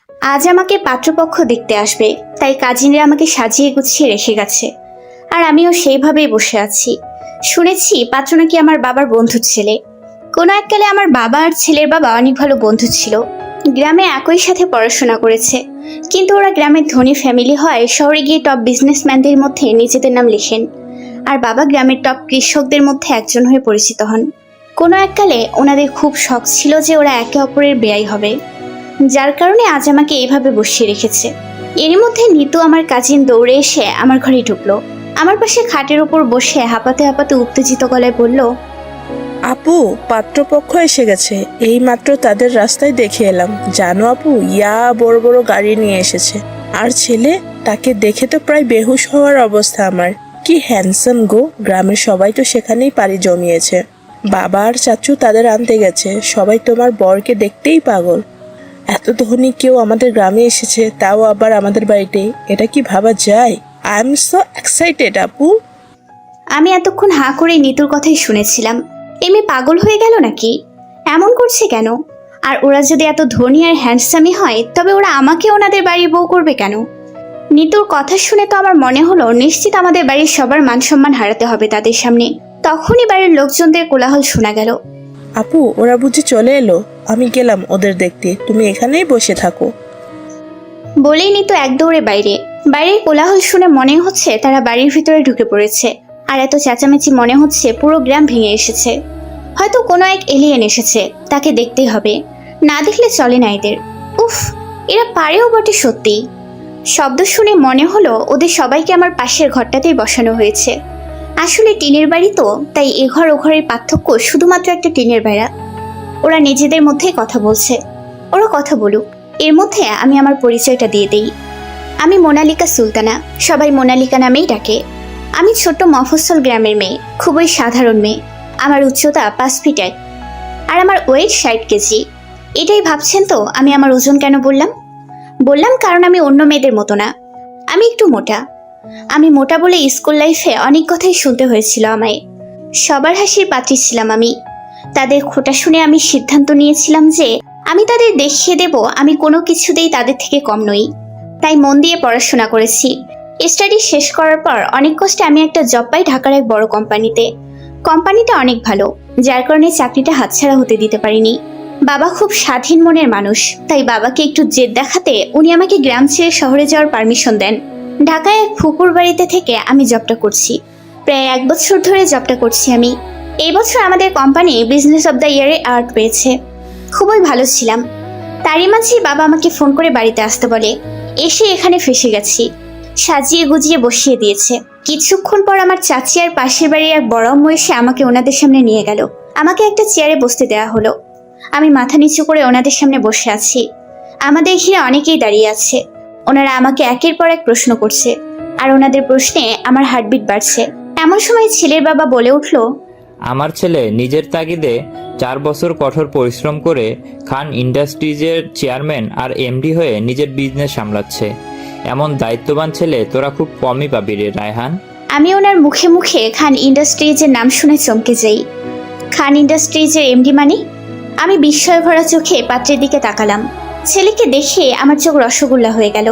আজ আমাকে পাত্রপক্ষ দেখতে আসবে, তাই কাজিনরা আমাকে সাজিয়ে গুছিয়ে রেখে গেছে। আর আমিও সেইভাবেই বসে আছি। শুনেছি পাত্র নাকি আমার বাবার বন্ধুর ছেলে। কোনো এককালে আমার বাবা আর ছেলের বাবা অনেক ভালো বন্ধু ছিল। গ্রামে একই সাথে পড়াশোনা করেছে, কিন্তু ওরা গ্রামের ধনী ফ্যামিলি হয় শহরে গিয়ে টপ বিজনেসম্যানদের মধ্যে নিজেদের নাম লেখেন। আর বাবা গ্রামের টপ কৃষকদের মধ্যে একজন হয়ে পরিচিত হন। কোনো এককালে ওনাদের খুব শখ ছিল যে ওরা একে অপরের বেয়াই হবে, যার কারণে আজ আমাকে এইভাবে বসিয়ে রেখেছে। এরই মধ্যে নিতু আমার কাজিন দৌড়ে এসে আমার ঘরে ঢুকলো। আমার পাশে খাটের উপর বসে হাঁপাতে হাঁপাতে উত্তেজিত গলায় বলল, আপু, পাত্রপক্ষ এসে গেছে। এই মাত্র তাদের রাস্তায় দেখে এলাম। জানো আপু, বড় বড় গাড়ি নিয়ে এসেছে। আর ছেলে, তাকে দেখে তো প্রায় বেহুশ হওয়ার অবস্থা আমার। কি হ্যান্ডসাম গো! গ্রামের সবাই তো সেখানেই পাড়ি জমিয়েছে। বাবা আর চাচু তাদের আনতে গেছে। সবাই তোমার বরকে দেখতেই পাগল। এত ধনী কেউ আমাদের গ্রামে এসেছে, তাও আবার আমাদের বাড়িতে। এটা কি ভাবা যায়? আই এম সো এক্সাইটেড আপু। আমি এতক্ষণ হাঁ করে নিতুর কথাই শুনেছিলাম। এমনি পাগল হয়ে গেল নাকি? এমন করছে কেন? আর ওরা যদি এত ধনী আর হ্যান্ডসামই হয়, তবে ওরা আমাকে ওনাদের বাড়ির বউ করবে কেন? নিতুর কথা শুনে তো আমার মনে হলো নিশ্চিত আমাদের বাড়ির সবার মান সম্মান হারাতে হবে তাদের সামনে। তখনই বাড়ির লোকজনদের কোলাহল শোনা গেল। আপু, ওরা বুঝি চলে এলো? আমি গেলাম ওদের দেখতে, তুমি এখানেই বসে থাকো। বলেই নিতু এক দৌড়ে বাইরের কোলাহল শুনে মনে হচ্ছে তারা বাড়ির ভিতরে ঢুকে পড়েছে। আর এত চেঁচামেচি মনে হচ্ছে পুরো গ্রাম ভেঙে এসেছে। হয়তো কোনো এক এলিয়েন এসেছে, তাকে দেখতেই হবে, না দেখলে চলে না এদের। উফ, এরা পারেও বটে সত্যি। শব্দ শুনে মনে হলো ওদের সবাইকে আমার পাশের ঘরটাতেই বসানো হয়েছে। আসলে টিনের বাড়ি তো, তাই এ ঘর ও ঘরের পার্থক্য শুধুমাত্র একটা টিনের বেড়া। ওরা নিজেদের মধ্যেই কথা বলছে। ওরা কথা বলুক, এর মধ্যে আমি আমার পরিচয়টা দিয়ে দেই। আমি মোনালিকা সুলতানা, সবাই মোনালিকা নামেই ডাকে। আমি ছোট্ট মফস্বল গ্রামের মেয়ে, খুবই সাধারণ মেয়ে। আমার উচ্চতা 5 ফিট 1, আর আমার ওয়েট 60 কেজি। এটাই ভাবছেন তো আমি আমার ওজন কেন বললাম কারণ আমি অন্য মেয়েদের মতো না। আমি একটু মোটা। আমি মোটা বলে স্কুল লাইফে অনেক কথাই শুনতে হয়েছিল আমায়। সবার হাসির পাত্রী ছিলাম আমি। তাদের খোঁটা শুনে আমি সিদ্ধান্ত নিয়েছিলাম যে আমি তাদের দেখিয়ে দেব আমি কোনো কিছুতেই তাদের থেকে কম নই। তাই মন দিয়ে পড়াশোনা করেছি। স্টাডি শেষ করার পর অনেক কষ্টে আমি একটা জব পাই ঢাকার এক বড় কোম্পানিতে। কোম্পানিটা অনেক ভালো, যার কারণে চাকরিটা হাতছাড়া হতে দিতে পারিনি। বাবা খুব স্বাধীন মনের মানুষ, তাই বাবাকে একটু জেদ দেখাতে উনি আমাকে গ্রাম ছেড়ে শহরে যাওয়ার পারমিশন দেন। ঢাকায় এক ফুপুর বাড়িতে থেকে আমি জবটা করছি। প্রায় 1 বছর ধরে জবটা করছি আমি। এই বছর আমাদের কোম্পানি বিজনেস অব দ্য ইয়ারে অ্যাওয়ার্ড পেয়েছে। খুবই ভালো ছিলাম। তারই মাঝে বাবা আমাকে ফোন করে বাড়িতে আসতে বলে। এসে এখানে ফেসে গেছি। সাজিয়ে গুজিয়ে বসিয়ে দিয়েছে। কিছুক্ষণ পর আমার চাচি আর পাশের বাড়ির এক বড় আম্মু এসে আমাকে ওনাদের সামনে নিয়ে গেল। আমাকে একটা চেয়ারে বসতে দেওয়া হলো। আমি মাথা নিচু করে ওনাদের সামনে বসে আছি। আমাদের ঘিরে অনেকেই দাঁড়িয়ে আছে। ওনারা আমাকে একের পর এক প্রশ্ন করছে, আর ওনাদের প্রশ্নে আমার হার্টবিট বাড়ছে। এমন সময় ছেলের বাবা বলে উঠল, আমার ছেলে নিজের তাগিদে 4 বছর কঠোর পরিশ্রম করে খান ইন্ডাস্ট্রিজের চেয়ারম্যান আর এমডি হয়ে নিজের বিজনেস সামলাচ্ছে। এমন দায়িত্ববান ছেলে তোরা খুব কমই পাবি রে রায়হান। আমি ওনার মুখে মুখে খান ইন্ডাস্ট্রিজের নাম শুনে চমকে যাই। খান ইন্ডাস্ট্রিজের এমডি মানে? আমি বিস্ময় ভরা চোখে পাত্রের দিকে তাকালাম। ছেলেকে দেখে আমার চোখ রসগোল্লা হয়ে গেল।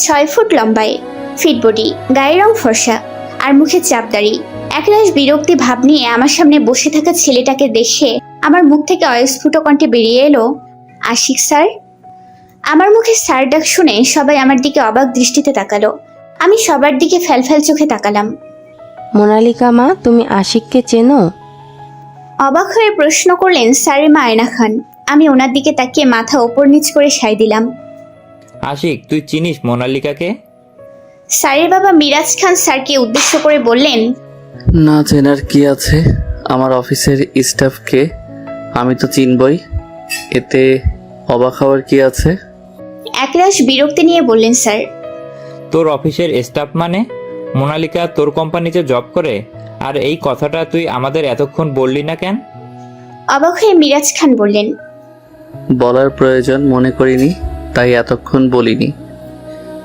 6 ফুট লম্বায়, ফিট বডি, গায়ের রং ফর্সা, আর মুখে চাপদাড়ি। একরাশ বিরক্তি ভাব নিয়ে আমার সামনে বসে থাকা ছেলেটাকে দেখে আমার মুখ থেকে অস্ফুট কণ্ঠে বেরিয়ে এলো, আশিক স্যার। আমার মুখে স্যার ডাক শুনে সবাই আমার দিকে অবাক দৃষ্টিতে তাকালো। আমি সবার দিকে ফ্যালফ্যাল চোখে তাকালাম। মোনালিকা মা, তুমি আশিককে চেনো? অবাক হয়ে প্রশ্ন করলেন স্যারের মা আয়না খান। আমি ওনার দিকে তাকিয়ে মাথা ওপর নিচ করে সায় দিলাম। আশিক, তুই চিনিস মোনালিকাকে? স্যারের বাবা মিরাজ খান স্যারকে উদ্দেশ্য করে বললেন, না চেনার কি আছে, আমার অফিসের স্টাফকে আমি তো চিনবই, এতে অবাক হওয়ার কি আছে? একরাশ বিরক্তি নিয়ে বললেন স্যার। তোর অফিসের স্টাফ মানে? মোনালিকা তোর কোম্পানিতে জব করে? আর এই কথাটা তুই আমাদের এতক্ষণ বললি না কেন? অবাক হয়ে মিরাজ খান বললেন, বলার প্রয়োজন মনে করিনি, তাই এতক্ষণ বলিনি।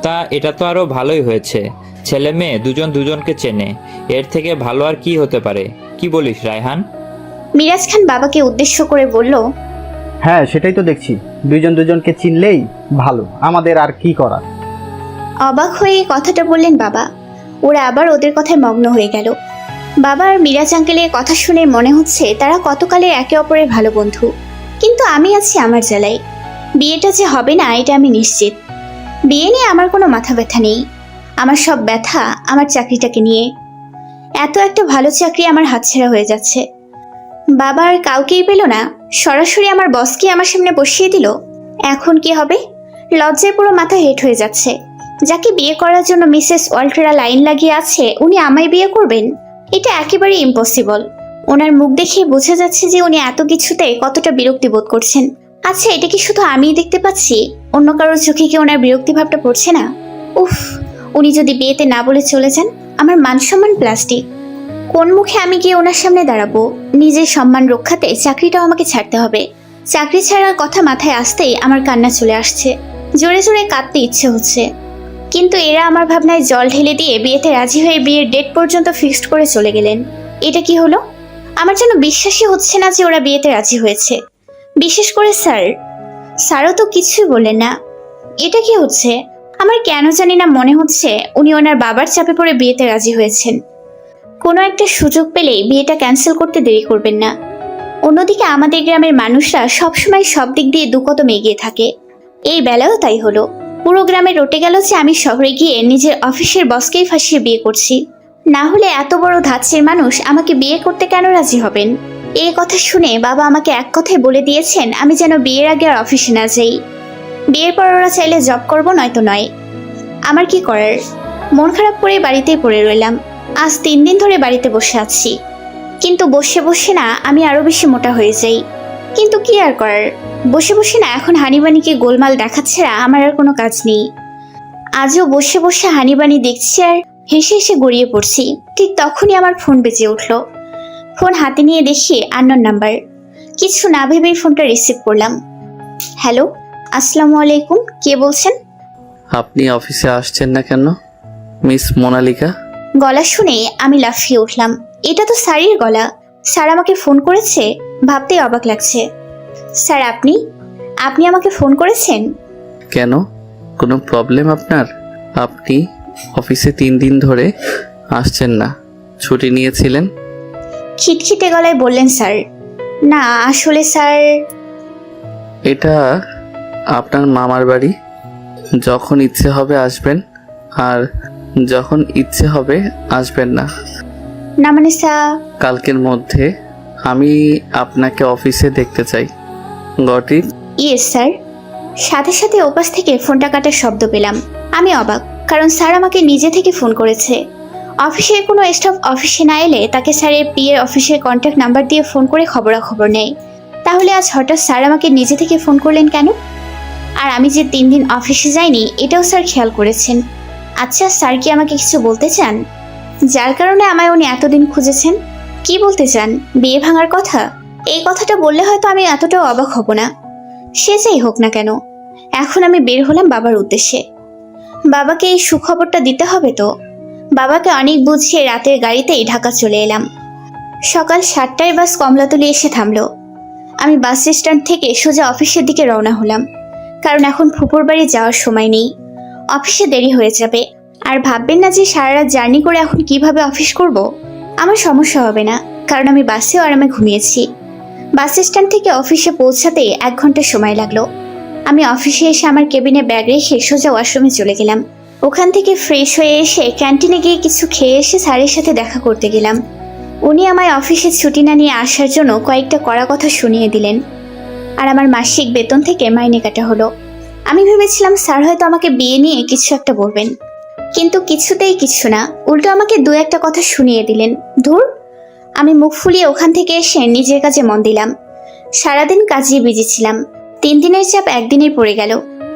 তা এটা তো আরো ভালোই হয়েছে, ছেলে মেয়ে দুজন দুজনকে চেনে। এর থেকে ভালো আর কি হতে পারে? কি বলিস রায়হান? মিরাজ খান বাবাকে উদ্দেশ্য করে বলল, হ্যাঁ, সেটাই তো দেখছি। দুইজন দুজনকে চিনলেই ভালো, আমাদের আর কি করা। অবাক হয়ে এই কথাটা বললেন বাবা। ওরা আবার ওদের কথায় মগ্ন হয়ে গেল। বাবা আর মিরাজ আঙ্কেলের কথা শুনে মনে হচ্ছে তারা কতকালের একে অপরের ভালো বন্ধু। কিন্তু আমি আছি আমার জ্বালায়। বিয়েটা যে হবে না এটা আমি নিশ্চিত। বিয়ে নিয়ে আমার কোনো মাথা ব্যথা নেই। আমার সব ব্যথা আমার চাকরিটাকে নিয়ে। এত একটা ভালো চাকরি আমার হাতছাড়া হয়ে যাচ্ছে। বাবা আর কাউকেই পেল না, সরাসরি আমার বসকে আমার সামনে বসিয়ে দিল। এখন কি হবে? লজ্জায় পুরো মাথা হেট হয়ে যাচ্ছে। যাকে বিয়ে করার জন্য মিসেস ওয়াল্টারা লাইন লাগিয়ে আছে উনি আমায় বিয়ে করবেন? এটা একেবারে ইম্পসিবল। ওনার মুখ দেখে বোঝা যাচ্ছে যে উনি এত কিছুতে কতটা বিরক্তি বোধ করছেন। আচ্ছা, এটা কি শুধু আমিই দেখতে পাচ্ছি? অন্য কারোর চোখে কি ওনার বিরক্তি ভাবটা পড়ছে না? উফ, উনি যদি বিয়েতে না বলে চলে যান, আমার মান সম্মান প্লাস্টিক। কোন মুখে আমি গিয়ে ওনার সামনে দাঁড়াবো? নিজের সম্মান রক্ষাতে চাকরিটাও আমাকে ছাড়তে হবে। চাকরি ছাড়ার কথা মাথায় আসতেই আমার কান্না চলে আসছে। জোরে জোরে কাঁদতে ইচ্ছে হচ্ছে। কিন্তু এরা আমার ভাবনায় জল ঢেলে দিয়ে বিয়েতে রাজি হয়ে বিয়ের ডেট পর্যন্ত ফিক্সড করে চলে গেলেন। এটা কি হলো? আমার যেন বিশ্বাসই হচ্ছে না যে ওরা বিয়েতে রাজি হয়েছে। বিশেষ করে স্যারও তো কিছুই বললেন না। এটা কি হচ্ছে? আমার কেন জানি না মনে হচ্ছে উনি ওনার বাবার চাপে পড়ে বিয়েতে রাজি হয়েছেন। কোনো একটা সুযোগ পেলেই বিয়েটা ক্যান্সেল করতে দেরি করবেন না। অন্যদিকে আমাদের গ্রামের মানুষরা সবসময় সব দিক দিয়ে দুকদম এগিয়ে থাকে। এই বেলাও তাই হলো। পুরো গ্রামে রটে গেল যে আমি শহরে গিয়ে নিজের অফিসের বসকেই ফাঁসিয়ে বিয়ে করছি। না হলে এত বড় ধাঁচের মানুষ আমাকে বিয়ে করতে কেন রাজি হবেন? এই কথা শুনে বাবা আমাকে এক কথায় বলে দিয়েছেন আমি যেন বিয়ের আগে আর অফিসে না যাই। বিয়ের পর ওরা চাইলে জব করবো, নয়তো নয়। আমার কি করার? মন খারাপ করে বাড়িতেই পড়ে রইলাম। আজ 3 দিন ধরে বাড়িতে বসে আছি। কিন্তু বসে বসে না আমি আরো বেশি মোটা হয়ে যাই। কিন্তু কি আর করার? বসে বসে না এখন হানিবানিকে গোলমাল দেখাচ্ছে না, আমার আর কোনো কাজ নেই। আজও বসে বসে হানিবানি দেখছি আর হেসে হেসে গড়িয়ে পড়ছি। ঠিক তখনই আমার ফোন বেজে উঠল। ফোন হাতে নিয়ে দেখি আননোন নাম্বার। কিছু না ভেবেই ফোনটা রিসিভ করলাম। হ্যালো, আসসালামু আলাইকুম। কে বলছেন? আপনি অফিসে আসছেন না কেন, মিস মোনালিকা? গলা শুনে আমি লাফিয়ে উঠলাম। এটা তো স্যারের গলা। স্যার আমাকে ফোন করেছে? ভাবতেই অবাক লাগছে। স্যার, আপনি আমাকে ফোন করেছেন? কেন, কোনো প্রবলেম আপনার? আপনি অফিসে 3 দিন ধরে আসছেন না, ছুটি নিয়েছিলেন? খিটখিটে গলায় বললেন স্যার। না আসলে স্যার। এটা আপনার মামার বাড়ি। যখন ইচ্ছে হবে আসবেন, আর যখন ইচ্ছে হবে আসবেন না। না মানে স্যার। কালকের মধ্যে আমি আপনাকে অফিসে দেখতে চাই। Got it? Yes sir. সাথে সাথে ওপাশ থেকে ফোনটা কাটার শব্দ পেলাম। আমি অবাক, কারণ স্যার আমাকে নিজে থেকে ফোন করেছে। অফিসের কোনো স্টাফ অফিসে না এলে তাকে স্যারের পিএর অফিসের কন্ট্যাক্ট নাম্বার দিয়ে ফোন করে খবরাখবর নেয়। তাহলে আজ হঠাৎ স্যার আমাকে নিজে থেকে ফোন করলেন কেন? আর আমি যে 3 দিন অফিসে যাইনি এটাও স্যার খেয়াল করেছেন। আচ্ছা, স্যার কি আমাকে কিছু বলতে চান, যার কারণে আমায় উনি এতদিন খুঁজেছেন? কি বলতে চান? বিয়ে ভাঙার কথা? এই কথাটা বললে হয়তো আমি এতটাও অবাক হব না। সে যাই হোক না কেন, এখন আমি বের হলাম বাবার উদ্দেশ্যে। বাবাকে এই সুখবরটা দিতে হবে তো। বাবাকে অনেক বুঝিয়ে রাতের গাড়িতেই ঢাকা চলে এলাম। সকাল 7টায় বাস কমলাতলি এসে থামলো। আমি বাস স্ট্যান্ড থেকে সোজা অফিসের দিকে রওনা হলাম, কারণ এখন ফুপুর বাড়ি যাওয়ার সময় নেই। অফিসে দেরি হয়ে যাবে। আর ভাববেন না যে সারা রাত জার্নি করে এখন কিভাবে অফিস করব। আমার সমস্যা হবে না, কারণ আমি বাসেও আরামে ঘুমিয়েছি। বাস স্ট্যান্ড থেকে অফিসে পৌঁছাতে 1 ঘন্টা সময় লাগলো। আমি অফিসে এসে আমার কেবিনে ব্যাগ রেখে সোজা ওয়াশরুমে চলে গেলাম। ওখান থেকে ফ্রেশ হয়ে এসে ক্যান্টিনে গিয়ে কিছু খেয়ে এসে স্যারের সাথে দেখা করতে গেলাম। উনি আমায় অফিসে ছুটি না নিয়ে আসার জন্য কয়েকটা কড়া কথা শুনিয়ে দিলেন। আর আমার মাসিক বেতন থেকে মাইনে কাটা হলো। আমি ভেবেছিলাম স্যার হয়তো আমাকে বিয়ে নিয়ে কিছু একটা বলবেন, কিন্তু কিছুতেই কিছু না, উল্টো আমাকে 2-1 কথা শুনিয়ে দিলেন। ধুর, আমি মুখ ফুলিয়ে ওখান থেকে এসে নিজের কাজে মন দিলাম। সারাদিন কাজে বিজি ছিলাম। 3 দিনের চাপ একদিনেই পড়ে গেল।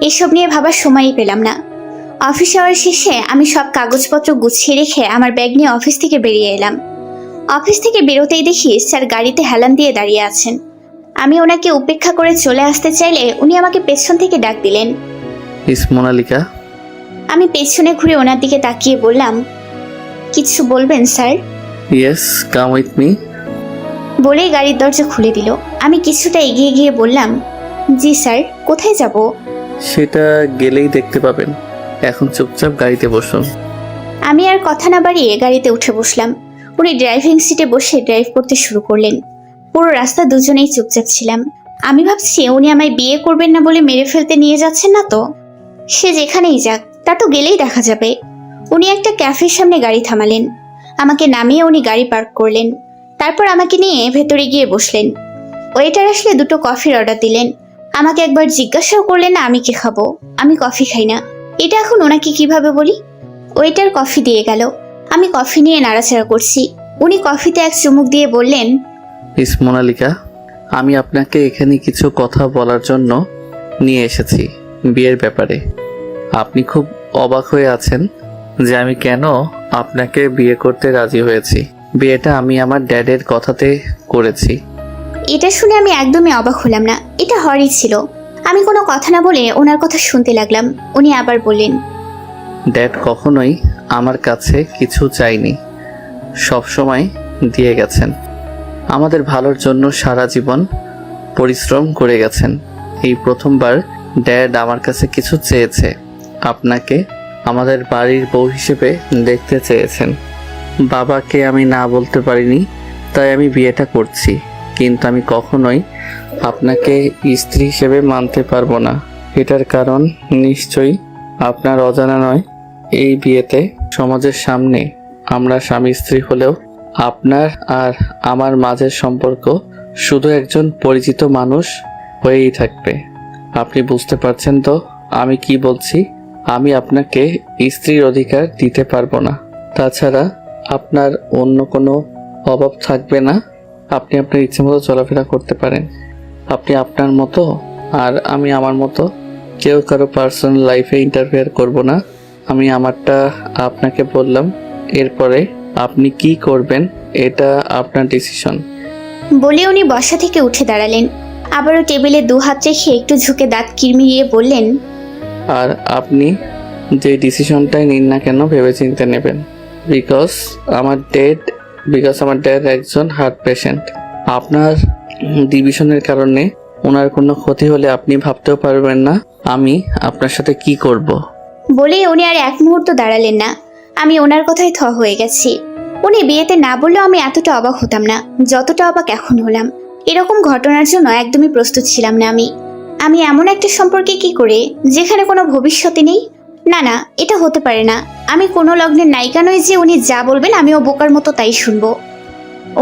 এসব নিয়ে ভাবার সময়ই পেলাম না। অফিস আওয়ার শেষে আমি সব কাগজপত্র গুছিয়ে রেখে আমার ব্যাগ নিয়ে অফিস থেকে বেরিয়ে এলাম। অফিস থেকে বেরোতেই দেখি স্যার গাড়িতে হেলান দিয়ে দাঁড়িয়ে আছেন। আমি ওনাকে উপেক্ষা করে চলে আসতে চাইলে উনি আমাকে পেছন থেকে ডাক দিলেন। মিস মোনালিকা? আমি পেছনে ঘুরে ওনার দিকে তাকিয়ে বললাম, কিছু বলবেন sir? Yes, come with me. বলেই গাড়ির দরজা খুলে দিল। আমি কিছুটা এগিয়ে গিয়ে বললাম, জি স্যার, কোথায় যাব? সেটা গেলেই দেখতে পাবেন। এখন চুপচাপ গাড়িতে বসুন। আমি আর কথা না বাড়িয়ে গাড়িতে উঠে বসলাম। উনি ড্রাইভিং সিটে বসে ড্রাইভ করতে শুরু করলেন। পুরো রাস্তা দুজনেই চুপচাপ ছিলাম। আমি ভাবছি উনি আমায় বিয়ে করবেন না বলে মেরে ফেলতে নিয়ে যাচ্ছেন না তো? সে যেখানেই যাক, তা তো গেলেই দেখা যাবে। উনি একটা ক্যাফের সামনে গাড়ি থামালেন। আমাকে নামিয়ে উনি গাড়ি পার্ক করলেন। তারপর আমাকে নিয়ে ভেতরে গিয়ে বসলেন। ওয়েটার আসলে 2টো কফির অর্ডার দিলেন। আমাকে একবার জিজ্ঞাসাও করলেন না আমি কি খাবো। আমি কফি খাই না। এটা এখন ওনাকে কিভাবে বলি? ওয়েটার কফি দিয়ে গেল। আমি কফি নিয়ে নাড়াচাড়া করছি। উনি কফিতে এক চুমুক দিয়ে বললেন, মিস মোনালিকা, আমি আপনাকে এখানে কিছু কথা বলার জন্য নিয়ে এসেছি বিয়ের ব্যাপারে। আপনি খুব অবাক হয়ে আছেন যে আমি কেন আপনাকে বিয়ে করতে রাজি হয়েছি। বিয়েটা আমি আমার ড্যাডের কথাতে করেছি। এটা শুনে আমি একদমই অবাক হলাম না। এটা হরই ছিল। আমি কোনো কথা না বলে ওনার কথা শুনতে লাগলাম। উনি আবার বললেন, ড্যাড কখনোই আমার কাছে কিছু চাইনি, সব সময় দিয়ে গেছেন। আমাদের ভালোর জন্য সারা জীবন পরিশ্রম করে গেছেন। এই প্রথমবার ড্যাড আমার কাছে কিছু চেয়েছে। আপনাকে আমাদের বাড়ির বউ হিসেবে দেখতে চেয়েছেন। বাবাকে আমি না বলতে পারিনি, তাই আমি বিয়েটা করছি। কিন্তু আমি কখনোই আপনাকে স্ত্রী হিসেবে মানতে পারবো না। এটার কারণ নিশ্চয়ই আপনার অজানা নয়। এই বিয়েতে সমাজের সামনে আমরা স্বামী স্ত্রী হলেও আপনার আর আমার মাঝের সম্পর্ক শুধু একজন পরিচিত মানুষ হয়েই থাকবে। আপনি বুঝতে পারছেন তো আমি কি বলছি? আমি আপনাকে স্ত্রীর অধিকার দিতে পারবো না। তাছাড়া আপনার অন্য কোনো অভাব থাকবে না। আপনি আপনার ইচ্ছে মতো চলাফেরা করতে পারেন। আপনি আপনার মতো আর আমি আমার মতো। কেউ কারো পার্সোনাল লাইফে ইন্টারফেয়ার করব না। আমি আমারটা আপনাকে বললাম। এরপরে আপনি কি করবেন এটা আপনার ডিসিশন। বলে উনি বসা থেকে উঠে দাঁড়ালেন। আবারও টেবিলে 2 হাত রেখে একটু ঝুঁকে দাঁত কিরমিরিয়ে বললেন, আর আপনি যে ডিসিশনটাই নিন না কেন ভেবেচিন্তে নেবেন। বিকজ আমার ড্যাড একজন হার্ট পেশেন্ট। আপনার ডিভিশনের কারণে ওনার কোনো ক্ষতি হলে আপনি ভাবতেও পারবেন না আমি আপনার সাথে কি করব। বলেই উনি আর এক মুহূর্ত দাঁড়ালেন না। আমি ওনার কথায় থ হয়ে গেছি। উনি বিয়েতে না বললেও আমি এতটা অবাক হতাম না যতটা অবাক এখন হলাম। এরকম ঘটনার জন্য একদমই প্রস্তুত ছিলাম না আমি এমন একটা সম্পর্কে কি করে যেখানে কোনো ভবিষ্যৎই নেই? না না, এটা হতে পারে না। আমি কোনো লগ্নের নায়িকা নই যে উনি যা বলবেন আমিও বোকার মতো তাই শুনবো।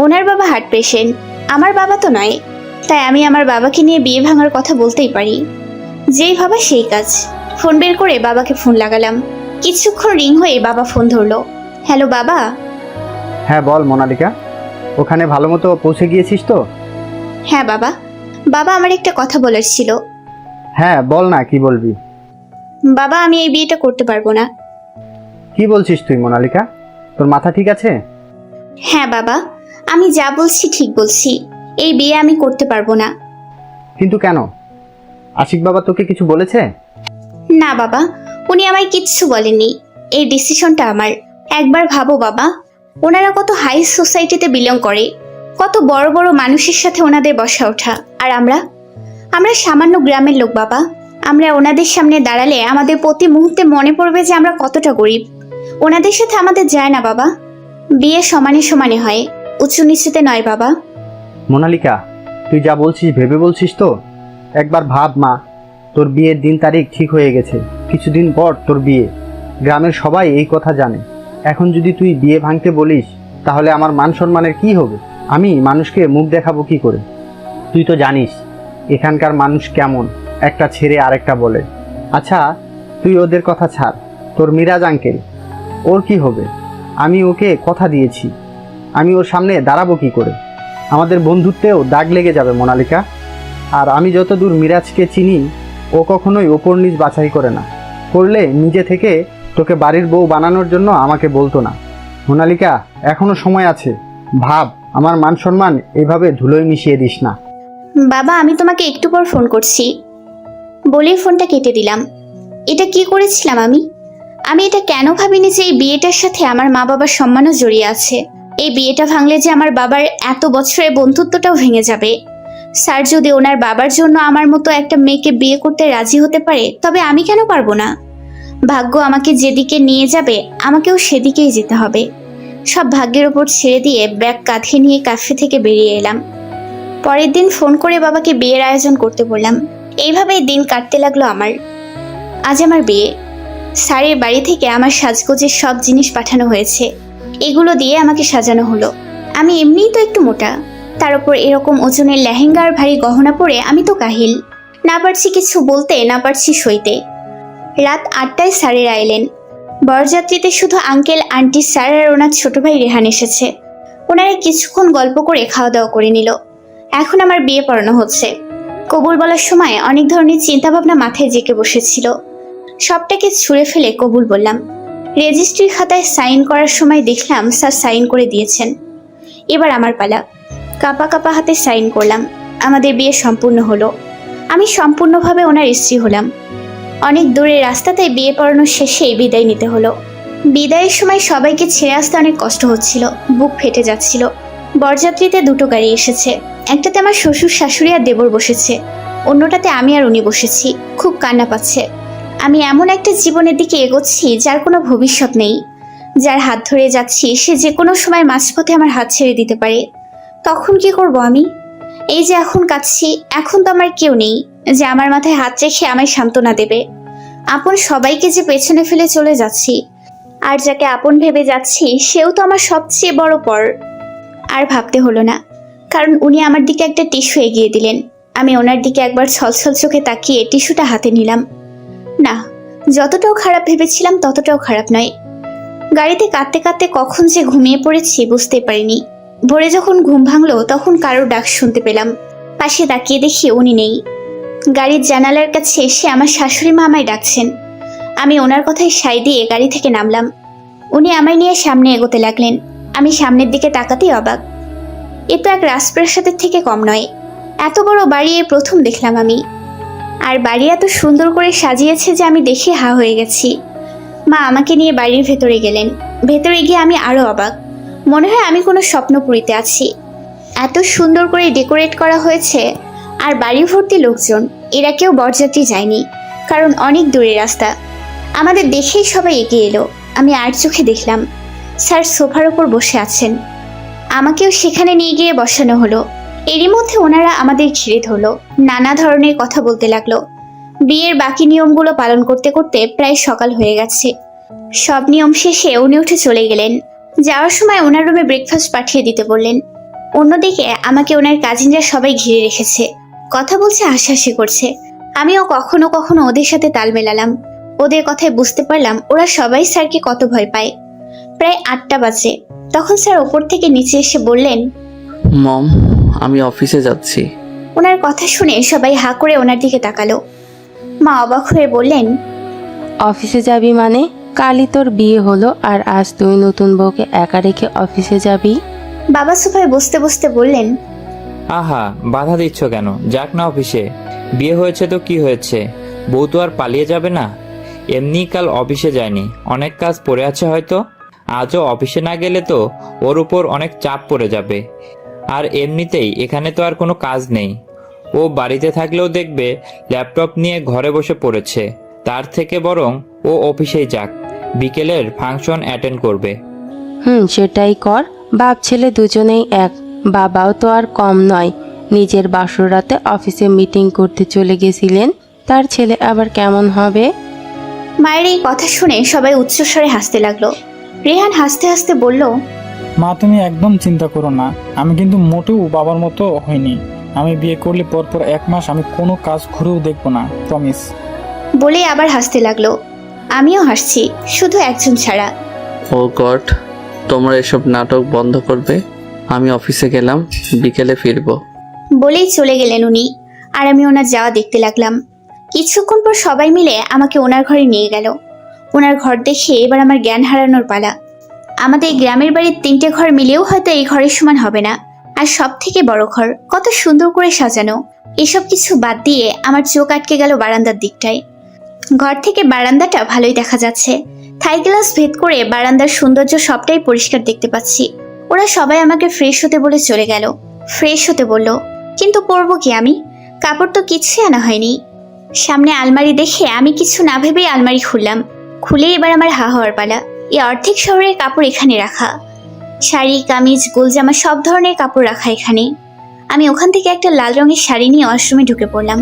ওনার বাবা হার্ট পেশেন্ট, আমার বাবা তো নয়। তাই আমি আমার বাবাকে নিয়ে বিয়ে ভাঙার কথা বলতেই পারি। যেই ভাবা সেই কাজ। ফোন বের করে বাবাকে ফোন লাগালাম। কিছুক্ষণ রিং হয়ে বাবা ফোন ধরলো। হ্যালো বাবা। হ্যাঁ বল মোনালিকা, ওখানে ভালো মতো পৌঁছে গিয়েছিস তো? হ্যাঁ বাবা। বাবা, আমার একটা কথা বলার ছিল। হ্যাঁ বল না, কি বলবি? বাবা, আমি এই বিয়েটা করতে পারবো না। কি বলছিস তুই মোনালিকা? তোর মাথা ঠিক আছে? হ্যাঁ বাবা, আমি যা বলছি ঠিক বলছি। এই বিয়ে আমি করতে পারবো না। কিন্তু কেন? আশিক বাবা তোকে কিছু বলেছে? না বাবা, উনি আমায় কিচ্ছু বলেননি। এই ডিসিশনটা আমার। একবার ভাবো বাবা, ওনারা কত হাই সোসাইটিতে বিলং করে, কত বড় বড় মানুষের সাথে ওনাদের বসা ওঠা। আর আমরা সামান্য গ্রামের লোক বাবা। আমরা ওনাদের সামনে দাঁড়ালে আমাদের প্রতি মুহূর্তে মনে পড়বে যে আমরা কতটা গরিব। ওনাদের সাথে আমাদের যায় না বাবা। বিয়ে সমানে সমানে হয়, উঁচু নিচুতে নয় বাবা। মোনালিকা, তুই যা বলছিস ভেবে বলছিস তো? একবার ভাব মা, তোর বিয়ের দিন তারিখ ঠিক হয়ে গেছে। কিছুদিন পর তোর বিয়ে। গ্রামের সবাই এই কথা জানে। এখন যদি তুই বিয়ে ভাঙতে বলিস তাহলে আমার মান সম্মানের কি হবে? আমি মানুষকে মুখ দেখাবো কি করে? তুই তো জানিস এখানকার মানুষ কেমন, একটা ছেড়ে আরেকটা বলে। আচ্ছা তুই ওদের কথা ছাড়, তোর মিরাজ আঙ্কেল, ওর কি হবে? আমি ওকে কথা দিয়েছি, আমি ওর সামনে দাঁড়াবো কি করে? আমাদের বন্ধুত্বেও দাগ লেগে যাবে মোনালিকা। আর আমি যতদূর মিরাজকে চিনি, ও কখনোই ওপর নিচ বাছাই করে না। করলে নিজে থেকে তোকে বাড়ির বউ বানানোর জন্য আমাকে বলতো না। মোনালিকা, এখনো সময় আছে, ভাব। আমার মান সম্মান এভাবে ধুলোয় মিশিয়ে দিস না। বাবা, আমি তোমাকে একটু পর ফোন করছি। বলেই ফোনটা কেটে দিলাম। এটা কি করেছিলাম আমি এটা কেন ভাবিনি যে এই বিয়েটার সাথে আমার মা বাবার সম্মানও জড়িয়ে আছে? এই বিয়েটা ভাঙলে যে আমার বাবার এত বছরের বন্ধুত্বটাও ভেঙে যাবে। স্যার যদি ওনার বাবার জন্য আমার মতো একটা মেয়েকে বিয়ে করতে রাজি হতে পারে, তবে আমি কেন পারবো না? ভাগ্য আমাকে যেদিকে নিয়ে যাবে আমাকেও সেদিকেই যেতে হবে। সব ভাগ্যের ওপর ছেড়ে দিয়ে ব্যাগ কাঁধে নিয়ে ক্যাফে থেকে বেরিয়ে এলাম। পরের দিন ফোন করে বাবাকে বিয়ের আয়োজন করতে বললাম। এইভাবেই দিন কাটতে লাগলো আমার। আজ আমার বিয়ে। স্যারের বাড়ি থেকে আমার সাজগোজের সব জিনিস পাঠানো হয়েছে। এগুলো দিয়ে আমাকে সাজানো হলো। আমি এমনিই তো একটু মোটা, তার উপর এরকম ওজনের লেহেঙ্গা আর ভারী গহনা পরে আমি তো কাহিল। না পারছি কিছু বলতে, না পারছি সইতে। রাত 8টায় স্যারেরা এলেন। বরযাত্রীতে শুধু আঙ্কেল, আন্টি, স্যার আর ওনার ছোট ভাই রেহান এসেছে। ওনারা কিছুক্ষণ গল্প করে খাওয়া দাওয়া করে নিল। এখন আমার বিয়ে পড়ানো হচ্ছে। কবুল বলার সময় অনেক ধরনের চিন্তাভাবনা মাথায় জেঁকে বসেছিল। সবটাকে ছুঁড়ে ফেলে কবুল বললাম। রেজিস্ট্রির খাতায় সাইন করার সময় দেখলাম স্যার সাইন করে দিয়েছেন। এবার আমার পালা। কাঁপা কাঁপা হাতে সাইন করলাম। আমাদের বিয়ে সম্পূর্ণ হলো। আমি সম্পূর্ণভাবে ওনার স্ত্রী হলাম। অনেক দূরের রাস্তাতে বিয়ে পড়ানোর শেষেই বিদায় নিতে হলো। বিদায়ের সময় সবাইকে ছেড়ে আসতে অনেক কষ্ট হচ্ছিল, বুক ফেটে যাচ্ছিল। বরযাত্রীতে দুটো গাড়ি এসেছে। একটাতে আমার শ্বশুর, শাশুড়ি আর দেবর বসেছে, অন্যটাতে আমি আর উনি বসেছি। খুব কান্না পাচ্ছে। আমি এমন একটা জীবনের দিকে এগোচ্ছি যার কোনো ভবিষ্যৎ নেই। যার হাত ধরে যাচ্ছি সে যে কোনো সময় মাঝপথে আমার হাত ছেড়ে দিতে পারে। তখন কি করব আমি? এই যে এখন কাঁদছি, এখন তো আমার কেউ নেই যে আমার মাথায় হাত রেখে আমায় সান্ত্বনা দেবে। আপন সবাইকে যে পেছনে ফেলে চলে যাচ্ছি, আর যাকে আপন ভেবে যাচ্ছি সেও তো আমার সবচেয়ে বড় পর। আর ভাবতে হলো না, কারণ উনি আমার দিকে একটা টিস্যু এগিয়ে দিলেন। আমি ওনার দিকে একবার ছলছল চোখে তাকিয়ে টিস্যুটা হাতে নিলাম। না, যতটাও খারাপ ভেবেছিলাম ততটাও খারাপ নয়। গাড়িতে কাঁদতে কাঁদতে কখন যে ঘুমিয়ে পড়েছি বুঝতেই পারিনি। ভোরে যখন ঘুম ভাঙলো তখন কারোর ডাক শুনতে পেলাম। পাশে তাকিয়ে দেখি উনি নেই। গাড়ির জানালার কাছে এসে আমার শাশুড়ি মা আমায় ডাকছেন। আমি ওনার কথায় সায় দিয়ে গাড়ি থেকে নামলাম। উনি আমায় নিয়ে সামনে এগোতে লাগলেন। আমি সামনের দিকে তাকাতেই অবাক। এ তো এক রাজপ্রাসাদের থেকে কম নয়। এত বড় বাড়ি এই প্রথম দেখলাম আমি। আর বাড়ি এত সুন্দর করে সাজিয়েছে যে আমি দেখে হা হয়ে গেছি। মা আমাকে নিয়ে বাড়ির ভেতরে গেলেন। ভেতরে গিয়ে আমি আরো অবাক। মনে হয় আমি কোনো স্বপ্নপুরীতে আছি। এত সুন্দর করে ডেকোরেট করা হয়েছে। আর বাড়ি ভর্তি লোকজন। এরা কেউ বরযাত্রী যায়নি, কারণ অনেক দূরের রাস্তা। আমাদের দেখেই সবাই এগিয়ে এলো। আমি আর চোখে দেখলাম স্যার সোফার ওপর বসে আছেন। আমাকেও সেখানে নিয়ে গিয়ে বসানো হলো। এরই মধ্যে ওনারা আমাদের ঘিরে ধরলো। নানা ধরনের কথা বলতে লাগলো। বিয়ের বাকি নিয়মগুলো পালন করতে করতে প্রায় সকাল হয়ে গেছে। সব নিয়ম শেষে উনি উঠে চলে গেলেন। যাওয়ার সময় ওনার রুমে ব্রেকফাস্ট পাঠিয়ে দিতে বললেন। অন্যদিকে আমাকে ওনার কাজিনরা সবাই ঘিরে রেখেছে। কথা বলছে, হাসাহাসি করছে। আমিও কখনো কখনো ওদের সাথে তাল মেলালাম। ওদের কথায় বুঝতে পারলাম ওরা সবাই স্যারকে কত ভয় পায়। প্রায় 8টা বাজে। তখন স্যার ওপর থেকে নিচে এসে বললেন, মম, আমি অফিসে যাচ্ছি। ওনার কথা শুনে সবাই হা করে ওনার দিকে তাকালো। মা অবাক হয়ে বললেন, অফিসে যাবি মানে? কালই তোর বিয়ে হলো আর আজ তুই নতুন বউকে একা রেখে অফিসে যাবি? বাবা সোফায় বসতে বসতে বললেন, আহা, বাধা দিচ্ছ কেন? যাক না অফিসে। বিয়ে হয়েছে তো কি হয়েছে? বউ তো আর পালিয়ে যাবে না। এমনি কাল অফিসে যায়নি, অনেক কাজ পড়ে আছে হয়তো। আজও অফিসে না গেলে তো ওর উপর অনেক চাপ পড়ে যাবে। আর এমনিতেই এখানে তো আর কোনো কাজ নেই। ও বাড়িতে থাকলেও দেখবে ল্যাপটপ নিয়ে ঘরে বসে পড়েছে। তার থেকে বরং ও অফিসেই যাক, বিকেলের ফাংশন অ্যাটেন্ড করবে। সেটাই কর। বাপ ছেলে দুজনেই এক। বাবাও তো আর কম নয়। নিজের বাসর রাতে অফিসে মিটিং করতে চলে গেছিলেন, তার ছেলে আবার কেমন হবে? মায়ের এই কথা শুনে সবাই উচ্চস্বরে হাসতে লাগলো। রেহান হাসতে হাসতে বলল, মা, তুমি একদম চিন্তা করো না। আমি কিন্তু মোটেও বাবার মতো হইনি। আমি বিয়ে করলে পরপর 1 মাস আমি কোনো কাজ ঘুরেও দেখবো না, প্রমিস। বলে আবার হাসতে লাগলো। আমিও হাসছি, শুধু একজন ছাড়া। ও গড, তোমরা এসব নাটক বন্ধ করবে। আমি অফিসে গেলাম, বিকেলে ফিরবো। বলেই চলে গেলেন উনি। আর আমি ওনার যাওয়া দেখতে লাগলাম। কিছুক্ষণ পর সবাই মিলে আমাকে ওনার ঘরে নিয়ে গেল। ওনার ঘর দেখে এবার আমার জ্ঞান হারানোর পালা। আমাদের গ্রামের বাড়ির 3টে ঘর মিলেও হয়তো এই ঘরের সমান হবে না। আর সব থেকে বড় ঘর, কত সুন্দর করে সাজানো। এসব কিছু বাদ দিয়ে আমার চোখ আটকে গেল বারান্দার দিকটায়। ঘর থেকে বারান্দাটা ভালোই দেখা যাচ্ছে। থাই গ্লাস ভেদ করে বারান্দার সৌন্দর্য সবটাই পরিষ্কার দেখতে পাচ্ছি। ওরা সবাই আমাকে ফ্রেশ হতে বলে চলে গেল। ফ্রেশ হতে বলল, কিন্তু পরবো কি আমি? কাপড় তো কিছুই আনা হয়নি। সামনে আলমারি দেখে আমি কিছু না ভেবেই আলমারি খুললাম। খুলে এবার আমার হা হওয়ার পালা। এই অর্ধেক শহরের কাপড় এখানে রাখা, শাড়ি, কামিজ, গোলজামা সব ধরনের কাপড় রাখা এখানে। আমি ওখান থেকে একটা লাল রঙের শাড়ি নিয়ে ওয়াশরুমে ঢুকে পড়লাম।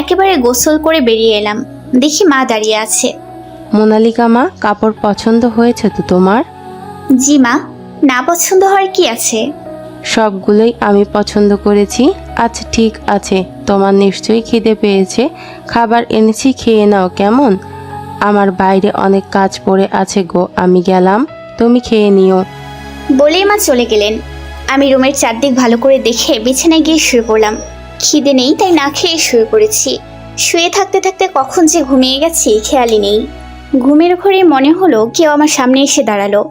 একেবারে গোসল করে বেরিয়ে এলাম, দেখি মা দাঁড়িয়ে আছে। মোনালিকা মা, কাপড় পছন্দ হয়েছে তো তোমার? জি মা, না পছন্দ হওয়ার কি আছে? সবগুলোই আমি পছন্দ করেছি। আচ্ছা ঠিক আছে, তোমার নিশ্চয়ই খিদে পেয়েছে, খাবার এনেছি, খেয়ে নাও কেমন? আমার বাইরে অনেক কাজ পড়ে আছে গো, আমি গেলাম, তুমি খেয়ে নিও। বলেই মা চলে গেলেন। আমি রুমের চারদিক ভালো করে দেখে বিছানায় গিয়ে শুয়ে পড়লাম। খিদে নেই তাই না খেয়ে শুয়ে পড়েছি। শুয়ে থাকতে থাকতে কখন যে ঘুমিয়ে গেছি খেয়ালই নেই। ঘুমের ঘরে মনে হলো কেউ আমার সামনে এসে দাঁড়ালো।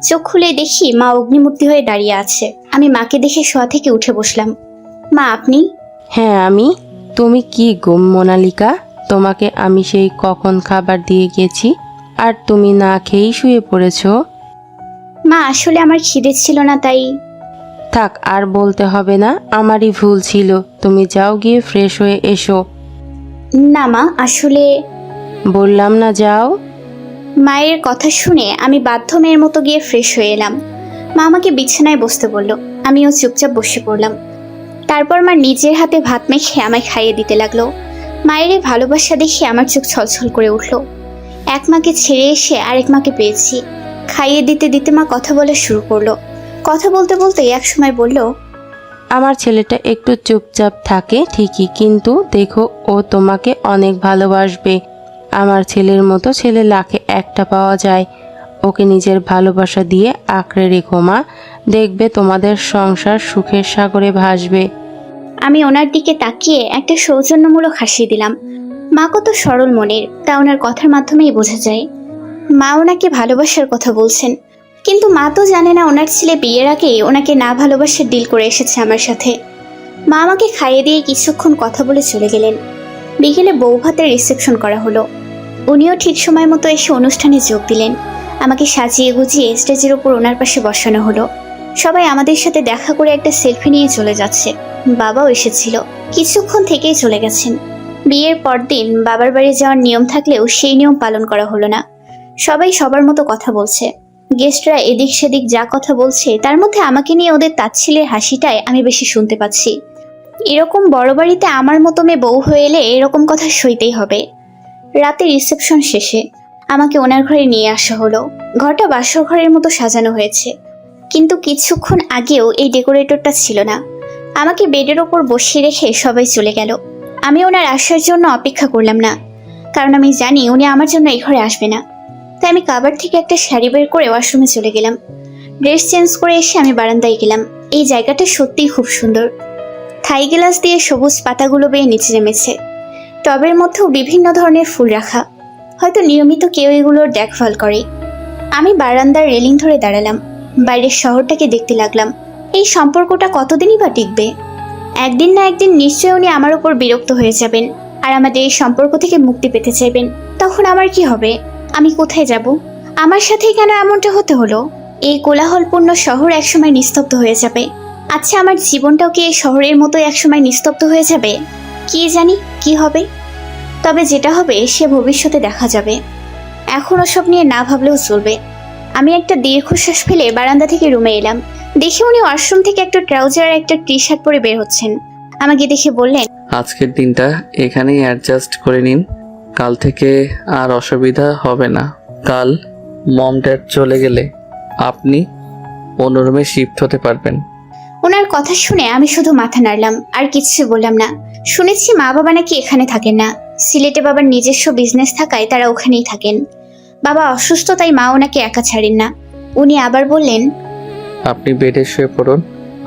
চোখ খুলে দেখি মা অগ্নিমূর্তি হয়ে দাঁড়িয়ে আছে। আমি মাকে দেখে শোয়া থেকে উঠে বসলাম। মা আপনি? হ্যাঁ আমি। তুমি কি গো মোনালিকা, তোমাকে আমি সেই কখন খাবার দিয়ে গেছি আর তুমি না খেয়েই শুয়ে পড়েছো? মা আসলে আমার খিদে ছিল না তাই। থাক আর বলতে হবে না, আমারই ভুল ছিল, তুমি যাও গিয়ে ফ্রেশ হয়ে এসো। না মা আসলে। বললাম না যাও। মায়ের কথা শুনে আমি বাধ্য মেয়ের মতো গিয়ে ফ্রেশ হয়ে এলাম। মা আমাকে বিছানায় বসতে বলল, আমিও চুপচাপ বসে পড়লাম। তারপর মা নিজের হাতে ভাত মেখে আমায় খাইয়ে দিতে লাগলো। মায়ের এই ভালোবাসা দেখে আমার চোখ ছলছল করে উঠল। এক মাকে ছেড়ে এসে আরেক মাকে পেয়েছি। খাইয়ে দিতে দিতে মা কথা বলা শুরু করলো। কথা বলতে বলতে এক সময় বলল, আমার ছেলেটা একটু চুপচাপ থাকে ঠিকই, কিন্তু দেখো ও তোমাকে অনেক ভালোবাসবে। আমার ছেলের মতো ছেলে লাখে একটা পাওয়া যায়। ওকে নিজের ভালোবাসা দিয়ে আঁকড়ে রেখো মা, দেখবে তোমাদের সংসার সুখের সাগরে ভাসবে। আমি ওনার দিকে তাকিয়ে একটা সৌজন্যমূলক হাসি দিলাম। মা কত সরল মনের তা ওনার কথার মাধ্যমেই বোঝা যায়। মা ওনাকে ভালোবাসার কথা বলছেন, কিন্তু মা তো জানে না ওনার ছেলে বিয়ের আগেই ওনাকে না ভালোবাসার ডিল করে এসেছে আমার সাথে। মা আমাকে খাইয়ে দিয়ে কিছুক্ষণ কথা বলে চলে গেলেন। বিকেলে বউ ভাতের রিসেপশন করা হলো। উনিও ঠিক সময় মতো এসে অনুষ্ঠানে যোগ দিলেন। আমাকে সাজিয়ে গুজিয়ে স্টেজের ওপর ওনার পাশে বসানো হলো। সবাই আমাদের সাথে দেখা করে একটা সেলফি নিয়ে চলে যাচ্ছে। বাবাও এসেছিল, কিছুক্ষণ থেকেই চলে গেছেন। বিয়ের পরদিন বাবার বাড়ি যাওয়ার নিয়ম থাকলেও সেই নিয়ম পালন করা হলো না। সবাই সবার মতো কথা বলছে। গেস্টরা এদিক সেদিক যা কথা বলছে তার মধ্যে আমাকে নিয়ে ওদের তাচ্ছিলের হাসিটাই আমি বেশি শুনতে পাচ্ছি। এরকম বড় বাড়িতে আমার মতো মেয়ে বউ হয়ে এলে এরকম কথা সইতেই হবে। রাতে রিসেপশন শেষে আমাকে ওনার ঘরে নিয়ে আসা হলো। ঘরটা বাসর ঘরের মতো সাজানো হয়েছে, কিন্তু কিছুক্ষণ আগেও এই ডেকোরেটরটা ছিল না। আমাকে বেডের ওপর বসিয়ে রেখে সবাই চলে গেল। আমি ওনার আসার জন্য অপেক্ষা করলাম না, কারণ আমি জানি উনি আমার জন্য এই ঘরে আসবে না। তাই আমি কাবার থেকে একটা শাড়ি বের করে ওয়াশরুমে চলে গেলাম। ড্রেস চেঞ্জ করে এসে আমি বারান্দায় গেলাম। এই জায়গাটা সত্যিই খুব সুন্দর। থাই গ্লাস দিয়ে সবুজ পাতাগুলো বেয়ে নিচে নেমেছে। টবের মধ্যেও বিভিন্ন ধরনের ফুল রাখা, হয়তো নিয়মিত কেউ এগুলোর দেখভাল করে। আমি বারান্দার রেলিং ধরে দাঁড়ালাম, বাইরের শহরটাকে দেখতে লাগলাম। এই সম্পর্কটা কতদিনই বা টিকবে? একদিন না একদিন নিশ্চয়ই উনি আমার উপর বিরক্ত হয়ে যাবেন আর আমাদের এই সম্পর্ক থেকে মুক্তি পেতে চাইবেন। তখন আমার কি হবে? আমি কোথায় যাব? আমার সাথেই কেন এমনটা হতে হলো? এই কোলাহলপূর্ণ শহর একসময় নিস্তব্ধ হয়ে যাবে। আচ্ছা আমার জীবনটাও কি এই শহরের মতো একসময় নিস্তব্ধ হয়ে যাবে? কি জানি কি হবে। তবে যেটা হবে সে ভবিষ্যতে দেখা যাবে। এখন ওসব নিয়ে না ভাবলেও চলবে। আমি একটা দীর্ঘশ্বাস ফেলে বারান্দা থেকে রুমে এলাম। দেখে উনি ওয়াশরুম থেকে একটা ট্রাউজার আর একটা টি শার্ট পরে বের হচ্ছেন। আমাকে দেখে বললেন, আজকের দিনটা এখানেই অ্যাডজাস্ট করে নিন, কাল থেকে আর অসুবিধা হবে না। কাল মম ড্যাড চলে গেলে আপনি অন্য রুমে শিফট হতে পারবেন। ওনার কথা শুনে আমি শুধু মাথা নাড়লাম, আর কিছু বললাম না। শুনেছি মা বাবা নাকি এখানে থাকেন না, সিলেটে বাবার নিজস্ব বিজনেস থাকায় তারা ওখানেই থাকেন। বাবা অসুস্থ তাই মা ওনাকে একা ছাড়েন না। উনি আবার বললেন, আপনি বেডে শুয়ে পড়ুন,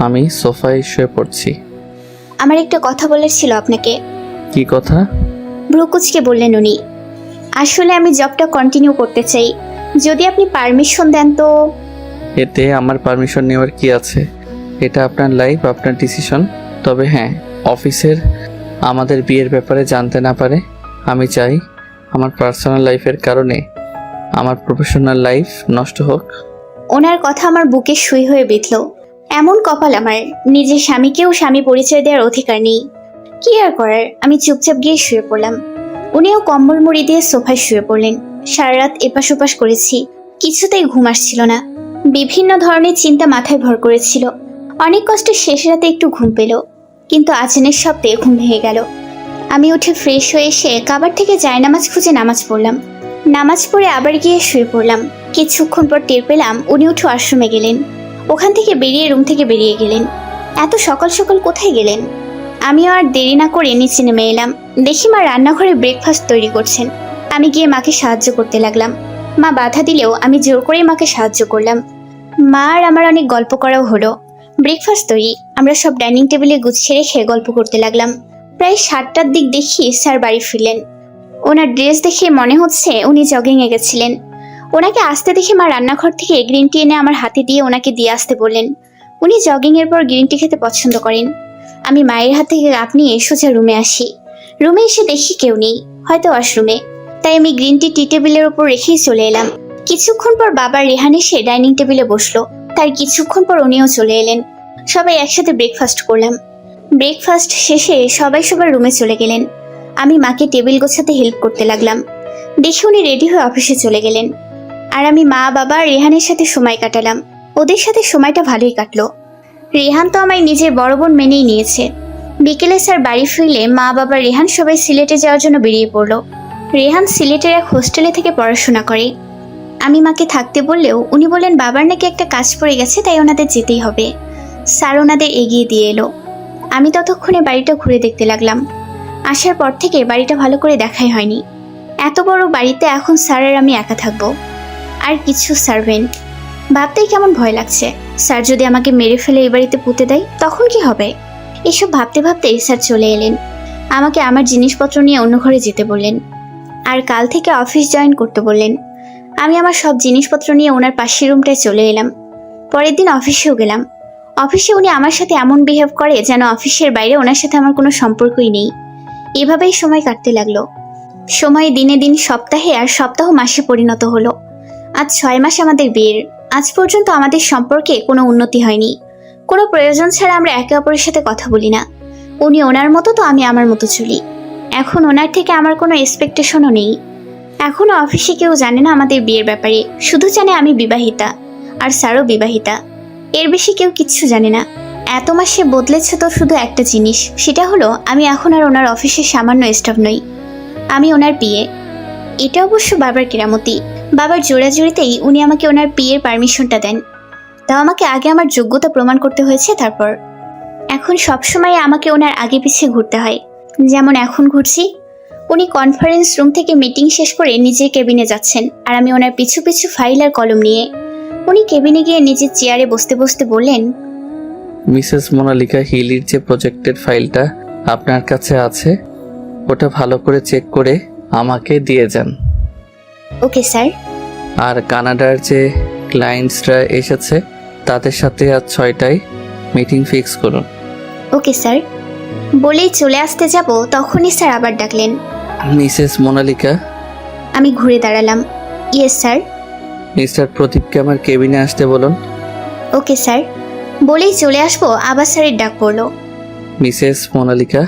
আমি সোফায় শুয়ে পড়ছি। আমার একটা কথা বলার ছিল আপনাকে। কি কথা? ভ্রুকুচকে বললেন উনি, আসলে আমি জবটা কন্টিনিউ করতে চাই, যদি আপনি পারমিশন দেন তো। এতে আমার পারমিশন নেওয়ার কি আছে? এটা আপনার লাইফ, আপনার ডিসিশন। তবে হ্যাঁ, অফিসের আমাদের বিয়ের ব্যাপারে জানতে না পারে। আমি চাই আমার পার্সোনাল লাইফের কারণে আমার প্রফেশনাল লাইফ নষ্ট হোক। ওনার কথা আমার বুকে সুই হয়ে বিঁধল। এমন কপাল আমার, নিজের স্বামীকেও স্বামী পরিচয় দেওয়ার অধিকার নেই। কি আর করার, আমি চুপচাপ গিয়ে শুয়ে পড়লাম। উনিও কম্বল মুড়ি দিয়ে সোফায় শুয়ে পড়লেন। সারা রাত এপাশ ওপাশ করেছি, কিছুতেই ঘুম আসছিল না। বিভিন্ন ধরনের চিন্তা মাথায় ভর করেছিল। অনেক কষ্টে শেষ রাতে একটু ঘুম পেল, কিন্তু আজানের শব্দে ঘুম ভেঙে গেল। আমি উঠে ফ্রেশ হয়ে এসে কাবার থেকে জায়নামাজ খুঁজে নামাজ পড়লাম। নামাজ পড়ে আবার গিয়ে শুয়ে পড়লাম। কিছুক্ষণ পর টের পেলাম উনি উঠে ওয়াশরুমে গেলেন। ওখান থেকে বেরিয়ে রুম থেকে বেরিয়ে গেলেন। এত সকাল সকাল কোথায় গেলেন? আমিও আর দেরি না করে নিচে নেমে এলাম। দেখি মা রান্নাঘরে ব্রেকফাস্ট তৈরি করছেন। আমি গিয়ে মাকে সাহায্য করতে লাগলাম। মা বাধা দিলেও আমি জোর করেই মাকে সাহায্য করলাম। মা আর আমার অনেক গল্প করাও হলো। ব্রেকফাস্ট তৈরি, আমরা সব ডাইনিং টেবিলে গুছিয়ে রেখে গল্প করতে লাগলাম। প্রায় 7টার দিক দেখি স্যার বাড়ি ফিরলেন। ওনার ড্রেস দেখে মনে হচ্ছে উনি জগিংয়ে গেছিলেন। ওনাকে আসতে দেখে মা রান্নাঘর থেকে গ্রিন টি এনে আমার হাতে দিয়ে ওনাকে দিয়ে আসতে বললেন। উনি জগিংয়ের পর গ্রিন টি খেতে পছন্দ করেন। আমি মায়ের হাত থেকে কাপ নিয়ে সোজা রুমে আসি। রুমে এসে দেখি কেউ নেই, হয়তো ওয়াশরুমে। তাই আমি গ্রিন টি টেবিলের উপর রেখেই চলে এলাম। কিছুক্ষণ পর বাবা রেহান এসে ডাইনিং টেবিলে বসলো। তার কিছুক্ষণ পর উনিও চলে এলেন। সবাই একসাথে ব্রেকফাস্ট করলাম। ব্রেকফাস্ট শেষে সবাই সবার রুমে চলে গেলেন। আমি মাকে টেবিল গোছাতে হেল্প করতে লাগলাম। দেখি উনি রেডি হয়ে অফিসে চলে গেলেন। আর আমি মা বাবা রেহানের সাথে সময় কাটালাম। ওদের সাথে সময়টা ভালোই কাটলো। রেহান তো আমায় নিজের বড় বোন মেনেই নিয়েছে। বিকেলে স্যার বাড়ি ফিরলে মা বাবা রেহান সবাই সিলেটে যাওয়ার জন্য বেরিয়ে পড়লো। রেহান সিলেটের এক হোস্টেলে থেকে পড়াশোনা করে। আমি মাকে থাকতে বললেও উনি বললেন বাবার নাকি একটা কাজ পড়ে গেছে, তাই ওনাদের যেতেই হবে। স্যার ওনাদের এগিয়ে দিয়ে এলো। আমি ততক্ষণে বাড়িটা ঘুরে দেখতে লাগলাম। আসার পর থেকে বাড়িটা ভালো করে দেখাই হয়নি। এত বড় বাড়িতে এখন স্যার আর আমি একা থাকবো, আর কিছু সার্ভেন্ট। ভাবতেই কেমন ভয় লাগছে। স্যার যদি আমাকে মেরে ফেলে এই বাড়িতে পুঁতে দেয় তখন কি হবে? এসব ভাবতে ভাবতেই স্যার চলে এলেন। আমাকে আমার জিনিসপত্র নিয়ে অন্য ঘরে যেতে বললেন, আর কাল থেকে অফিস জয়েন করতে বললেন। আমি আমার সব জিনিসপত্র নিয়ে ওনার পাশের রুমটায় চলে এলাম। পরের দিন অফিসেও গেলাম। অফিসে উনি আমার সাথে এমন বিহেভ করে যেন অফিসের বাইরে ওনার সাথে আমার কোনো সম্পর্কই নেই। এভাবেই সময় কাটতে লাগলো। সময় দিনে দিন সপ্তাহে, আর সপ্তাহ মাসে পরিণত হলো। আজ 6 মাস আমাদের বিয়ের। আজ পর্যন্ত আমাদের সম্পর্কে কোনো উন্নতি হয়নি। কোনো প্রয়োজন ছাড়া আমরা একে অপরের সাথে কথা বলি না। উনি ওনার মতো, তো আমি আমার মতো চলি। এখন ওনার থেকে আমার কোনো এক্সপেকটেশনও নেই। এখনো অফিসে কেউ জানে না আমাদের বিয়ের ব্যাপারে। শুধু জানে আমি বিবাহিতা, আর স্যারও বিবাহিতা। এর বেশি কেউ কিচ্ছু জানে না। এত মাসে বদলেছে তো শুধু একটা জিনিস, সেটা হলো আমি এখন আর ওনার অফিসের সামান্য স্টাফ নই। আমি ওনার পিএ। এটা অবশ্য বাবার কেরামতি। বাবার জোড়াজুড়িতেই উনি আমাকে ওনার পিএর পারমিশনটা দেন। তাও আমাকে আগে আমার যোগ্যতা প্রমাণ করতে হয়েছে। তারপর এখন সবসময় আমাকে ওনার আগে পিছিয়ে ঘুরতে হয়, যেমন এখন ঘুরছি। উনি কনফারেন্স রুম থেকে মিটিং শেষ করে নিজের কেবিনে যাচ্ছেন, আর আমি ওনার পিছু পিছু ফাইল আর কলম নিয়ে। উনি কেবিনে গিয়ে নিজের চেয়ারে বসতে বসতে বললেন, মিসেস মোনালিকা হিলির যে প্রজেক্টের ফাইলটা আপনার কাছে আছে, ওটা ভালো করে চেক করে আমাকে দিয়ে যান। Okay sir. আর কানাডার যে ক্লায়েন্টসরা এসেছে তাদের সাথে আজ 6টায় মিটিং ফিক্স করুন। Okay sir. বলেই চলে আসতে যাব, তখনই স্যার আবার ডাকলেন। মিসেস মোনালিকা। আমি ঘুরে দাঁড়ালাম। Yes sir. মিস্টার প্রদীপকে আমার কেবিনে আসতে বলুন। Okay sir. বলেই চলে আসবো, আবার স্যারের ডাক পড়লো। মিসেস মোনালিকা,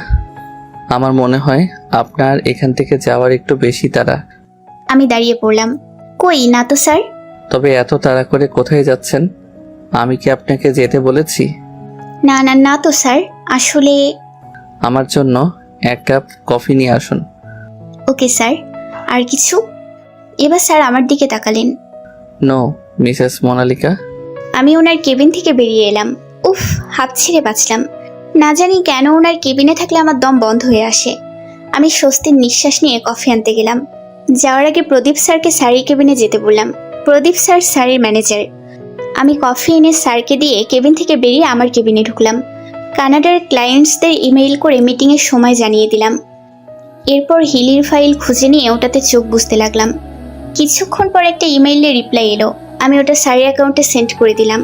আমার মনে হয় আপনার এখান থেকে যাওয়ার একটু বেশি তাড়া। আমি দাঁড়িয়ে পড়লাম। কই না তো স্যার। তবে এত তাড়া করে কোথায় যাচ্ছেন? আমি কি আপনাকে যেতে বলেছি? না না না তো স্যার, আসলে। আমার জন্য 1 কাপ কফি নিয়ে আসুন। Okay sir. আর কিছু? এবার স্যার আমার দিকে তাকালেন। No Mrs Monalika. আমি ওনার কেবিন থেকে বেরিয়ে এলাম। উফ, হাত ছেড়ে বাঁচলাম। না জানি কেন ওনার কেবিনে থাকলে আমার দম বন্ধ হয়ে আসে। আমি স্বস্তির নিঃশ্বাস নিয়ে কফি আনতে গেলাম। যাওয়ার আগে প্রদীপ স্যারকে স্যারের কেবিনে যেতে বললাম। প্রদীপ স্যার স্যারের ম্যানেজার। আমি কফি এনে স্যারকে দিয়ে কেবিন থেকে বেরিয়ে আমার কেবিনে ঢুকলাম। কানাডার ক্লায়েন্টসদের ইমেইল করে মিটিংয়ের সময় জানিয়ে দিলাম। এরপর হিলির ফাইল খুঁজে নিয়ে ওটাতে চোখ বুঝতে লাগলাম। কিছুক্ষণ পর একটা ইমেইলে রিপ্লাই এলো। আমি ওটা স্যারের অ্যাকাউন্টে সেন্ড করে দিলাম।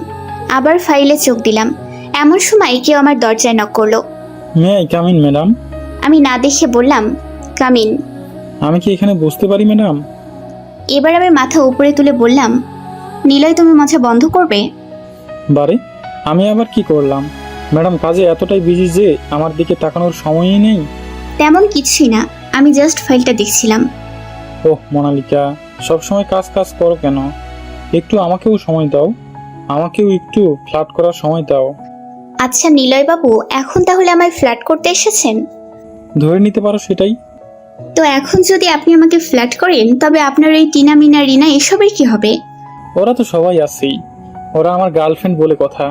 আবার ফাইলে চোখ দিলাম। এমন সময় কেউ আমার দরজায় নক করলো। May I come in madam? আমি না দেখে বললাম, কাম ইন। আমি কি এখানে বসতে পারি ম্যাডাম? এবার আমি মাথা উপরে তুলে বললাম, নিলয়, তুমি মজা বন্ধ করবে? বারে, আমি আবার কি করলাম? ম্যাডাম কাজে এতটাই বিজি যে আমার দিকে তাকানোর সময়ই নেই। তেমন কিছুই না, আমি জাস্ট ফাইলটা দেখছিলাম। ওহ মোনালিকা, সবসময় কাজ কাজ করো কেন? একটু আমাকেও সময় দাও, আমাকেও একটু ফ্লার্ট করার সময় দাও। আচ্ছা নিলয় বাবু, এখন তাহলে আমায় ফ্ল্যাট করতে এসেছেন? ধরে নিতে পারো সেটাই। তো এখন যদি আপনি আমাকে ফ্ল্যাট করেন, তবে আপনার এই টিনা মিনা রিনা এসবের কি হবে? ওরা তো সবাই আছেই, ওরা আমার গার্লফ্রেন্ড বলে কথা।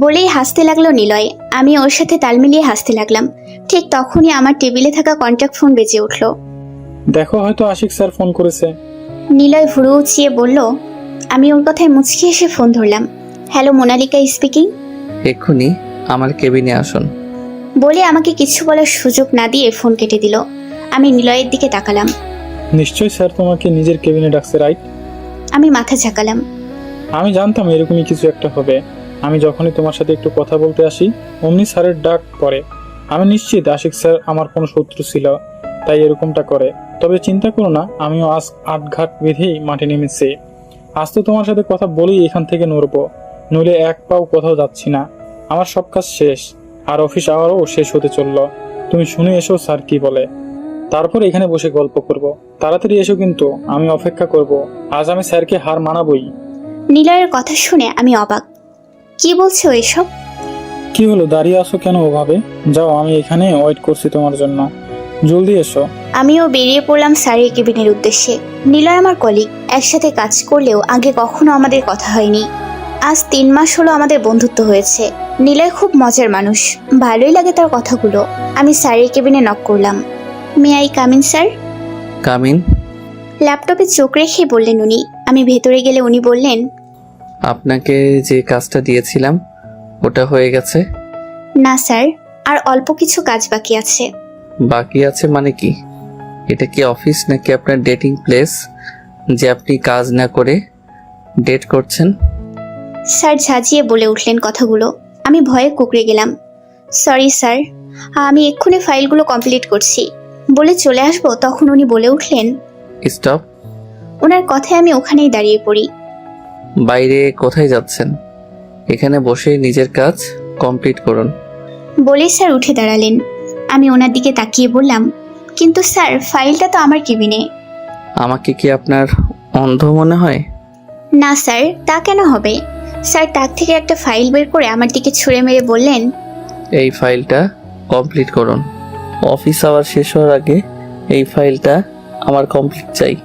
বলেই হাসতে লাগলো নিলয়। আমি ওর সাথে তাল মিলিয়ে হাসতে লাগলাম। ঠিক তখনই আমার টেবিলে থাকা কন্ট্যাক্ট ফোন বেজে উঠল। দেখো, হয়তো আশিক স্যার ফোন করেছে। নিলয় ভুরু উঁচিয়ে বলল। আমি ওর কথায় মুচকি এসে ফোন ধরলাম। Hello, Monalika speaking. এক্ষুনি আমার কেবিনে আসুন। বলে আমাকে কিছু বলার সুযোগ না দিয়ে ফোন কেটে দিল। আমি নিলয়ের দিকে তাকালাম। নিশ্চয়ই স্যার তোমাকে নিজের কেবিনে ডাকছে, রাইট? আমি মাথা ঝাঁকালাম। আমি জানতাম এরকমই কিছু একটা হবে। আমি যখনই তোমার সাথে একটু কথা বলতে আসি অমনি স্যারের ডাক পড়ে। আমি নিশ্চিত আশিক স্যার আমার কোনো শত্রু ছিল, তাই এরকমটা করে। তবে চিন্তা করো না, আমিও আজ আটঘাট বেঁধেই মাঠে নেমেছি। আজ তো তোমার সাথে কথা বলেই এখান থেকে নড়বো, নইলে এক পাও কোথাও যাচ্ছি না। আমার সব কাজ শেষ, আর অফিস আওয়ারও শেষ হতে চললো। তুমি শুনে এসো স্যার কি বলে, তারপর এখানে বসে গল্প করব। তাড়াতাড়ি এসো কিন্তু, আমি অপেক্ষা করব। আজ আমি স্যারকে হার মানাবই। নিলয়ের কথা শুনে আমি অবাক। কি বলছো এসব? কি হলো, দাঁড়িয়ে আসো কেন ওভাবে? যাও, আমি এখানে ওয়েট করছি তোমার জন্য, জলদি এসো। আমিও বেরিয়ে পড়লাম স্যারের কেবিনের উদ্দেশ্যে। নিলয় আমার কলিগ, একসাথে কাজ করলেও আগে কখনো আমাদের কথা হয়নি। আজ 3 মাস হলো আমাদের বন্ধুত্ব হয়েছে। নিলয় খুব মজার মানুষ, ভালোই লাগে তার কথাগুলো। আমি স্যারের কেবিনে নক করলাম। May I come in sir? Come in. ল্যাপটপে চোখ রেখে বললেন উনি। আমি ভেতরে গেলে উনি বললেন, আপনাকে যে কাজটা দিয়েছিলাম ওটা হয়ে গেছে? না স্যার, আর অল্প কিছু কাজ বাকি আছে। বাকি আছে মানে কি? এটা কি অফিস নাকি আপনার ডেটিং প্লেস যে আপনি কাজ না করে ডেট করছেন? স্যার ঝাঁঝিয়ে বলে উঠলেন কথাগুলো। আমি ভয়ে কুঁকড়ে গেলাম। সরি স্যার, আমি এক্ষুনি ফাইলগুলো কমপ্লিট করছি বলে চলে আসবো, তখন উনি বলে উঠলেন। স্টপ। ওনার কথায় আমি ওখানেই দাঁড়িয়ে পড়ি। বাইরে কোথায় যাচ্ছেন? এখানে বসে নিজের কাজ কমপ্লিট করুন। বলেই স্যার উঠে দাঁড়ালেন। আমি ওনার দিকে তাকিয়ে বললাম, কিন্তু স্যার ফাইলটা তো আমার কেবিনে। আমাকে কি আপনার অন্ধ মনে হয়? না স্যার, তা কেন হবে? স্যার তাক থেকে একটা ফাইল বের করে আমার দিকে ছুঁড়ে মেরে বললেন, এই ফাইলটা কমপ্লিট করুন। অফিস আওয়ার শেষ হওয়ার আগে এই ফাইলটা আমার কমপ্লিট চাই।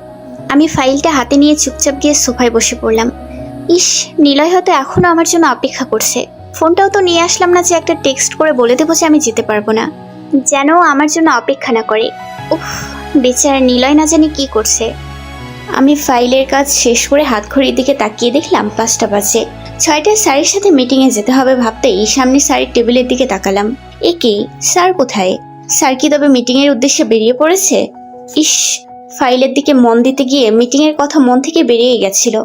আমি ফাইলটা হাতে নিয়ে চুপচাপ গিয়ে সোফায় বসে পড়লাম। ইস, নিলয় হয়তো এখনো আমার জন্য অপেক্ষা করছে। ফোনটাও তো নিয়ে আসলাম না যে একটা টেক্সট করে বলে দেবো যে আমি যেতে পারবো না, যেন ও আমার জন্য অপেক্ষা না করে। উফ, বেচারা নিলয় না জানি কি করছে। আমি ফাইলের কাজ শেষ করে হাত ঘড়ির দিকে তাকিয়ে দেখলাম 5টা বাজে। 6টায় স্যারের সাথে মিটিংয়ে যেতে হবে ভাবতেই সামনে স্যারের টেবিলের দিকে তাকালাম। এ কি, স্যার কোথায়? স্যার কি তবে মিটিংয়ের উদ্দেশ্যে বেরিয়ে পড়েছে? ইস, ফাইলের দিকে মন দিতে গিয়ে মিটিংয়ের কথা মন থেকে বেরিয়ে গেছিল।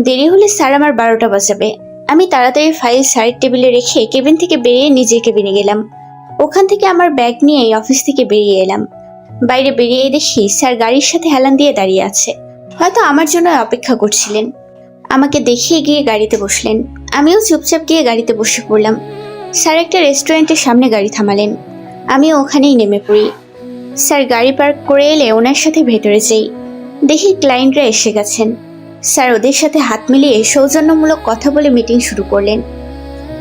দেরি হলে স্যার আমার 12টা বাজাবে। আমি তাড়াতাড়ি ফাইল স্যারের টেবিলে রেখে কেবিন থেকে বেরিয়ে নিজের কেবিনে গেলাম। ওখান থেকে আমার ব্যাগ নিয়ে অফিস থেকে বেরিয়ে এলাম। বাইরে বেরিয়ে দেখি স্যার গাড়ির সাথে হেলান দিয়ে দাঁড়িয়ে আছে, হয়তো আমার জন্য অপেক্ষা করছিলেন। আমাকে দেখিয়ে গিয়ে গাড়িতে বসলেন। আমিও চুপচাপ গিয়ে গাড়িতে বসে পড়লাম। স্যার একটা রেস্টুরেন্টের সামনে গাড়ি থামালেন। আমিও ওখানেই নেমে পড়ি। স্যার গাড়ি পার্ক করে এলে ওনার সাথে ভেতরে যাই। দেখি ক্লায়েন্টরা এসে গেছেন। স্যার ওদের সাথে হাত মিলিয়ে সৌজন্যমূলক কথা বলে মিটিং শুরু করলেন।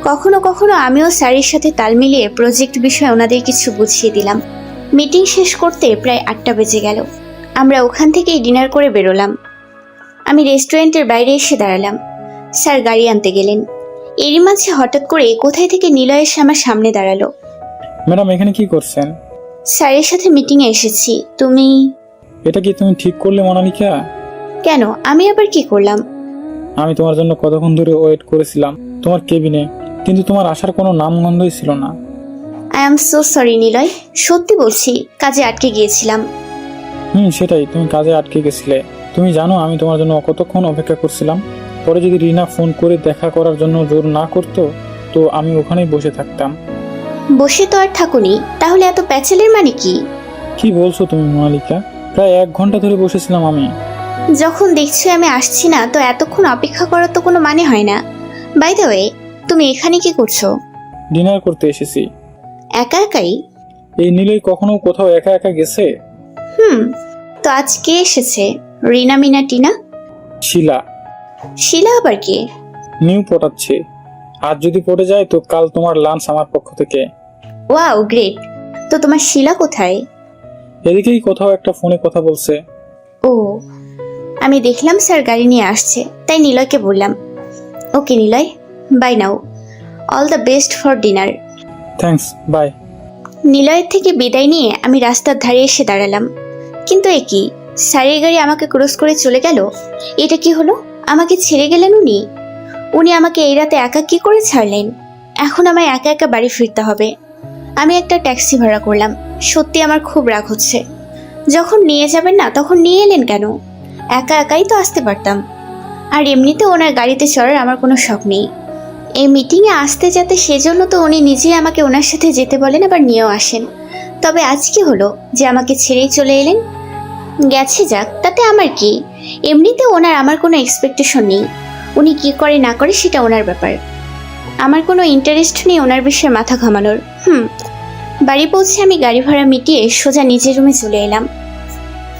কখনো কখনো আমিও স্যারের সাথে তাল মিলিয়ে প্রজেক্ট বিষয়ে ওনাদের কিছু বুঝিয়ে দিলাম। মিটিং শেষ করতে প্রায় 8টা বেজে গেল। আমরা ওখান থেকেই ডিনার করে বেরোলাম। আমি রেস্টুরেন্টের বাইরে এসে দাঁড়ালাম। স্যার গাড়ি আনতে গেলেন। এরই মাঝে হঠাৎ করে কোথায় থেকে নিলয় এসে আমার সামনে দাঁড়ালো। ম্যাডাম এখানে কি করছেন? স্যারের সাথে মিটিংয়ে এসেছি। তুমি? এটা কি তুমি ঠিক করলে মোনালিকা? কেন, আমি আবার কি করলাম? আমি তোমার জন্য কতক্ষণ ধরে ওয়েট করেছিলাম তোমার কেবিনে, কিন্তু তোমার আসার কোনো নামগন্ধই ছিল না। I am so sorry Niloy, সত্যি বলছি, কাজে আটকে গিয়েছিলাম। সেটাই, তুমি কাজে আটকে গেছিলে। তুমি জানো আমি তোমার জন্য কতক্ষণ অপেক্ষা করছিলাম। পরে যদি রিনা ফোন করে দেখা করার জন্য জোর না করতো তো আমি ওখানেই বসে থাকতাম। বসে তো আর থাকুনি, তাহলে এত প্যাচেলের মানে কি? কি বলছো তুমি মোনালিকা? প্রায় 1 ঘন্টা ধরে বসেছিলাম আমি। যখন দেখছি আমি আসছি না, তো এতক্ষণ অপেক্ষা করার তো কোনো মানে হয় না। বাই দ্য ওয়ে, তুমি এখানে কি করছো? ডিনার করতে এসেছি। একা একাই? এই নিলয় কখনো কোথাও একা একা গেছে? তো আজ কে এসেছে? রিনা, মিনা, টিনা? শিলা। শিলা আবার কে? নিউ পটাচ্ছে। আজ যদি পড়ে যায় তো কাল তোমার লাঞ্চ আমার পক্ষ থেকে। Wow, great. তো তোমার শিলা কোথায়? এদিকেই কোথাও একটা ফোনে কথা বলছে। ও, আমি দেখলাম স্যার গাড়ি নিয়ে আসছে, তাই নিলয়কে বললাম, okay Niloy, bye now, all the best for dinner. Thanks, bye. নিলয়ের থেকে বিদায় নিয়ে আমি রাস্তার ধারে এসে দাঁড়ালাম। কিন্তু এ কি, স্যারের গাড়ি আমাকে ক্রস করে চলে গেল। এটা কি হলো? আমাকে ছেড়ে গেলেন উনি? উনি আমাকে এই রাতে একা কি করে ছাড়লেন? এখন আমায় একা একা বাড়ি ফিরতে হবে। আমি একটা ট্যাক্সি ভাড়া করলাম। সত্যি আমার খুব রাগ হচ্ছে। যখন নিয়ে যাবেন না, তখন নিয়ে এলেন কেন? একা একাই তো আসতে পারতাম। আর এমনিতে ওনার গাড়িতে চড়ার আমার কোনো শখ নেই। এই মিটিংয়ে আসতে যাতে সেজন্য তো উনি নিজেই আমাকে ওনার সাথে যেতে বলেন, আবার নিয়েও আসেন। তবে আজ কি হলো যে আমাকে ছেড়েই চলে এলেন? গেছে যাক, তাতে আমার কি? এমনিতে ওনার আমার কোনো এক্সপেকটেশন নেই। উনি কি করে না করে সেটা ওনার ব্যাপার। আমার কোনো ইন্টারেস্ট নেই ওনার বিষয়ে মাথা ঘামানোর। বাড়ি পৌঁছে আমি গাড়ি ভাড়া মিটিয়ে সোজা নিজের রুমে চলে এলাম।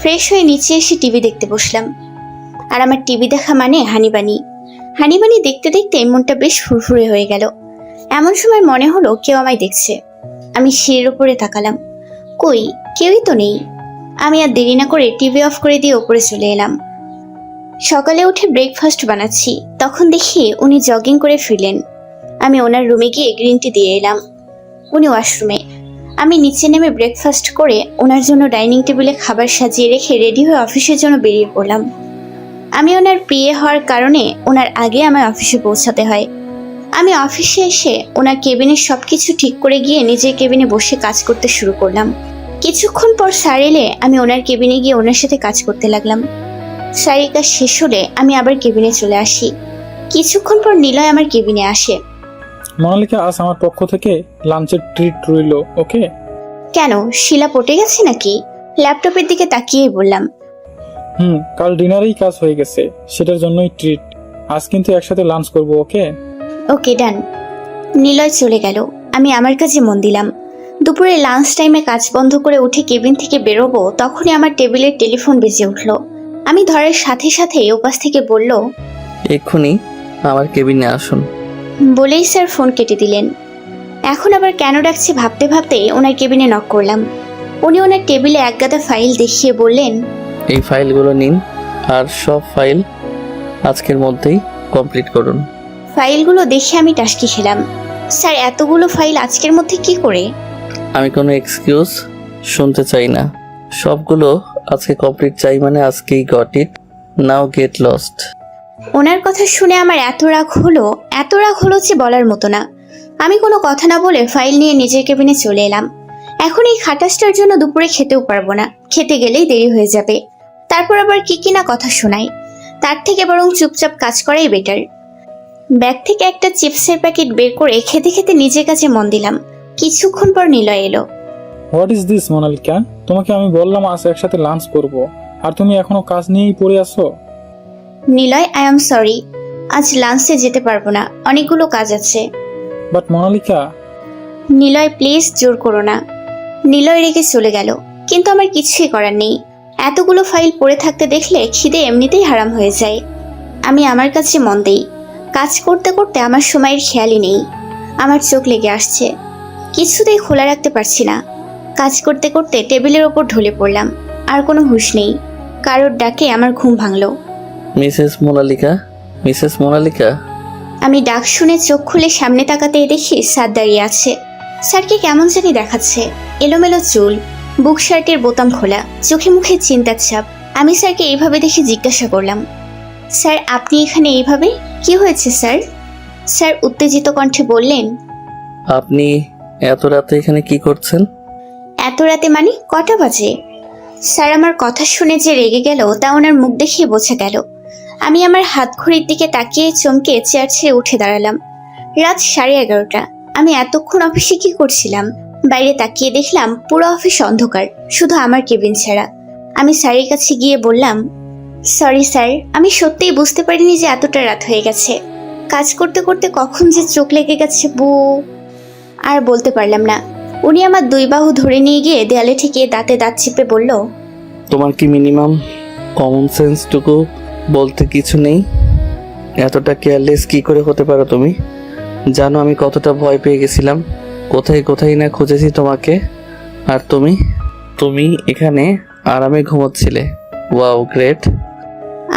ফ্রেশ হয়ে নিচে এসে টিভি দেখতে বসলাম। আর আমার টিভি দেখা মানে হানিবানি। হানিবানি দেখতে দেখতে মনটা বেশ ফুরফুরে হয়ে গেল। এমন সময় মনে হলো কেউ আমায় দেখছে। আমি সিঁড়ির উপরে তাকালাম, কই কেউই তো নেই। আমি আর দেরি না করে টিভি অফ করে দিয়ে ওপরে চলে এলাম। সকালে উঠে ব্রেকফাস্ট বানাচ্ছি, তখন দেখি উনি জগিং করে ফিরলেন। আমি ওনার রুমে গিয়ে গ্রিন টি দিয়ে এলাম। উনি ওয়াশরুমে। আমি নিচে নেমে ব্রেকফাস্ট করে ওনার জন্য ডাইনিং টেবিলে খাবার সাজিয়ে রেখে রেডি হয়ে অফিসের জন্য বেরিয়ে পড়লাম। আমি ওনার প্রিয় হওয়ার কারণে ওনার আগে আমায় অফিসে পৌঁছাতে হয়। আমি অফিসে এসে ওনার কেবিনের সবকিছু ঠিক করে গিয়ে নিজের কেবিনে বসে কাজ করতে শুরু করলাম। কিছুক্ষণ পর স্যার এলে আমি ওনার কেবিনে গিয়ে ওনার সাথে কাজ করতে লাগলাম। স্যারের কাজ শেষ হলে আমি আবার কেবিনে চলে আসি। কিছুক্ষণ পর নিলয় আমার কেবিনে আসে। মনালিকা, আজ আমার পক্ষ থেকে লাঞ্চের ট্রিট রইল, ওকে? কেন, শিলা পটে গেছে নাকি? ল্যাপটপের দিকে তাকিয়ে বললাম। কাল ডিনারেই কাজ হয়ে গেছে, সেটার জন্যই ট্রিট। আজ কিন্তু একসাথে লাঞ্চ করব, ওকে? ওকে, ডান। নিলয় চলে গেল। আমি আমার কাজে মন দিলাম। দুপুরে লাঞ্চ টাইমে কাজ বন্ধ করে উঠে কেবিন থেকে বেরোবো, তখনই আমার টেবিলের টেলিফোন বেজে উঠল। আমি ধরার সাথে সাথে ওপাশ থেকে বলল, এক্ষুনি আমার কেবিনে আসুন। বলেই স্যার ফোন কেটে দিলেন। এখন আবার কেন ডাকছে ভাবতে ভাবতে ওনার কেবিনে নক করলাম। উনি ওনার টেবিলে একগাদা ফাইল দেখিয়ে বললেন, এই ফাইলগুলো নিন, আর সব ফাইল আজকের মধ্যেই কমপ্লিট করুন। ফাইলগুলো দেখে আমি টাসকি খেলাম। স্যার, এতগুলো ফাইল আজকের মধ্যে কি করে? আমি কোনো এক্সকিউজ শুনতে চাই না। সবগুলো আজকে কমপ্লিট চাই, মানে আজকেই got it, now get lost. ওনার কথা শুনে আমার এত রাগ হলো যে বলার মতো না। আমি কোনো কথা না বলে ফাইল নিয়ে নিজের কেবিনে চলে এলাম। এখন এই খাটাসটার জন্য দুপুরে খেতেও পারবো না, খেতে গেলেই দেরি হয়ে যাবে। তারপর আবার কি না কথা শোনায়। তার থেকে বরং চুপচাপ কাজ করাই বেটার। ব্যাগ থেকে একটা চিপসের প্যাকেট বের করে খেতে খেতে নিজের কাছে মন দিলাম। কিছুক্ষণ পর নিলয় এলো। What is this Monalika? তোমাকে আমি বললাম আজ একসাথে লাঞ্চ করব, আর তুমি এখনো কাজ নিয়েই পড়ে আছো। নিলয়, আই এম সরি, আজ লাঞ্চে যেতে পারবো না, অনেকগুলো কাজ আছে। বাট মোনালিকা। নিলয়, প্লিজ জোর করো না। নিলয় রেখে চলে গেল, কিন্তু আমার কিছুই করার নেই। এতগুলো ফাইল পড়ে থাকতে দেখলে খিদে এমনিতেই হারাম হয়ে যায়। আমি আমার কাছে মন দেই। কাজ করতে করতে আমার সময়ের খেয়ালই নেই। আমার চোখ লেগে আসছে, কিছুতেই খোলা রাখতে পারছি না। কাজ করতে করতে টেবিলের ওপর ঢলে পড়লাম। আর কোনো হুঁশ নেই। কারোর ডাকে আমার ঘুম ভাঙলো। মিসেস মোনালিকা। আমি ডাক শুনে চোখ খুলে সামনে তাকাতেই দেখি স্যার দাঁড়িয়ে আছে। স্যারকে কেমন জানি দেখাচ্ছে। এলোমেলো চুল, বুক শার্টের বোতাম খোলা, চোখে মুখে চিন্তার ছাপ। আমি স্যারকে এইভাবে দেখে জিজ্ঞাসা করলাম, স্যার আপনি এখানে এইভাবে? কি হয়েছে স্যার? স্যার উত্তেজিত কণ্ঠে বললেন, আপনি এত রাতে এখানে কি করছেন? এত রাতে মানে কটা বাজে? স্যার আমার কথা শুনে যে রেগে গেল তা ওনার মুখ দেখিয়ে বোঝা গেল। আমি আমার হাত ঘড়ির দিকে তাকিয়ে চমকে চেয়ার ছেড়ে উঠে দাঁড়ালাম। রাত 11:30। আমি এতক্ষণ অফিসে কি করছিলাম? বাইরে তাকিয়ে দেখলাম পুরো অফিস অন্ধকার, শুধু আমার কেবিন ছাড়া। আমি স্যারের কাছে গিয়ে বললাম, সরি স্যার, আমি সত্যিই বুঝতে পারিনি যে এতটা রাত হয়ে গেছে। কাজ করতে করতে কখন যে চোখ লেগে গেছে আর বলতে পারলাম না। উনি আমার 2 বাহু ধরে নিয়ে গিয়ে দেয়ালে ঠেকিয়ে দাঁতে দাঁত চিপে বলল, তোমার কি মিনিমাম কমন সেন্সটুকু বলতে কিছু নেই? এতটা কেয়ারলেস কি করে হতে পারো তুমি? জানো আমি কতটা ভয় পেয়ে গেছিলাম, কোথায় কোথায় না খুঁজেছি তোমাকে, আর তুমি এখানে আরামে ঘুমোচ্ছিলে। Wow, great.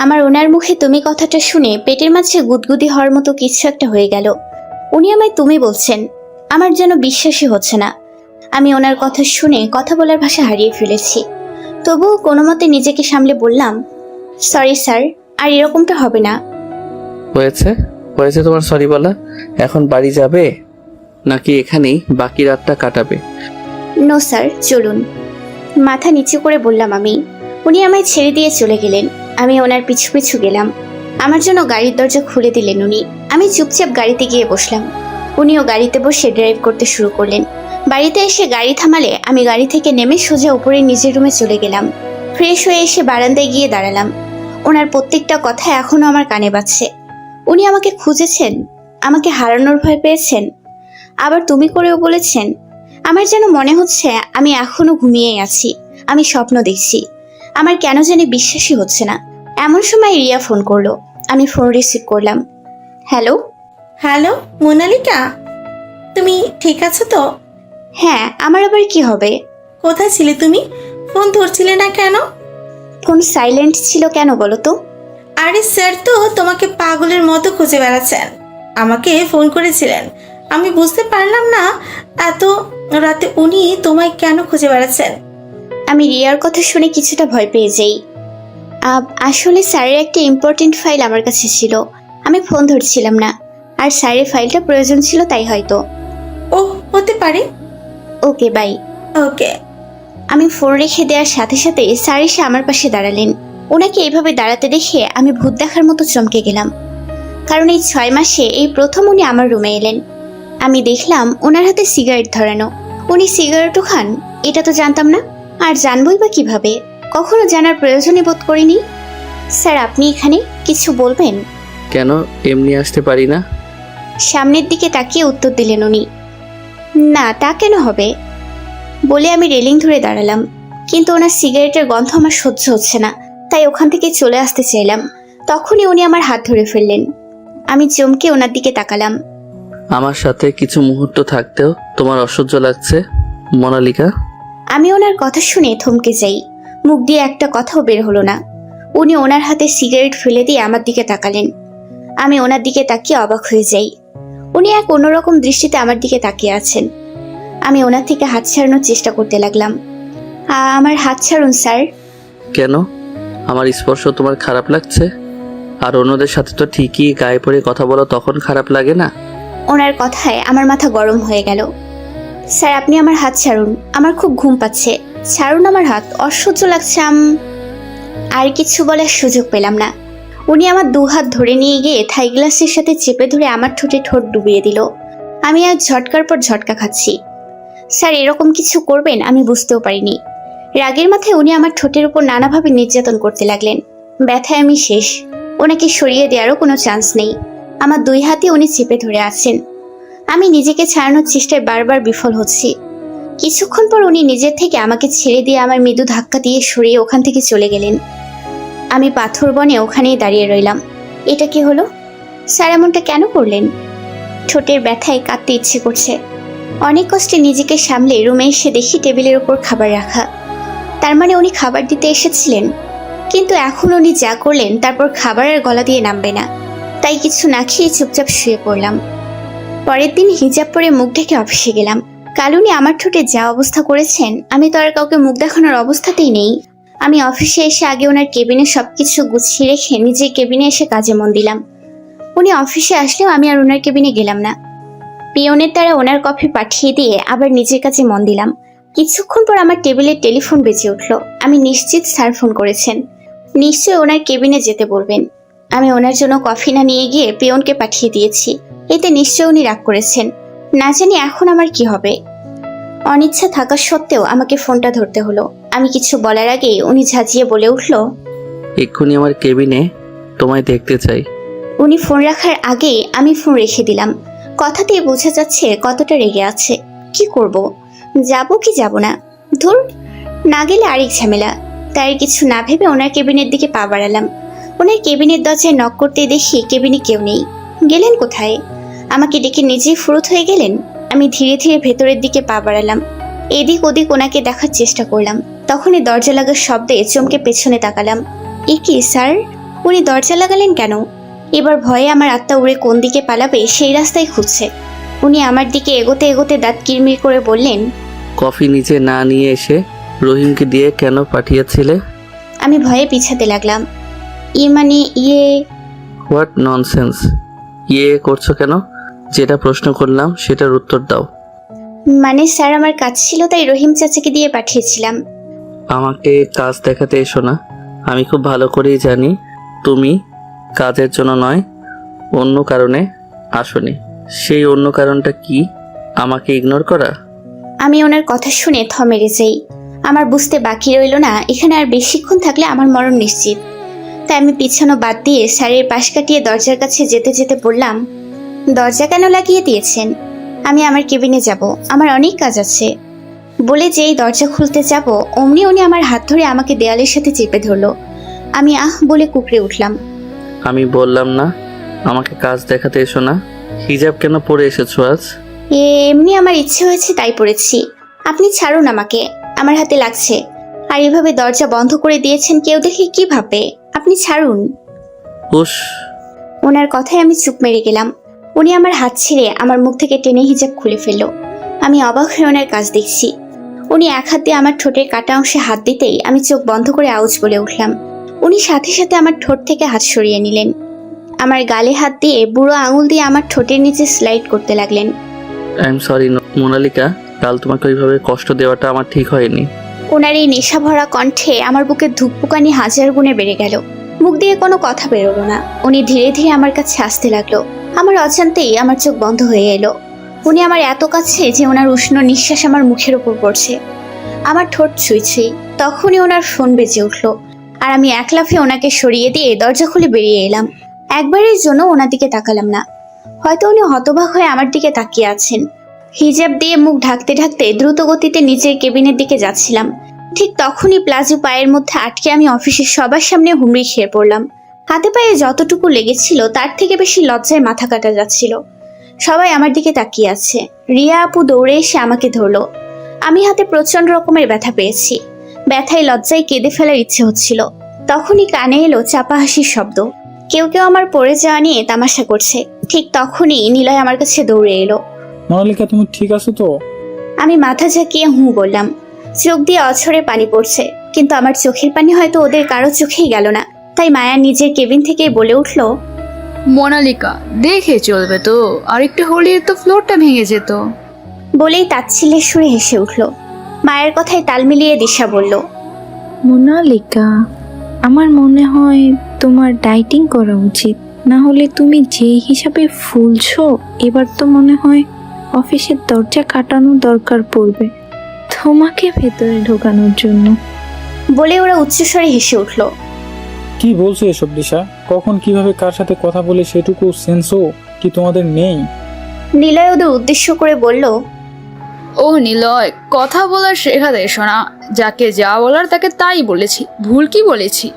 আমার ওনার মুখে তুমি কথাটা শুনে পেটের মাঝে গুদগুদি হওয়ার মতো কিছু একটা হয়ে গেল। উনি আমায় তুমি বলছেন, আমার যেন বিশ্বাসই হচ্ছে না। আমি ওনার কথা শুনে কথা বলার ভাষা হারিয়ে ফেলেছি। তবুও কোনো মতে নিজেকে সামলে বললাম, সরি স্যার, আর এরকমটা হবে না। হয়েছে হয়েছে তোমার সরি বলা। এখন বাড়ি যাবে নাকি এখানেই বাকি রাতটা কাটাবে? নো স্যার, চলুন। মাথা নিচু করে বললাম আমি। উনি আমায় ছেড়ে দিয়ে চলে গেলেন। আমি ওনার পিছু পিছু গেলাম। আমার জন্য গাড়ির দরজা খুলে দিলেন উনি। আমি চুপচাপ গাড়িতে গিয়ে বসলাম। উনিও গাড়িতে বসে ড্রাইভ করতে শুরু করলেন। বাড়িতে এসে গাড়ি থামালে আমি গাড়ি থেকে নেমে সোজা উপরে নিজের রুমে চলে গেলাম। ফ্রেশ হয়ে এসে বারান্দায় গিয়ে দাঁড়ালাম। ওনার প্রত্যেকটা কথা এখনো আমার কানে বাজছে। উনি আমাকে খুঁজেছেন, আমাকে হারানোর ভয় পেয়েছেন, আবার তুমি করেও বলেছেন। আমার যেন মনে হচ্ছে আমি এখনো ঘুমিয়েই আছি, আমি স্বপ্ন দেখছি। আমার কেন জানি বিশ্বাসই হচ্ছে না। এমন সময় রিয়া ফোন করলো। আমি ফোন রিসিভ করলাম। হ্যালো। হ্যালো মোনালিকা, তুমি ঠিক আছো তো? হ্যাঁ, আমার আবার কি হবে? কোথায় ছিলে তুমি? ফোন ধরছিলে না কেন? ফোন সাইলেন্ট ছিল কেন বলো তো? আরে স্যার তো তোমাকে পাগলের মতো খুঁজে বেড়াচ্ছেন। আমাকে ফোন করেছিলেন। আমি বুঝতে পারলাম না এত রাতে উনি তোমায় কেন খুঁজে বেড়াচ্ছেন। আমি রিয়ার কথা শুনে কিছুটা ভয় পেয়ে যাই। আসলে স্যারের একটা ইম্পর্টেন্ট ফাইল আমার কাছে ছিল, আমি ফোন ধরছিলাম না। আর স্যারের ফাইলটা প্রয়োজন ছিল, তাই হয়তো। ও হতে পারে। ওকে, বাই। ওকে। আমি ফোন রেখে দেওয়ার সাথে সাথে স্যার এসে আমার পাশে দাঁড়ালেন। ওনাকে এইভাবে দাঁড়াতে দেখে আমি ভূত দেখার মতো চমকে গেলাম। কারণ এই 6 মাসে এই প্রথম উনি আমার রুমে এলেন। আমি দেখলাম ওনার হাতে সিগারেট ধরানো। উনি সিগারেটও খান, এটা তো জানতাম না। আর জানবই বা কিভাবে? কখনো জানার প্রয়োজনই বোধ করিনি। স্যার, আপনি এখানে কিছু বলবেন? কেন এমনি আসতে পারি না? সামনের দিকে তাকিয়ে উত্তর দিলেন উনি। না, তা কেন হবে বলে আমি রেলিং ধরে দাঁড়ালাম। কিন্তু ওনার সিগারেটের গন্ধ আমার সহ্য হচ্ছে না, তাই ওখান থেকে চলে আসতে চাইলাম। তখনই উনি আমার হাত ধরে ফেললেন। আমি চমকে ওনার দিকে তাকালাম। আমার সাথে কিছু মুহূর্ত থাকতেও তোমার অসহ্য লাগছে মোনালিকা? আমি ওনার কথা শুনে থমকে যাই। মুখ দিয়ে একটা কথাও বের হলো না। উনি ওনার হাতে সিগারেট ফেলে দিয়ে আমার দিকে তাকালেন। আমি ওনার দিকে তাকিয়ে অবাক হয়ে যাই। উনি এক অন্যরকম দৃষ্টিতে আমার দিকে তাকিয়ে আছেন। আমি ওনার থেকে হাত ছাড়ানোর চেষ্টা করতে লাগলাম। আমার হাত ছাড়ুন স্যার। কেন? আমার স্পর্শ তোমার খারাপ লাগছে? আর অন্যদের সাথে তো ঠিকই গায়ে পড়ে কথা বলো, তখন খারাপ লাগে না? ওনার কথায় আমার মাথা গরম হয়ে গেল। স্যার, আপনি আমার হাত ছাড়ুন, আমার খুব ঘুম পাচ্ছে। ছাড়ুন আমার হাত, অসহ্য লাগছে। আর কিছু বলার সুযোগ পেলাম না। উনি আমার 2 হাত ধরে নিয়ে গিয়ে থাই গ্লাসের সাথে চেপে ধরে আমার ঠোঁটে ঠোঁট ডুবিয়ে দিল। আমি আজ ঝটকার পর ঝটকা খাচ্ছি। স্যার, এরকম কিছু করবেন আমি বুঝতেও পারিনি। রাগের মাথায় উনি আমার ঠোঁটের উপর নানাভাবে নির্যাতন করতে লাগলেন। ব্যথায় আমি শেষ। ওনাকে সরিয়ে দেওয়ারও কোনো চান্স নেই। আমার 2 হাতে উনি চেপে ধরে আছেন। আমি নিজেকে ছাড়ানোর চেষ্টায় বারবার বিফল হচ্ছি। কিছুক্ষণ পর উনি নিজের থেকে আমাকে ছেড়ে দিয়ে আমার মৃদু ধাক্কা দিয়ে সরিয়ে ওখান থেকে চলে গেলেন। আমি পাথর বনে ওখানেই দাঁড়িয়ে রইলাম। এটা কি হলো? স্যার এমনটা কেন করলেন? ঠোঁটের ব্যথায় কাঁদতে ইচ্ছে করছে। অনেক কষ্টে নিজেকে সামলে রুমে এসে দেখি টেবিলের উপর খাবার রাখা। তার মানে উনি খাবার দিতে এসেছিলেন। কিন্তু এখন উনি যা করলেন তারপর খাবারের গলা দিয়ে নামবে না। তাই কিছু না খেয়ে চুপচাপ শুয়ে পড়লাম। পরের দিন হিজাব পরে মুখ ঢেকে অফিসে গেলাম। কাল উনি আমার ঠোঁটে যা অবস্থা করেছেন, আমি তো আর কাউকে মুখ দেখানোর অবস্থাতেই নেই। আমি অফিসে এসে আগে ওনার কেবিনে সবকিছু গুছিয়ে রেখে নিজের কেবিনে এসে কাজে মন দিলাম। উনি অফিসে আসলেও আমি আর ওনার কেবিনে গেলাম না। পিয়নের দ্বারা ওনার কফি পাঠিয়ে দিয়ে আবার নিজের কাছে মন দিলাম। কিছুক্ষণ পর আমার টেবিলের টেলিফোন বেজে উঠল। আমি নিশ্চিত স্যার ফোন করেছেন। নিশ্চয়ই ওনার কেবিনে যেতে বলবেন। আমি ওনার জন্য কফি না নিয়ে গিয়ে পিয়নকে পাঠিয়ে দিয়েছি। এতে নিশ্চয় উনি রাগ করেছেন। না জানি এখন আমার কি হবে। অনিচ্ছা থাকা সত্ত্বেও আমাকে ফোনটা ধরতে হলো। আমি কিছু বলার আগেই উনি ঝাঁঝিয়ে বলে উঠল, এক্ষুনি আমার কেবিনে তোমায় দেখতে চাই। উনি ফোন রাখার আগে আমি ফোন রেখে দিলাম। কথাতেই বোঝা যাচ্ছে কতটা রেগে আছে। কি করব, যাব কি যাব না? ধুর, না গেলে আরেক ঝামেলা। তাই কিছু না ভেবে ওনার কেবিনের দিকে পা বাড়ালাম। ওনার কেবিনের দরজায় নক করতে দেখি কেবিনে কেউ নেই। গেলেন কোথায়? আমাকে ডেকে নিজেই ফুরুত হয়ে গেলেন। আমি ধীরে ধীরে ভেতরের দিকে পা বাড়ালাম। এদিক ওদিক ওনাকে দেখার চেষ্টা করলাম। তখনই দরজা লাগার শব্দে চমকে পেছনে তাকালাম। এ কি স্যার, উনি দরজা লাগালেন কেন? এবার ভয়ে আমার আত্মা উড়ে কোন দিকে পালাবে সেই রাস্তায় খুঁজছে। উনি আমার দিকে এগোতে এগোতে দাঁত কিরমির করে বললেন, কফি নিচে না নিয়ে এসে রহিমকে দিয়ে কেন পাঠিয়েছিলে? আমি ভয়ে পিছাতে লাগলাম। ইয়ে হোয়াট ননসেন্স! ইয়ে করছো কেন? যেটা প্রশ্ন করলাম সেটার উত্তর দাও। মানে স্যার, আমার কাজ ছিল তাই রহিম চাচাকে দিয়ে পাঠিয়েছিলাম। আমাকে কাজ দেখাতে এসো না। আমি খুব ভালো করেই জানি তুমি কাজের জন্য নয়, অন্য কারণে আসোনি। সেই অন্য কারণটা কি? আমাকে ইগনোর করা? আমি ওনার কথা শুনে থ মেরে যাই। আমার বুঝতে বাকি রইল না এখানে আর বেশিক্ষণ থাকলে আমার মরণ নিশ্চিত। তাই আমি পিছানো বাদ দিয়ে স্যারের পাশ কাটিয়ে দরজার কাছে যেতে যেতে বললাম, দরজা কেন লাগিয়ে দিয়েছেন? আমি আমার কেবিনে যাব, আমার অনেক কাজ আছে। বলে যেই দরজা খুলতে যাব অমনি উনি আমার হাত ধরে আমাকে দেয়ালের সাথে চেপে ধরলো। আমি আহ বলে কুকড়ে উঠলাম। আমি বললাম না আমাকে কাজ দেখাতে এসো না? হিজাব কেন পরে এসেছো আজ? এমনি আমার ইচ্ছে হয়েছে তাই পড়েছি। আপনি ছাড়ুন আমাকে, আমার হাতে লাগছে। আর এভাবে দরজা বন্ধ করে দিয়েছেন, কেউ দেখে কি ভাববে? আপনি ছাড়ুন। হুশ! ওনার কথায় আমি চুপ মেরে গেলাম। উনি আমার হাত ছেড়ে আমার মুখ থেকে টেনে হিজাব খুলে ফেললো। আমি অবাক হয়ে ওনার কাজ দেখছি। উনি এক হাত দিয়ে আমার ঠোঁটের কাটা অংশে হাত দিতেই আমি চোখ বন্ধ করে আউজ বলে উঠলাম। উনি সাথে সাথে আমার ঠোঁট থেকে হাত সরিয়ে নিলেন। আমার গালে হাত দিয়ে বুড়ো আঙুল দিয়ে আমার ঠোঁটের নিচে স্লাইড করতে লাগলেন। আই এম সরি মোনালিকা, কাল তোমাকে ওইভাবে কষ্ট দেওয়াটা আমার ঠিক হয়নি। ওনার এই নেশা ভরা কণ্ঠে আমার বুকে ধুকপুকানি হাজার গুণে বেড়ে গেল। মুখ দিয়ে কোনো কথা বেরোলো না। উনি ধীরে ধীরে আমার কাছে আসতে লাগলো। আমার অজান্তেই আমার চোখ বন্ধ হয়ে এলো। উনি আমার এত কাছে যে ওনার উষ্ণ নিঃশ্বাস আমার মুখের উপর পড়ছে। আমার ঠোঁট ছুঁই। তখনই ওনার ফোন বেজে উঠলো। আর আমি এক লাফে ওনাকে সরিয়ে দিয়ে দরজা খুলে বেরিয়ে এলাম। একবারের জন্য ওনার দিকে তাকালাম না। হয়তো উনি হতবাক হয়ে আমার দিকে তাকিয়ে আছেন। হিজাব দিয়ে মুখ ঢাকতে ঢাকতে দ্রুত গতিতে নিচের কেবিনের দিকে যাচ্ছিলাম। ঠিক তখনই প্লাজো পায়ের মধ্যে আটকে আমি অফিসের সবার সামনে হুমড়ি খেয়ে পড়লাম। হাতে পায়ে যতটুকু লেগেছিল তার থেকে বেশি লজ্জায় মাথা কাটা যাচ্ছিল। সবাই আমার দিকে তাকিয়ে আছে। রিয়া আপু দৌড়ে এসে আমাকে ধরলো। আমি হাতে প্রচন্ড রকমের ব্যথা পেয়েছি। ব্যথায় লজ্জায় কেঁদে ফেলার ইচ্ছে হচ্ছিল। তখনই কানে এলো চাপা হাসির শব্দ। কেউ কেউ আমার পড়ে যাওয়া নিয়ে তামাশা করছে। ঠিক তখনই নিলয় আমার কাছে দৌড়ে এলো। মোনালিকা, তুমি ঠিক আছো তো? আমি মাথা ঝাঁকিয়ে হুঁ বললাম। চোখ দিয়ে অঝরে পানি পড়ছে, কিন্তু আমার চোখের পানি হয়তো ওদের কারো চোখেই গেল না। তাই মায়া নিজের কেবিন থেকেই বলে উঠল, মোনালিকা, দেখে চলবে তো, আর একটু হলেই তো ফ্লোরটা ভেঙে যেত। বলেই তাচ্ছিল্যের সুরে হেসে উঠল। মায়ের কথায় তাল মিলিয়ে দিশা বলল, মোনালিকা, আমার মনে হয় তোমার ডাইটিং করা উচিত। না হলে তুমি যেই হিসাবে ফুলছো, এবার তো মনে হয় অফিসের দরজা কাটানো দরকার পড়বে তোমাকে ভেতরে ঢোকানোর জন্য। বলে ওরা উচ্চস্বরে হেসে উঠল। কি বলছো এসব দিশা? কখন কিভাবে কার সাথে কথা বলে সেটুকু সেন্সও কি তোমাদের নেই? নিলয় ওদের উদ্দেশ্য করে বলল, ও নিলয়, কথা বলার শেখাতে এসো না। যাকে যা বলার তাকে তাই বলেছি, ভুল কি বলেছি?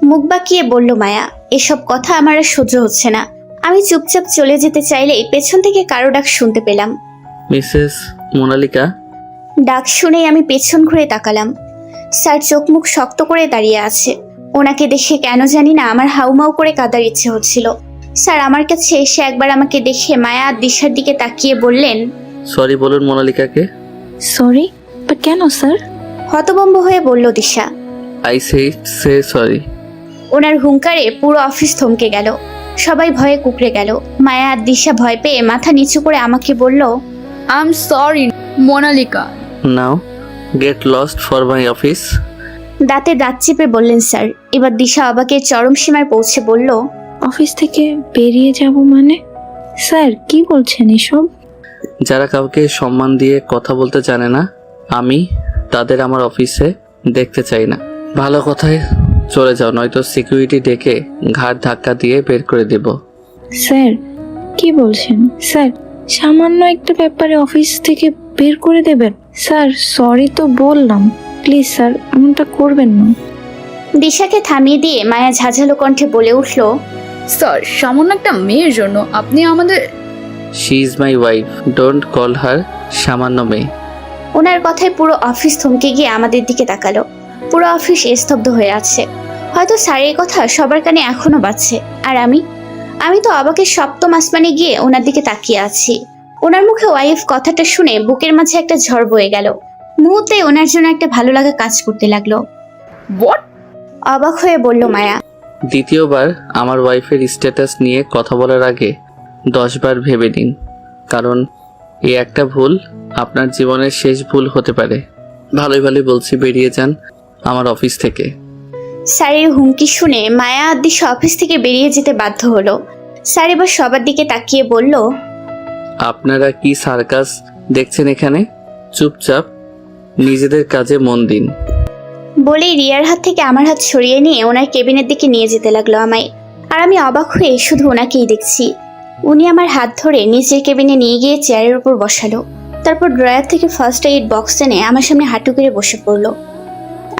মুখ বাঁকিয়ে বলল মায়া। এসব কথা আমার আর সহ্য হচ্ছে না। আমি চুপচাপ চলে যেতে চাইলেই পেছন থেকে কারো ডাক শুনতে পেলাম। মিসেস মোনালিকা। ডাক শুনেই আমি পেছন ঘুরে তাকালাম। স্যার চোখ মুখ শক্ত করে দাঁড়িয়ে আছে। ওনাকে দেখে কেন জানি না আমার হাউমাউ করে কাঁদার ইচ্ছে হচ্ছিল। স্যার আমার কাছে এসে একবার আমাকে দেখে মায়া আর দিশার দিকে তাকিয়ে বললেন, সরি বলুন মোনালিকাকে। সরি? বাট কেন স্যার? হতভম্ব হয়ে বলল দিশা। I say sorry. ওনার হুঙ্কারে পুরো অফিস থমকে গেল। সবাই ভয়ে কুকড়ে গেল। মায়া আর দিশা ভয় পেয়ে মাথা নিচু করে আমাকে বলল, I am sorry Monalika. Now get lost for my office. দাঁতে দাঁত চেপে বললেন স্যার। এবার দিশা অবাকের চরম সীমায় পৌঁছে বলল, অফিস থেকে বেরিয়ে যাব মানে? স্যার কি বলছেন এসব? যারা কাউকে সম্মান দিয়ে কথা বলতে জানে না, আমি তাদের আমার অফিসে দেখতে চাই না। ভালো কথায় চলে যাও, নয়তো সিকিউরিটি ডেকে ঘাড় ধাক্কা দিয়ে বের করে দেব। স্যার কি বলছেন স্যার? সামান্য একটা ব্যাপারে অফিস থেকে বের করে দেবেন? স্যার সরি তো বললাম, প্লিজ স্যার এমনটা করবেন না। দিশাকে থামিয়ে দিয়ে মায়া ঝাঝালো কণ্ঠে বলে উঠল, স্যার সামান্য একটা মেয়ের জন্য আপনি আমাদের she is my wife, don't call her সামান্য মেয়ে। ওনার কথায় পুরো অফিস থমকে গিয়ে আমাদের দিকে তাকালো। পুরো অফিস স্তব্ধ হয়ে আছে। হয়তো স্যারের কথা সবার কানে এখনো বাজছে। আর আমি তো অবাকের সপ্তম আসমানে গিয়ে ওনার দিকে তাকিয়ে আছি। ওনার মুখে ওয়াইফ কথাটা শুনে বুকের মাঝে একটা ঝড় বয়ে গেল। মুহূর্তে ওনার জন্য একটা ভালো লাগা কাজ করতে লাগলো। হোয়াট? অবাক হয়ে বলল মায়া। দ্বিতীয়বার আমার ওয়াইফের স্ট্যাটাস নিয়ে কথা বলার আগে 10 বার ভেবে নিন, কারণ এই একটা ভুল আপনার জীবনের শেষ ভুল হতে পারে। ভালোই ভালোই বলছি, বেরিয়ে যান আমার অফিস থেকে। স্যারের হুমকি শুনে মায়া আর দিশা অফিস থেকে বেরিয়ে যেতে বাধ্য হলো। স্যার এবার সবার দিকে তাকিয়ে বলল, আপনারা কি সার্কাস দেখছেন এখানে? চুপচাপ নিজেদের কাজে মন দিন। বলেই রিয়ার হাত থেকে আমার হাত সরিয়ে নিয়ে ওনার কেবিনের দিকে নিয়ে যেতে লাগলো আমায়। আর আমি অবাক হয়ে শুধু ওনাকেই দেখছি। উনি আমার হাত ধরে নিচের কেবিনে নিয়ে গিয়ে চেয়ারের উপর বসালো। তারপর ড্রয়ার থেকে ফার্স্ট এইড বক্স এনে আমার সামনে হাঁটু করে বসে পড়লো।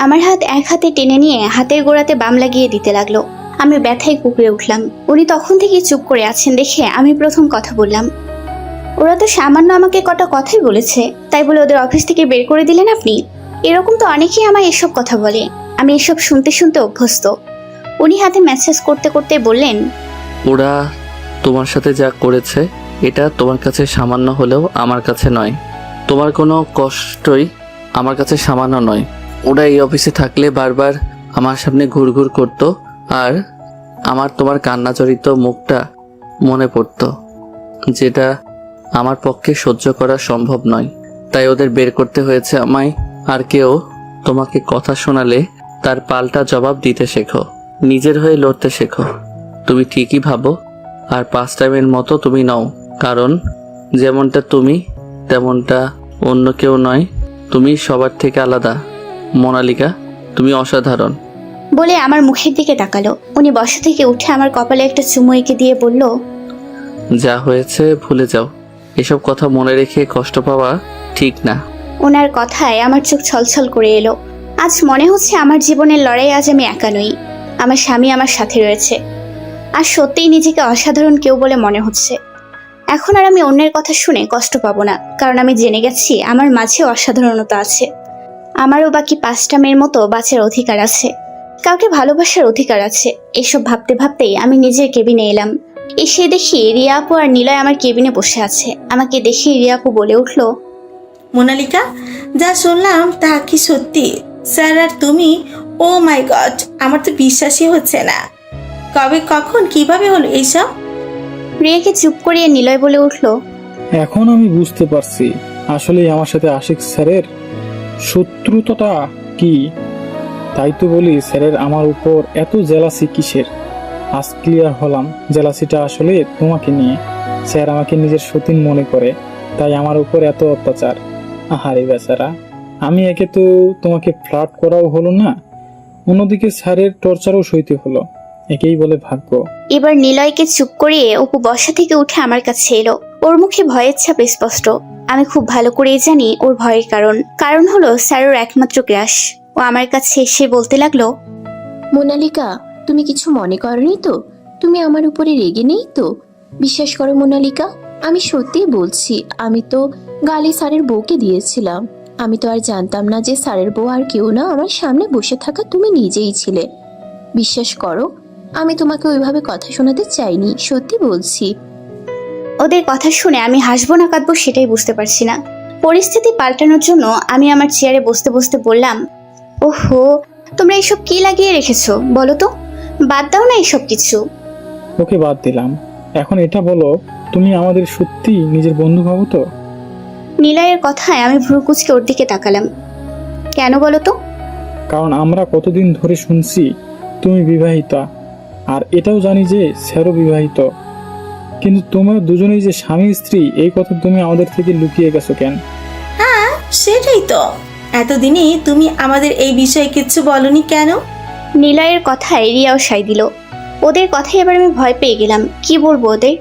আমার হাত এক হাতে টেনে নিয়ে হাতের গোড়াতে বাম লাগিয়ে দিতে লাগলো। আমি ব্যথায় কুঁকড়ে উঠলাম। উনি তখন থেকেই চুপ করে আছেন দেখে আমি প্রথম কথা বললাম, ওরা তো সামান্য আমাকে কটা কথাই বলেছে, তাই বলে ওদের অফিস থেকে বের করে দিলেন আপনি? এরকম তো অনেকেই আমায় এসব কথা বলে। আমি এসব শুনতে শুনতে অভ্যস্ত। উনি হাতে মেসেজ করতে করতে বললেন, ওরা তোমার সাথে যা করেছে এটা তোমার কাছে সামান্য হলেও আমার কাছে নয়। তোমার কোনো কষ্টই আমার কাছে সামান্য নয়। ওরা এই অফিসে থাকলে বারবার আমার সামনে ঘুরঘুর করতো, আর আমার তোমার কান্নাজড়িত মুখটা মনে পড়তো, যেটা আমার পক্ষে সহ্য করা সম্ভব নয়। তাই ওদের বের করতে হয়েছে আমায়। আর কেউ তোমাকে কথা শোনালে তার পাল্টা জবাব দিতে শেখো, নিজের হয়ে লড়তে শেখো। তুমি ঠিকই ভাবো, আর ফার্স্ট টাইমের মতো তুমি নও, কারণ যেমনটা তুমি তেমনটা অন্য কেউ নয়। তুমি সবার থেকে আলাদা মোনালিকা, তুমি অসাধারণ। বলে আমার মুখের দিকে তাকালো। উনি বসা থেকে উঠে আমার কপালে একটা চুমু এঁকে দিয়ে বলল, যা হয়েছে ভুলে যাও। এসব কথা মনে রেখে কষ্ট পাওয়া ঠিক না। ওনার কথায় আমার চোখ ছলছল করে এলো। আজ মনে হচ্ছে আমার জীবনের লড়াই আজ আমি একা নই, আমার স্বামী আমার সাথে রয়েছে। আর সত্যিই নিজেকে অসাধারণ কেউ বলে মনে হচ্ছে। এখন আর আমি অন্যের কথা শুনে কষ্ট পাবো না, কারণ আমি জেনে গেছি আমার মাঝে অসাধারণতা আছে। আমারও বাকি 5টা মেয়ের মতো বাঁচার অধিকার আছে, কাউকে ভালোবাসার অধিকার আছে। এসব ভাবতে ভাবতেই আমি নিজের কেবিনে এলাম। এসে দেখি রিয়া আপু আর নিলয় আমার কেবিনে বসে আছে। আমাকে দেখে রিয়া আপু বলে উঠল, মোনালিকা, যা শুনলাম তা কি সত্যি? স্যার আর তুমি? ও মাই গড, আমার তো বিশ্বাসই হচ্ছে না। কবে, কখন, কিভাবে হলো এইসব? রিয়াকে চুপ করিয়ে নিলয় বলে উঠল, এখন আমি বুঝতে পারছি আসলে আমার সাথে আশিক স্যারের শত্রুতাটা কি। তাই তো বলি স্যারের আমার উপর এত জেলাসি কিসের। আজ ক্লিয়ার হলাম, জেলাসিটা আসলে তোমাকে নিয়ে। স্যার আমাকে নিজের সতীন মনে করে, তাই আমার উপর এত অত্যাচার। আহারে বেচারা, আমি একে তো তোমাকে ফ্লার্ট করাও হলো না, অন্যদিকে স্যারের টর্চারও সইতে হলো। একেই বলে ভাগ্য। এবার নিলয়কে চুপ করিয়ে অপু বসা থেকে উঠে আমার কাছে এলো। ওর মুখে ভয়ের ছাপ স্পষ্ট। আমি খুব ভালো করেই জানি ওর ভয়ের কারণ হলো স্যার ওর একমাত্র ক্রাশ। ও আমার কাছে এসে বলতে লাগলো, মোনালিকা, তুমি কিছু মনে করনি তো? তুমি আমার উপরে রেগে নেই তো? বিশ্বাস করো মোনালিকা, আমি সত্যিই বলছি, আমি তো গালি স্যারের বউকে দিয়েছিলাম। আমি তো আর জানতাম না যে স্যারের বউ আর কেউ না, আমার সামনে বসে থাকা তুমি নিজেই ছিলে। বিশ্বাস করো, আমি তোমাকে ওইভাবে কথা শোনাতে চাইনি, সত্যি বলছি। ওদের কথা শুনে আমি হাসবো না কাঁদবো সেটাই বুঝতে পারছি না। পরিস্থিতি পাল্টানোর জন্য আমি আমার চেয়ারে বসতে বসতে বললাম, ওহো, তোমরা এসব কি লাগিয়ে রেখেছো বলো তো? বাদ দাও না এসব কিছু। ওকে বাদ দিলাম, এখন এটা বলো, তুমি আমাদের সত্যি নিজের বন্ধু ভাবো তো? নিলয়ের কথায় আমি ভ্রু কুঁচকে ওর দিকে তাকালাম। কেন বলো তো? কারণ আমরা কতদিন ধরে শুনছি তুমি বিবাহিতা, আর এটাও জানি যে স্যারও বিবাহিত, কিন্তু তোমরা দুজনেই যে স্বামী স্ত্রী এই কথা তুমি আমাদের থেকে লুকিয়ে গেছো কেন? হ্যাঁ সেটাই তো, এতদিনে তুমি আমাদের এই বিষয়ে কিচ্ছু বলনি কেন? নিলয়ের কথায় রিয়াও সাই দিল। ওদের কথায় এবার আমি ভয় পেয়ে গেলাম। কি বলবো ওদের?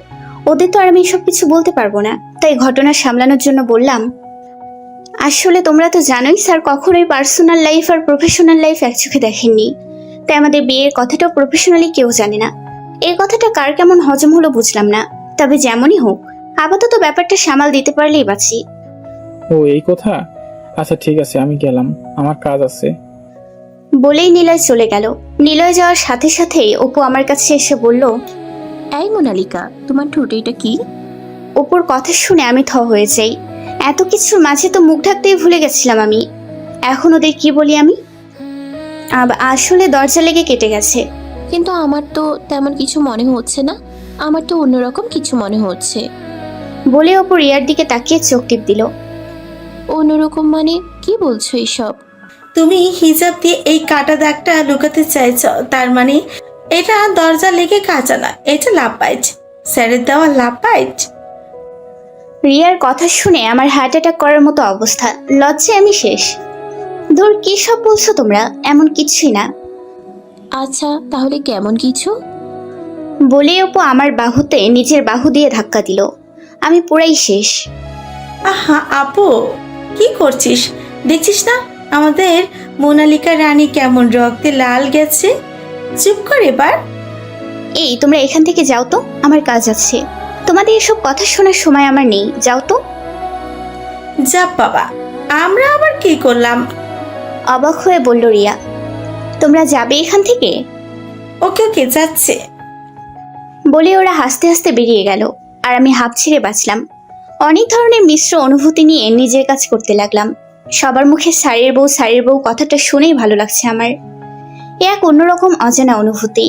ওদের তো আর আমি সব কিছু বলতে পারবো না। তাই ঘটনা সামলানোর জন্য বললাম, আসলে তোমরা তো জানোই স্যার কখনোই পার্সোনাল লাইফ আর প্রফেশনাল লাইফ এক চোখে দেখেননি। তাই আমাদের বিয়ের কথাটাও প্রফেশনালি কেউ জানে না। এই কথাটা কার কেমন হজম হলো বুঝলাম না। তবে যেমনই হোক, আপাতত ব্যাপারটা সামাল দিতে পারলেই বাঁচি। ও এই কথা। আচ্ছা ঠিক আছে, আমি গেলাম, আমার কাজ আছে। বলেই নিলয় চলে গেল। নিলয় যাওয়ার সাথে সাথেই অপু আমার কাছে এসে বলল, এই মোনালিকা, তোমার ঠোঁটে এটা কি? অপুর কথা শুনে আমি থ হয়ে যাই। এত কিছুর মাঝে তো মুখ ঢাকতেই ভুলে গেছিলাম আমি। এখন ওদের কি বলি আমি? আসলে দরজা লেগে কেটে গেছে। কিন্তু আমার তো তেমন কিছু মনে হচ্ছে না, আমার তো অন্যরকম কিছু মনে হচ্ছে। বলে অপু রিয়ার দিকে তাকিয়ে চোখ টিপ দিল। অন্যরকম মানে কি বলছো এসব? তুমি হিজাব দিয়ে এই কাটা দাগটা লুকাতে চাইছ, তার মানে এটা দরজা লেগে কাঁচা না, এটা লাপাইট, স্যারের দেওয়া লাপাইট। রিয়ার কথা শুনে আমার হার্ট অ্যাটাক করার মতো অবস্থা। লজ্জায় আমি শেষ। ধুর, কি সব বলছো তোমরা? এমন কিছুই না। আচ্ছা তাহলে কেমন কিছু? বলেই অপু আমার বাহুতে নিজের বাহু দিয়ে ধাক্কা দিল। আমি পুরাই শেষ। আহা আপু, কি করছিস? দেখছিস না আমাদের মোনালিকা রানী কেমন রক্তে লাল গেছে? চুপ কর এবার। এই তোমরা এখান থেকে যাও তো, আমার কাজ আছে। তোমাদের এসব কথা শোনার সময় আমার নেই, যাও তো। যা বাবা, আমরা আবার কি করলাম? অবাক হয়ে বলল রিয়া, তোমরা যাবে এখান থেকে? ওকে ওকে, যাচ্ছে। বলে ওরা হাসতে হাসতে বেরিয়ে গেল। আর আমি হাঁপ ছেড়ে বাঁচলাম। অনেক ধরনের মিশ্র অনুভূতি নিয়ে নিজের কাজ করতে লাগলাম। সবার মুখে স্যারের বউ কথাটা শুনেই ভালো লাগছে আমার। এ এক অন্যরকম অজানা অনুভূতি।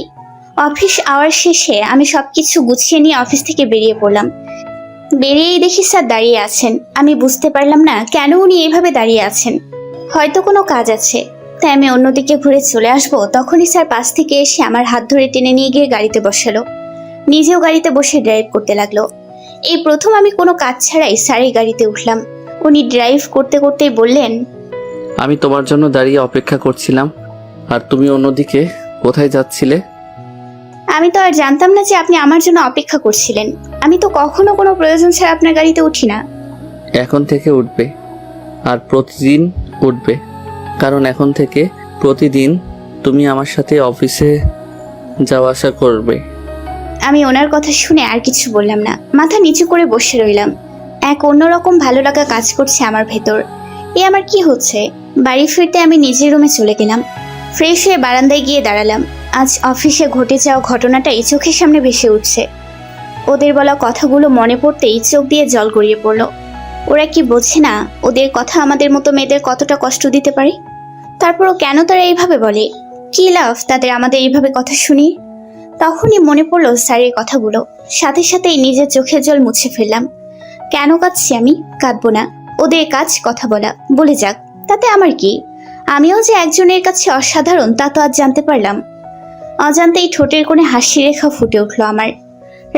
অফিস আওয়ার শেষে আমি সবকিছু গুছিয়ে নিয়ে অফিস থেকে বেরিয়ে পড়লাম। বেরিয়েই দেখি স্যার দাঁড়িয়ে আছেন। আমি বুঝতে পারলাম না কেন উনি এইভাবে দাঁড়িয়ে আছেন। হয়তো কোনো কাজ আছে। তাই আমি অন্যদিকে ঘুরে চলে আসবো, তখনই স্যার পাশ থেকে এসে আমার হাত ধরে টেনে নিয়ে গিয়ে গাড়িতে বসালো। নিজেও গাড়িতে বসে ড্রাইভ করতে লাগলো। এই প্রথম আমি কোনো কাজ ছাড়াই স্যারের গাড়িতে উঠলাম। উনি ড্রাইভ করতে করতেই বললেন, আমি তোমার জন্য দাঁড়িয়ে অপেক্ষা করছিলাম, আর তুমি অন্যদিকে কোথায় যাচ্ছিলে? আমি তো আর জানতাম না যে আপনি আমার জন্য অপেক্ষা করছিলেন। আমি তো কখনো কোনো প্রয়োজন ছাড়া আপনার গাড়িতে উঠি না। এখন থেকে উঠবে, আর প্রতিদিন উঠবে, কারণ এখন থেকে প্রতিদিন তুমি আমার সাথে অফিসে যাওয়া আসা করবে। আমি ওনার কথা শুনে আর কিছু বললাম না, মাথা নিচু করে বসে রইলাম। এক অন্যরকম ভালো লাগা কাজ করছে আমার ভেতর। এ আমার কি হচ্ছে? বাড়ি ফিরতে আমি নিজের রুমে চলে গেলাম। ফ্রেশ হয়ে বারান্দায় গিয়ে দাঁড়ালাম। আজ অফিসে ঘটে যাওয়া ঘটনাটাই চোখের সামনে ভেসে উঠছে। ওদের বলা কথাগুলো মনে পড়তেই চোখ দিয়ে জল গড়িয়ে পড়ল। ওরা কি বোঝে না ওদের কথা আমাদের মতো মেয়েদের কতটা কষ্ট দিতে পারে? তারপরও কেন তারা এইভাবে বলে? কি লাভ তাদের আমাদের এইভাবে কথা শুনি? তখনই মনে পড়লো স্যারের কথাগুলো। সাথে সাথেই নিজের চোখের জল মুছে ফেললাম। কেন কাঁদছি আমি? কাঁদবো না। ওদের কাজ কথা বলা, বলে যাক, তাতে আমার কি? আমিও যে একজনের কাছে অসাধারণ তা তো আজ জানতে পারলাম। অজান্তেই ঠোঁটের কোণে হাসি রেখা ফুটে উঠলো আমার।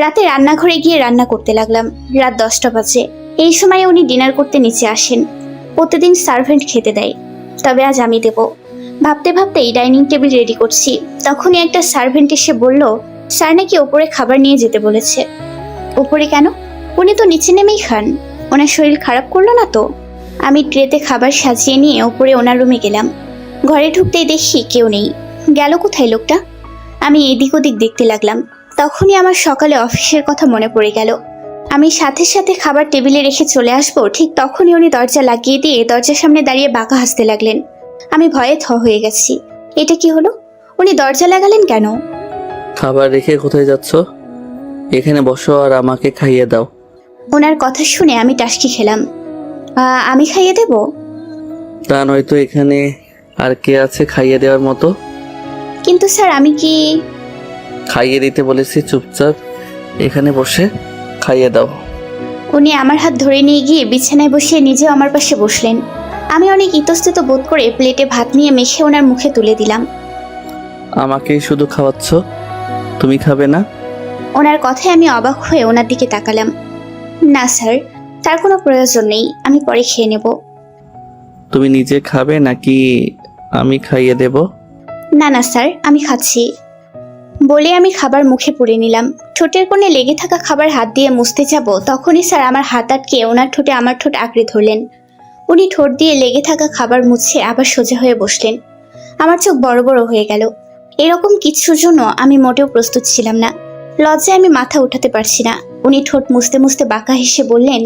রাতে রান্নাঘরে গিয়ে রান্না করতে লাগলাম। রাত 10টা বাজে। এই সময় উনি ডিনার করতে নিচে আসেন। প্রতিদিন সার্ভেন্ট খেতে দেয়, তবে আজ আমি দেব। ভাবতে ভাবতেই ডাইনিং টেবিল রেডি করছি। তখনই একটা সার্ভেন্ট এসে বলল, স্যার নাকি ওপরে খাবার নিয়ে যেতে বলেছে। ওপরে কেন? উনি তো নিচে নেমেই খান। ওনার শরীর খারাপ করলো না তো? আমি ট্রেতে খাবার সাজিয়ে নিয়ে ওপরে ওনার রুমে গেলাম। ঘরে ঢুকতেই দেখি কেউ নেই। গেল কোথায় লোকটা? আমি এদিক ওদিক দেখতে লাগলাম। তখনই আমার সকালে অফিসের কথা মনে পড়ে গেল। আমি সাথে সাথে খাবার টেবিলে রেখে চলে আসবো, ঠিক তখনই উনি দরজা লাগিয়ে দিয়ে দরজার সামনে দাঁড়িয়ে বাঁকা হাসতে লাগলেন। আমি ভয়ে থ হয়ে গেছি। এটা কি হলো? উনি দরজা লাগালেন কেন? খাবার রেখে কোথায় যাচ্ছ? এখানে বসো আর আমাকে খাইয়ে দাও। ওনার কথা শুনে আমি টাসকি খেলাম। আমি খাইয়ে দেব? তা নয়তো এখানে আর কে আছে খাইয়ে দেওয়ার মতো? কিন্তু স্যার আমি কি? খাইয়ে দিতে বলেছি, চুপচাপ এখানে বসে খাইয়ে দাও। উনি আমার হাত ধরে নিয়ে গিয়ে বিছানায় বসিয়ে নিজেও আমার পাশে বসলেন। আমি অনেক ইতস্তত বোধ করে প্লেটে ভাত নিয়ে মেখে ওনার মুখে তুলে দিলাম। আমাকেই শুধু খাওয়াচ্ছ, তুমি খাবে না? ওনার কথায় আমি অবাক হয়ে ওনার দিকে তাকালাম। না স্যার, তার কোনো প্রয়োজন নেই, আমি পরে খেয়ে নেব। তুমি নিজে খাবে নাকি আমি খাইয়ে দেব? না না স্যার, আমি খাচ্ছি বলে আমি খাবার মুখে পুরে নিলাম। ঠোঁটের কোণে লেগে থাকা খাবার হাত দিয়ে মুছতে যাব, তখনই স্যার আমার হাত আটকে ওনার ঠোঁটে আমার ঠোঁট আঁকড়ে ধরলেন। উনি ঠোঁট দিয়ে লেগে থাকা খাবার মুছে আবার সোজা হয়ে বসলেন। আমার চোখ বড় বড় হয়ে গেল। এরকম কিছুর জন্য আমি মোটেও প্রস্তুত ছিলাম না। লজ্জায় আমি মাথা উঠাতে পারছি না। উনি ঠোঁট মুছতে মুছতে বাঁকা হেসে বললেন,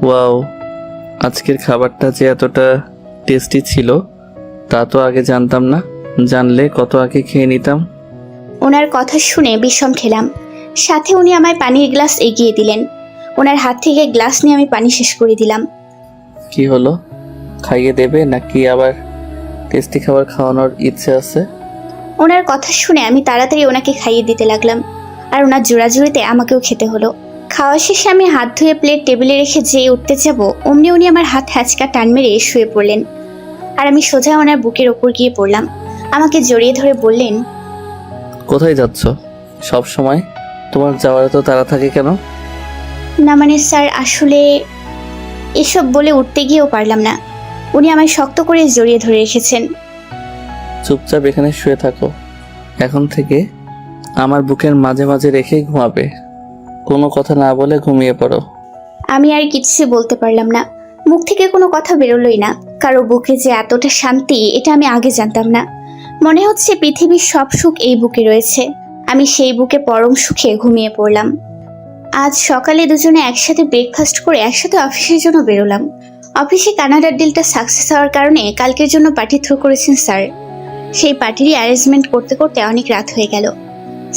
ওয়াও, আজকের খাবারটা যে এতটা টেস্টি ছিল তা তো আগে জানতাম না। জানলে কত আগে খেয়ে নিতাম। ওনার কথা শুনে বিষম খেলাম। সাথে উনি আমায় পানির গ্লাস এগিয়ে দিলেন। ওনার হাত থেকে গ্লাস নিয়ে আমি পানি শেষ করে দিলাম। কি হলো, খাইয়ে দেবে নাকি আবার টেস্টি খাবার খাওয়ানোর ইচ্ছে আছে? ওনার কথা শুনে আমি তাড়াতাড়ি ওনাকে খাইয়ে দিতে লাগলাম, আর ওনার জোড়াজুড়িতে আমাকেও খেতে হলো। খাওয়া শেষে আমি হাত ধুয়ে প্লেট টেবিলে রেখে যেয়ে উঠতে যাব, অমনি উনি আমার হাত হ্যাঁচকা টান মেরে শুয়ে পড়লেন। আর আমি সোজা ওনার বুকের ওপর গিয়ে পড়লাম। আমাকে জড়িয়ে ধরে বললেন, কোথায় যাচ্ছ? সব সময় তোমার যাওয়ার তো তাড়া থাকে কেন? না মানে স্যার, আসলে এসব বলে উঠতে গিয়েও পারলাম না। উনি আমায় শক্ত করে জড়িয়ে ধরে রেখেছেন। চুপচাপ এখানে শুয়ে থাকো। এখন থেকে আমার বুকের মাঝে মাঝে রেখেই ঘুমাবে। কোনো কথা না বলে ঘুমিয়ে পড়ো। আমি আর কিছু বলতে পারলাম না। মুখ থেকে কোনো কথা বেরোলোই না। কারো বুকে যে এতটা শান্তি, এটা আমি আগে জানতাম না। মনে হচ্ছে পৃথিবীর সব সুখ এই বুকে রয়েছে। আমি সেই বুকে পরম সুখে ঘুমিয়ে পড়লাম। আজ সকালে দুজনে একসাথে ব্রেকফাস্ট করে একসাথে অফিসের জন্য বেরোলাম। অফিসে কানাডার ডিলটা সাকসেস হওয়ার কারণে কালকের জন্য পার্টি থ্রো করেছেন স্যার। সেই পার্টিরই অ্যারেঞ্জমেন্ট করতে করতে অনেক রাত হয়ে গেল।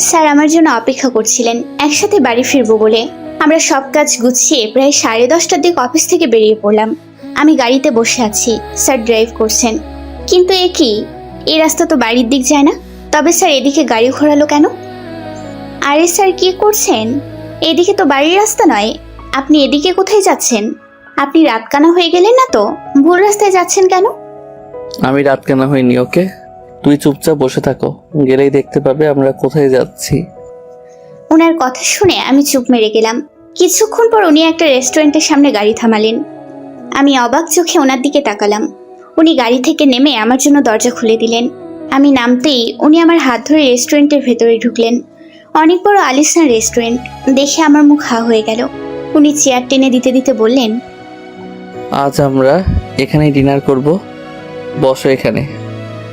স্যার আমার জন্য অপেক্ষা করছিলেন একসাথে বাড়ি ফিরবো বলে। আমরা সব কাজ গুছিয়ে প্রায় 10:30টার দিকে অফিস থেকে বেরিয়ে পড়লাম। আমি গাড়িতে বসে আছি, স্যার ড্রাইভ করছেন। কিন্তু এ কি, এই রাস্তা তো বাড়ির দিক যায় না। তবে স্যার এদিকে গাড়ি ঘোরালো কেন? আরে স্যার কি করছেন? এদিকে তো বাড়ির রাস্তা নয়। আপনি এদিকে কোথায় যাচ্ছেন? আপনি রাতকানা হয়ে গেলেন না তো? ভুল রাস্তায় যাচ্ছেন কেন? আমি রাত কেন হইনি, ওকে? তুই চুপচাপ বসে থাকো, গেলেই দেখতে পাবে আমরা কোথায় যাচ্ছি। ওনার কথা শুনে আমি চুপ মেরে গেলাম। কিছুক্ষণ পর উনি একটা রেস্টুরেন্টের সামনে গাড়ি থামালেন। আমি অবাক চোখে ওনার দিকে তাকালাম। উনি গাড়ি থেকে নেমে আমার জন্য দরজা খুলে দিলেন। আমি নামতেই উনি আমার হাত ধরে রেস্টুরেন্টের ভেতরে ঢুকলেন। অনেক বড় আলিশান রেস্টুরেন্ট, দেখে আমার মুখ হা হয়ে গেল। উনি চেয়ার টেনে দিতে দিতে বললেন, আজ আমরা এখানেই ডিনার করব, বসো এখানে।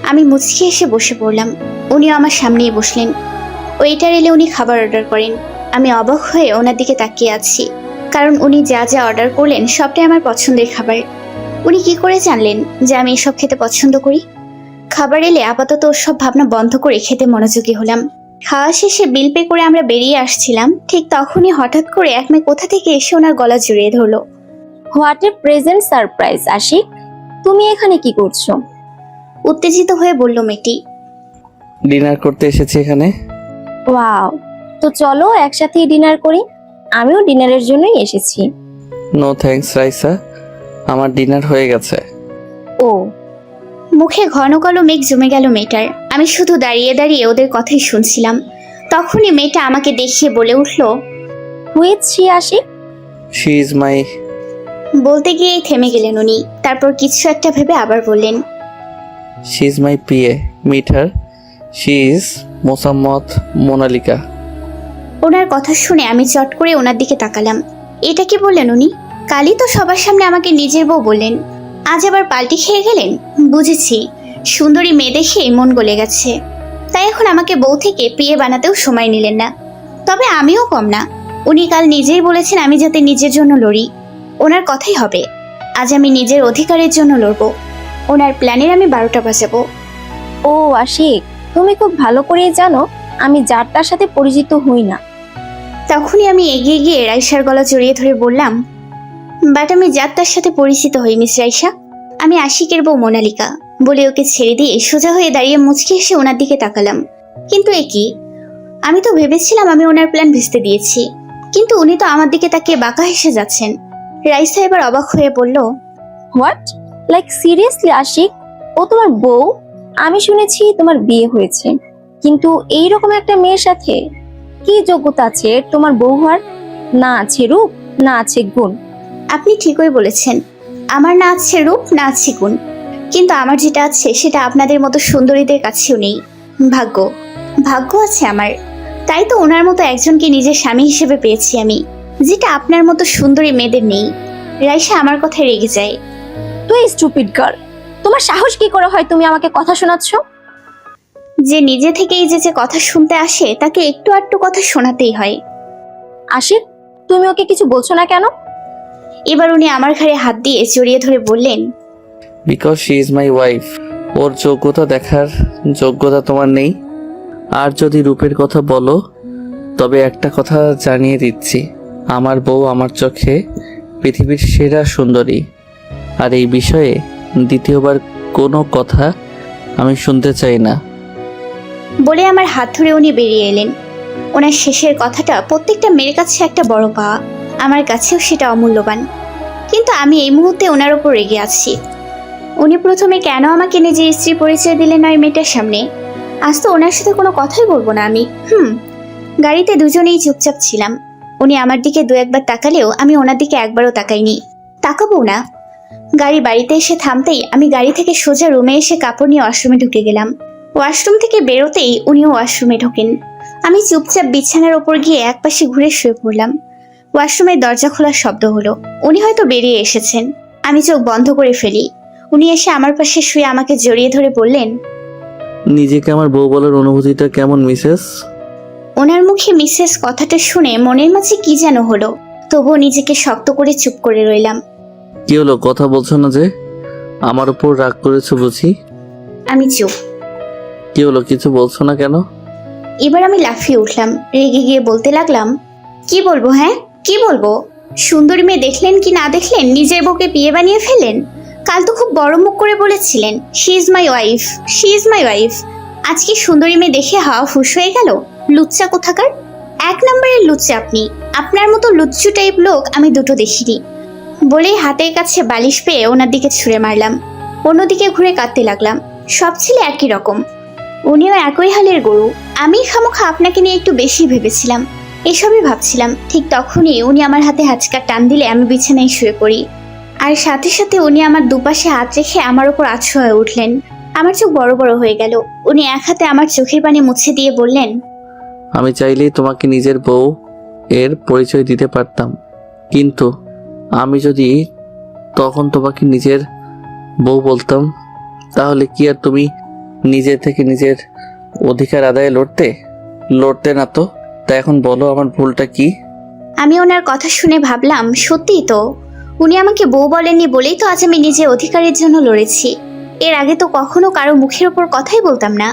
আমি মুচকি এসে বসে পড়লাম। উনিও আমার সামনেই বসলেন। ওয়েটার এলে উনি খাবার অর্ডার করেন। আমি অবাক হয়ে ওনার দিকে তাকিয়ে আছি, কারণ উনি যা যা অর্ডার করলেন সবটাই আমার পছন্দের খাবার। উনি কি করে জানলেন যে আমি এসব খেতে পছন্দ করি? খাবার এলে আপাতত ওসব ভাবনা বন্ধ করে খেতে মনোযোগী হলাম। খাওয়া শেষে বিল পে করে আমরা বেরিয়ে আসছিলাম, ঠিক তখনই হঠাৎ করে এক মেয়ে কোথা থেকে এসে ওনার গলা জড়িয়ে ধরলো। What a present surprise Ashik, তুমি এখানে কি করছো? উত্তেজিত হয়ে বলল মেয়েটি। ডিনার করতে এসেছি এখানে। ওয়াও, তো চলো একসাথেই ডিনার করি। আমিও ডিনারের জন্যই এসেছি। নো থ্যাঙ্কস রাইসা, আমার ডিনার হয়ে গেছে। ও, মুখে ঘন কালো মেঘ জমে গেল মেয়েটার। আমি শুধু দাঁড়িয়ে দাঁড়িয়ে ওদের কথাই শুনছিলাম। তখনই মেয়েটা আমাকে দেখিয়ে বলে উঠল, which she Ashik? She is my. বলতে গিয়েই থেমে গেলেন উনি। তারপর কিছু একটা ভেবে আবার বললেন, she is my PA, meet her. She is Mosammat Monalika. ওনার কথা শুনে আমি চট করে ওনার দিকে তাকালাম। এটা কি বললেন উনি? কালই তো সবার সামনে আমাকে নিজের বউ বললেন, আজ আবার পাল্টি খেয়ে গেলেন। বুঝেছি, সুন্দরী মেয়ে দেখে মন গলে গেছে, তাই এখন আমাকে বউ থেকে প্রিয়ে বানাতেও সময় নিলেন না। তবে আমিও কম না। উনি কাল নিজেই বলেছেন আমি যাতে নিজের জন্য লড়ি। ওনার কথাই হবে। আজ আমি নিজের অধিকারের জন্য লড়বো। ওনার প্ল্যানের আমি 12টা বাজাবো। ও আশিক, তুমি খুব ভালো করেই জানো আমি যারটার সাথে পরিচিত হই না। তখনই আমি এগিয়ে গিয়ে রাইসার গলা জড়িয়ে ধরে বললাম, বাট আমি যাত্রার সাথে পরিচিত হই মিস রাইসা। আমি আশিকের বউ মোনালিকা। বলে ওকে ছেড়ে দিয়ে সোজা হয়ে দাঁড়িয়ে মুচকি এসে ওনার দিকে তাকালাম। কিন্তু এ কি, আমি তো ভেবেছিলাম আমি ওনার প্ল্যান ভেস্তে দিয়েছি, কিন্তু উনি তো আমার দিকে তাকিয়ে বাঁকা হেসে যাচ্ছেন। রাইসা এবার অবাক হয়ে বলল, হোয়াট, লাইক সিরিয়াসলি আশিক, ও তোমার বউ? আমি শুনেছি তোমার বিয়ে হয়েছে, কিন্তু এইরকম একটা মেয়ের সাথে কি যোগ্যতা আছে তোমার বউ হওয়ার? না আছে রূপ, না আছে গুণ। আপনি ঠিকই বলেছেন, আমার না আছে রূপ, না আছে গুণ, কিন্তু আমার যেটা আছে সেটা আপনাদের মতো সুন্দরীদের কাছেও নেই। ভাগ্য ভাগ্য আছে আমার, তাই তো ওনার মতো একজনকে নিজের স্বামী হিসেবে পেয়েছি আমি, যেটা আপনার মতো সুন্দরী মেয়েদের নেই। রাইসা আমার কথায় রেগে যায়। তুই স্টুপিড গার্ল, তোমার সাহস কি করে হয় তুমি আমাকে কথা শোনাচ্ছ? যে নিজে থেকেই যে কথা শুনতে আসে তাকে একটু আধটু কথা শোনাতেই হয়। আশিক, তুমি ওকে কিছু বলছো না কেন? এবার উনি আমার ঘাড়ে হাত দিয়ে জড়িয়ে ধরে বললেন, because she is my wife. ওর যোগ্যতা দেখার যোগ্যতা তোমার নেই। আর যদি রূপের কথা বলো, তবে একটা কথা জানিয়ে দিচ্ছি, আমার বউ আমার চোখে পৃথিবীর সেরা সুন্দরী। আর এই বিষয়ে দ্বিতীয়বার কোনো কথা আমি শুনতে চাই না। বলে আমার হাত ধরে উনি বেরিয়ে এলেন। ওনার শেষের কথাটা প্রত্যেকটা মেয়ের কাছে একটা বড় পাওয়া, আমার কাছেও সেটা অমূল্যবান। কিন্তু আমি এই মুহূর্তে ওনার ওপর রেগে আছি। উনি প্রথমে কেন আমাকে নিজের স্ত্রী পরিচয় দিলেন ওই মেয়েটার সামনে? আজ তো ওনার সাথে কোনো কথাই বলবো না আমি। গাড়িতে দুজনেই চুপচাপ ছিলাম। উনি আমার দিকে দু একবার তাকালেও আমি ওনার দিকে একবারও তাকাইনি, তাকাবো না। গাড়ি বাড়িতে এসে থামতেই আমি গাড়ি থেকে সোজা রুমে এসে কাপড় নিয়ে ওয়াশরুমে ঢুকে গেলাম। ওয়াশরুম থেকে বেরোতেই উনিও ওয়াশরুমে ঢোকেন। আমি চুপচাপ বিছানার ওপর গিয়ে একপাশে ঘুরে শুয়ে পড়লাম। ওয়াশরুমের দরজা খোলার শব্দ হলো, উনি হয়তো বেরিয়ে এসেছেন। আমি চোখ বন্ধ করে ফেলি। উনি এসে আমার পাশে শুয়ে আমাকে জড়িয়ে ধরে বললেন, নিজেকে আমার বউ বলার অনুভূতিটা কেমন মিসেস? ওনার মুখে মিসেস কথাটা শুনে মনের মাঝে কি যেন হলো, তবুও নিজেকে শক্ত করে চুপ করে রইলাম। কি হলো, কথা বলছো না যে? আমার উপর রাগ করেছো বুঝি? আমি চুপ। কি হলো, কিছু বলছো না কেন? এবার আমি লাফিয়ে উঠলাম, রেগে গিয়ে বলতে লাগলাম, কি বলবো? হ্যাঁ কি বলবো? সুন্দরী মেয়ে দেখলেন কি না দেখলেন, নিজের বউকে বিয়ে বানিয়ে ফেলেন। কাল তো খুব বড় মুখ করে বলেছিলেন she is my wife, she is my wife. আজকে সুন্দরী মেয়ে দেখে হাওয়া ফুস হয়ে গেল। লুচ্চা কোথাকার, এক নম্বরের লুচ্চা আপনি। আপনার মতো লুচ্চু টাইপ লোক আমি দুটো দেখিনি। বলেই হাতের কাছে বালিশ পেয়ে ওনার দিকে ছুঁড়ে মারলাম। অন্যদিকে ঘুরে কাঁদতে লাগলাম। সব ছেলে একই রকম, উনিও একই হালের গরু। আমি খামোখা আপনাকে নিয়ে একটু বেশি ভেবেছিলাম, এসবই ভাবছিলাম। ঠিক তখনই উনি আমার হাতে হাঁচকা টান দিলে আমি বিছানায় শুয়ে পড়ি। আর সাথে সাথে উনি আমার দুপাশে হাত রেখে আমার ওপর আছু হয়ে উঠলেন। আমার চোখ বড় বড় হয়ে গেল। উনি এক হাতে আমার চোখের পানি মুছে দিয়ে বললেন, আমি চাইলেই তোমাকে নিজের বউ এর পরিচয় দিতে পারতাম, কিন্তু আমি যদি তখন তোমাকে নিজের বউ বলতাম, তাহলে কি আর তুমি নিজে থেকে নিজের অধিকার আদায়ে লড়তে না তো? তা এখন বলো আমার ভুলটা কি? আমি ওনার কথা শুনে ভাবলাম, সত্যিই তো উনি আমাকে বউ বলেননি বলেই তো আজ আমি নিজের অধিকারের জন্য লড়েছি। এর আগে তো কখনো কারো মুখের ওপর কথাই বলতাম না।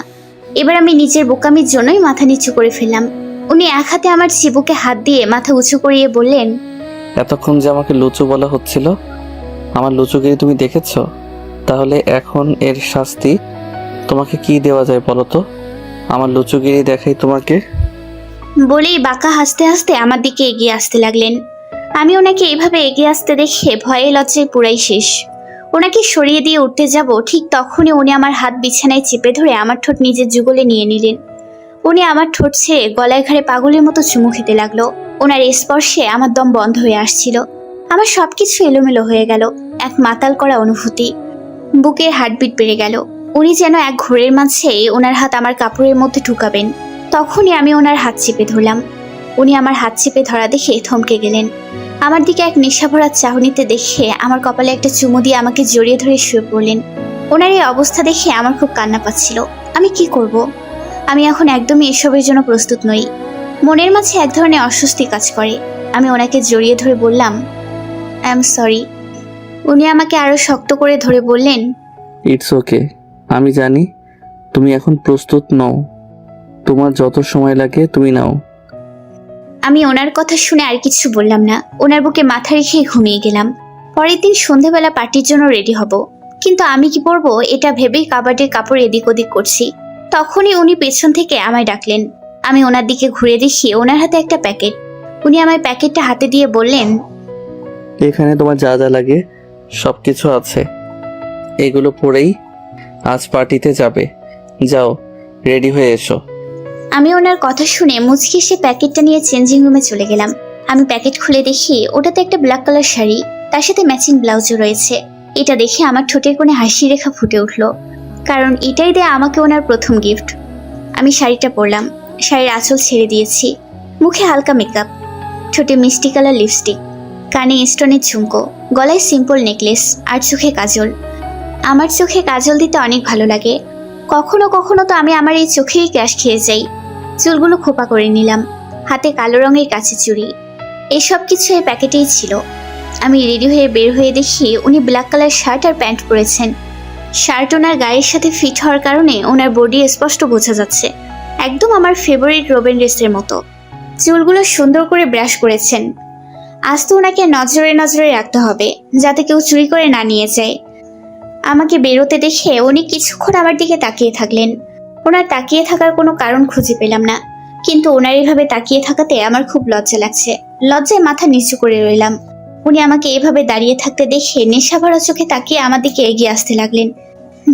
এবার আমি নিজের বোকামির জন্যই মাথা নিচু করে ফেললাম। উনি এক হাতে আমার চিবুকে হাত দিয়ে মাথা উঁচু করিয়ে বললেন, এতক্ষণ যে আমাকে লুচু বলা হচ্ছিল, আমার লুচুগিরি তুমি দেখেছো? তাহলে এখন এর শাস্তি তোমাকে কি দেওয়া যায় বলো তো? আমার লুচুগিরি দেখাই তোমাকে। বলেই বাঁকা হাসতে হাসতে আমার দিকে এগিয়ে আসতে লাগলেন। আমি ওনাকে এইভাবে এগিয়ে আসতে দেখে ভয়ে লজ্জায় পুরাই শেষ। ওনাকে সরিয়ে দিয়ে উঠতে যাব, ঠিক তখনই উনি আমার হাত বিছানায় চেপে ধরে আমার ঠোঁট নিজের যুগলে নিয়ে নিলেন। উনি আমার ঠোঁট ছেড়ে গলায় ঘাড়ে পাগলের মতো চুমু খেতে লাগলো। ওনার স্পর্শে আমার দম বন্ধ হয়ে আসছিল। আমার সবকিছু এলোমেলো হয়ে গেল, এক মাতাল করা অনুভূতি। বুকের হার্টবিট বেড়ে গেল। উনি যেন এক ঘোরের মাঝে ওনার হাত আমার কাপড়ের মধ্যে ঢুকাবেন। তখনই আমি ওনার হাত চেপে ধরলাম। উনি আমার হাত চেপে ধরা দেখে থমকে গেলেন। আমার দিকে এক নেশাভরা চাহনিতে দেখে আমার কপালে একটা চুমু দিয়ে আমাকে জড়িয়ে ধরে শুয়ে পড়লেন। ওনার এই অবস্থা দেখে আমার খুব কান্না পাচ্ছিল। আমি কি করব? আমি এখন একদমই এসবের জন্য প্রস্তুত নই। মনের মাঝে এক ধরনের অস্বস্তি কাজ করে। আমি ওনাকে জড়িয়ে ধরে বললাম, আই এম সরি। উনি আমাকে আরো শক্ত করে ধরে বললেন, ইটস ওকে, আমি জানি তুমি এখন প্রস্তুত নও। তোমার যত সময় লাগে তুমি নাও। আমি ওনার কথা শুনে আর কিছু বললাম না। ওনার বুকে মাথা রেখে ঘুমিয়ে গেলাম। পরের দিন সন্ধেবেলা পার্টির জন্য রেডি হব, কিন্তু আমি কি পরবো এটা ভেবেই কাবাডের কাপড় এদিক ওদিক করছি। তখনই উনি পেছন থেকে আমায় ডাকলেন। আমি ওনার দিকে ঘুরে দেখি ওনার হাতে একটা প্যাকেট। উনি আমায় প্যাকেটটা হাতে দিয়ে বললেন, এখানে তোমার যা যা লাগে সবকিছু আছে, এগুলো পরেই আজ পার্টিতে যাবে। যাও, রেডি হয়ে এসো। আমি ওনার কথা শুনে মুচকি সে প্যাকেটটা নিয়ে চেঞ্জিং রুমে চলে গেলাম। আমি প্যাকেট খুলে দেখি ওটাতে একটা ব্ল্যাক কালার শাড়ি, তার সাথে ম্যাচিং ব্লাউজও রয়েছে। এটা দেখে আমার ঠোঁটের কোণে হাসি রেখা ফুটে উঠল, কারণ এটাই দেয় আমাকে ওনার প্রথম গিফট। আমি শাড়িটা পরলাম, শাড়ির আঁচল ছেড়ে দিয়েছি, মুখে হালকা মেকআপ, ঠোঁটে মিষ্টি কালার লিপস্টিক, কানে স্টোনের ঝুমকো, গলায় সিম্পল নেকলেস আর চোখে কাজল। আমার চোখে কাজল দিতে অনেক ভালো লাগে। কখনো কখনো তো আমি আমার এই চোখেই ক্যাশ খেয়ে যাই। চুলগুলো খোপা করে নিলাম, হাতে কালো রঙের কাছে চুড়ি, এসব কিছু এই প্যাকেটেই ছিল। আমি রেডি হয়ে বের হয়ে দেখি উনি ব্ল্যাক কালার শার্ট আর প্যান্ট পরেছেন। শার্ট ওনার গায়ের সাথে ফিট হওয়ার কারণে ওনার বডি স্পষ্ট বোঝা যাচ্ছে, একদম আমার ফেভারিট রোবেন ড্রেসের মতো। চুলগুলো সুন্দর করে ব্রাশ করেছেন। আজ তো ওনাকে নজরে নজরে রাখতে হবে, যাতে কেউ চুরি করে না নিয়ে যায়। আমাকে বেরোতে দেখে উনি কিছুক্ষণ আমার দিকে তাকিয়ে থাকলেন। ওনার তাকিয়ে থাকার কোনো কারণ খুঁজে পেলাম না, কিন্তু ওনার এভাবে তাকিয়ে থাকাতে আমার খুব লজ্জা লাগছে। লজ্জায় মাথা নিচু করে রইলাম। উনি আমাকে এভাবে দাঁড়িয়ে থাকতে দেখে নেশা ভরা চোখে তাকিয়ে আমার দিকে এগিয়ে আসতে লাগলেন।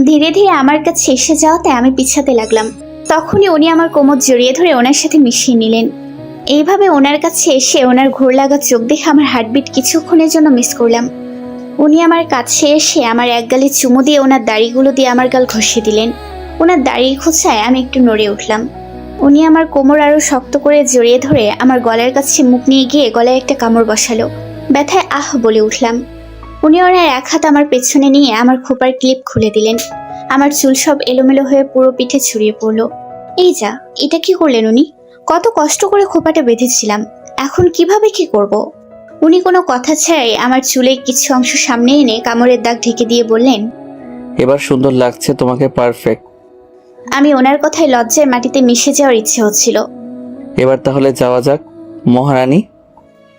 ধীরে ধীরে আমার কাছে এসে যাওয়াতে আমি পিছাতে লাগলাম। তখনই উনি আমার কোমর জড়িয়ে ধরে ওনার সাথে মিশিয়ে নিলেন। এইভাবে ওনার কাছে এসে ওনার ঘোর লাগা চোখ দেখে আমার হার্টবিট কিছুক্ষণের জন্য মিস করলাম। উনি আমার কাছে এসে আমার এক গালে চুমু দিয়ে ওনার দাড়িগুলো দিয়ে আমার গাল ঘষে দিলেন। ওনার দাড়ির খোঁচায় আমি একটু নড়ে উঠলাম। উনি আমার কোমর আরো শক্ত করে জড়িয়ে ধরে আমার গলার কাছে মুখ নিয়ে গিয়ে গলায় একটা কামড় বসালো। ব্যথায় আহ বলে উঠলাম। উনি ওনার এক হাত আমার পেছনে নিয়ে আমার খোপার ক্লিপ খুলে দিলেন। আমার চুল সব এলোমেলো হয়ে পুরো পিঠে ছড়িয়ে পড়লো। এই যা, এটা কি করলেন উনি? কত কষ্ট করে খোপাটা বেঁধেছিলাম, এখন কিভাবে কি করব? উনি কোনো কথা ছাড়াই আমার চুলের কিছু অংশ সামনে এনে কামড়ের দাগ ঢেকে দিয়ে বললেন, এবার সুন্দর লাগছে তোমাকে, পারফেক্ট। আমি ওনার কথায় লজ্জায় মাটিতে মিশে যাওয়ার ইচ্ছে হচ্ছিল। এবার তাহলে যাওয়া যাক মহারানী।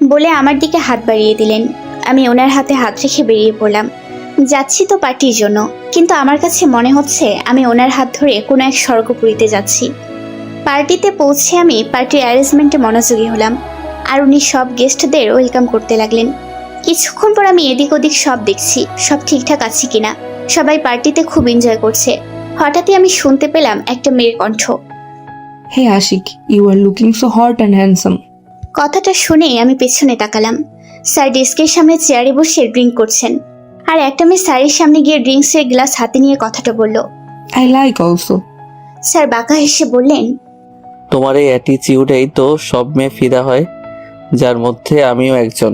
বলে আমার দিকে হাত বাড়িয়ে দিলেন। আমি ওনার হাতে হাত রেখে বেরিয়ে পড়লাম। যাচ্ছি তো পার্টির জন্য, কিন্তু আমার কাছে মনে হচ্ছে আমি ওনার হাত ধরে কোনো এক স্বর্গপুরীতে যাচ্ছি। পার্টিতে পৌঁছে আমি পার্টির অ্যারেঞ্জমেন্টে মনোযোগী হলাম, আর উনি সব গেস্টদের ওয়েলকাম করতে লাগলেন। কিছুক্ষণ পর আমি এদিক ওদিক সব দেখছি, সব ঠিকঠাক আছে কিনা। সবাই পার্টিতে খুব এনজয় করছে। হঠাৎই আমি শুনতে পেলাম একটা মেয়ের কণ্ঠ। Hey Ashik, you are looking so hot and handsome. কথাটা শুনেই আমি পেছনে তাকালাম। স্যার ডেস্কের সামনে চেয়ারে বসে ড্রিঙ্ক করছেন, আর একটা মেয়ে স্যারের সামনে গিয়ে ড্রিঙ্কসের গ্লাস হাতে নিয়ে কথাটা বলল। I like also. স্যার বাঁকা হেসে বললেন, তোমার এই অ্যাটিচিউডেই তো সব মেয়ে ফিদা হয়, যার মধ্যে আমিও একজন।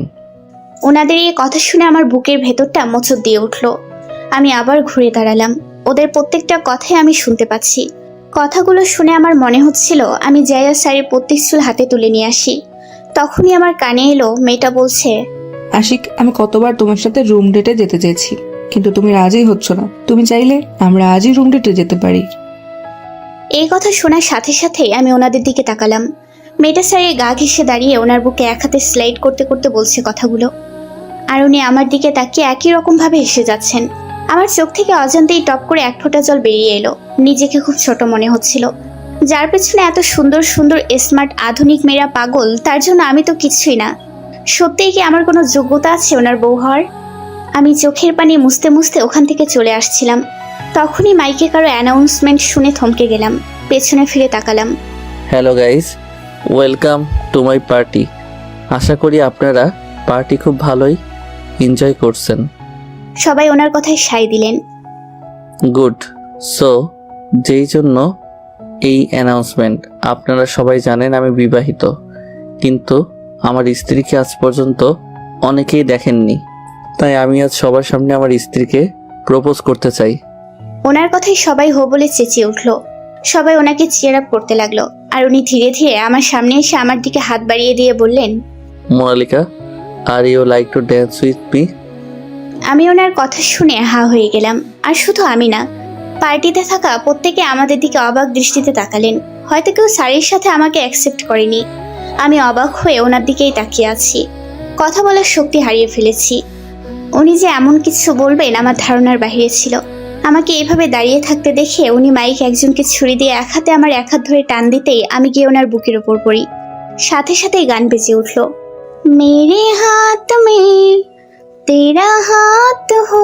ওনাদের এই কথা শুনে আমার বুকের ভেতরটা মোচড় দিয়ে উঠল। আমি আবার ঘুরে দাঁড়ালাম। ওদের প্রত্যেকটা কথাই আমি শুনতে পাচ্ছি। কথাগুলো শুনে আমার মনে হচ্ছিল আমি জায়া স্যারের প্রত্যেক চুল হাতে তুলে নিয়ে আসি। তখনই আমার কানে এলো মেয়েটা বলছে, আশিক, আমি কতবার তোমার সাথে রুম ডেটে যেতে চেয়েছি, কিন্তু তুমি রাজি হচ্ছ না। তুমি চাইলে আমরা আজই রুম ডেটে যেতে পারি। এই কথা শোনার সাথে সাথে আমি ওনাদের দিকে তাকালাম। মেয়েটা স্যারের গা ঘেঁষে দাঁড়িয়ে ওনার বুকে এক হাতে স্লাইড করতে করতে বলছে কথাগুলো, আর উনি আমার দিকে তাকিয়ে একই রকম ভাবে হেসে যাচ্ছেন। আমার চোখ থেকে অজান্তেই টপ করে এক ফোঁটা জল বেরিয়ে এলো। নিজেকে খুব ছোট মনে হচ্ছিল। যার পেছনে এত সুন্দর সুন্দর স্মার্ট আধুনিক মেয়েরা পাগল, তার জন্য আমি তো কিছুই না। সত্যিই কি আমার কোনো যোগ্যতা আছে ওনার বউ হওয়ার? আমি চোখের পানি মুছতে মুছতে ওখান থেকে চলে আসছিলাম। তখনই মাইকে কারো অ্যানাউন্সমেন্ট শুনে থমকে গেলাম। পেছনে ফিরে তাকালাম। Hello guys, welcome to my party. আশা করি আপনারা পার্টি খুব ভালোই এনজয় করছেন। সবাই ওনার কথায় সায় দিলেন। গুড। সো যেই জন্য এই অ্যানাউন্সমেন্ট, আপনারা সবাই জানেন আমি বিবাহিত, কিন্তু আমার স্ত্রীকে আজ পর্যন্ত অনেকেই দেখেননি। তাই আমি আজ সবার সামনে আমার স্ত্রীকে প্রপোজ করতে চাই। ওনার কথায় সবাই হো বলে চেঁচিয়ে উঠল। সবাই ওনাকে চিয়ার আপ করতে লাগলো, আর উনি ধীরে ধীরে আমার সামনে এসে আমার দিকে হাত বাড়িয়ে দিয়ে বললেন, Monalika, are you like to dance with me? আমি ওনার কথা শুনে হা হয়ে গেলাম। আর শুধু আমি না, পার্টিতে থাকা প্রত্যেকে আমাদের দিকে অবাক দৃষ্টিতে তাকালেন। হয়তো কেউ স্যারের সাথে আমাকে অ্যাকসেপ্ট করেনি। আমি অবাক হয়ে ওনার দিকেই তাকিয়ে আছি। কথা বলার শক্তি হারিয়ে ফেলেছি। উনি যে এমন কিছু বলবেন আমার ধারণার বাইরে ছিল। আমাকে এভাবে দাঁড়িয়ে থাকতে দেখে উনি মাইক একজনকে ছুরি দিয়ে এক হাতে আমার এক হাত ধরে টান দিতেই আমি গিয়ে ওনার বুকের ওপর পড়ি। সাথে সাথেই গান বেজে উঠল, মেরে হাত মে তেরা হাত হো,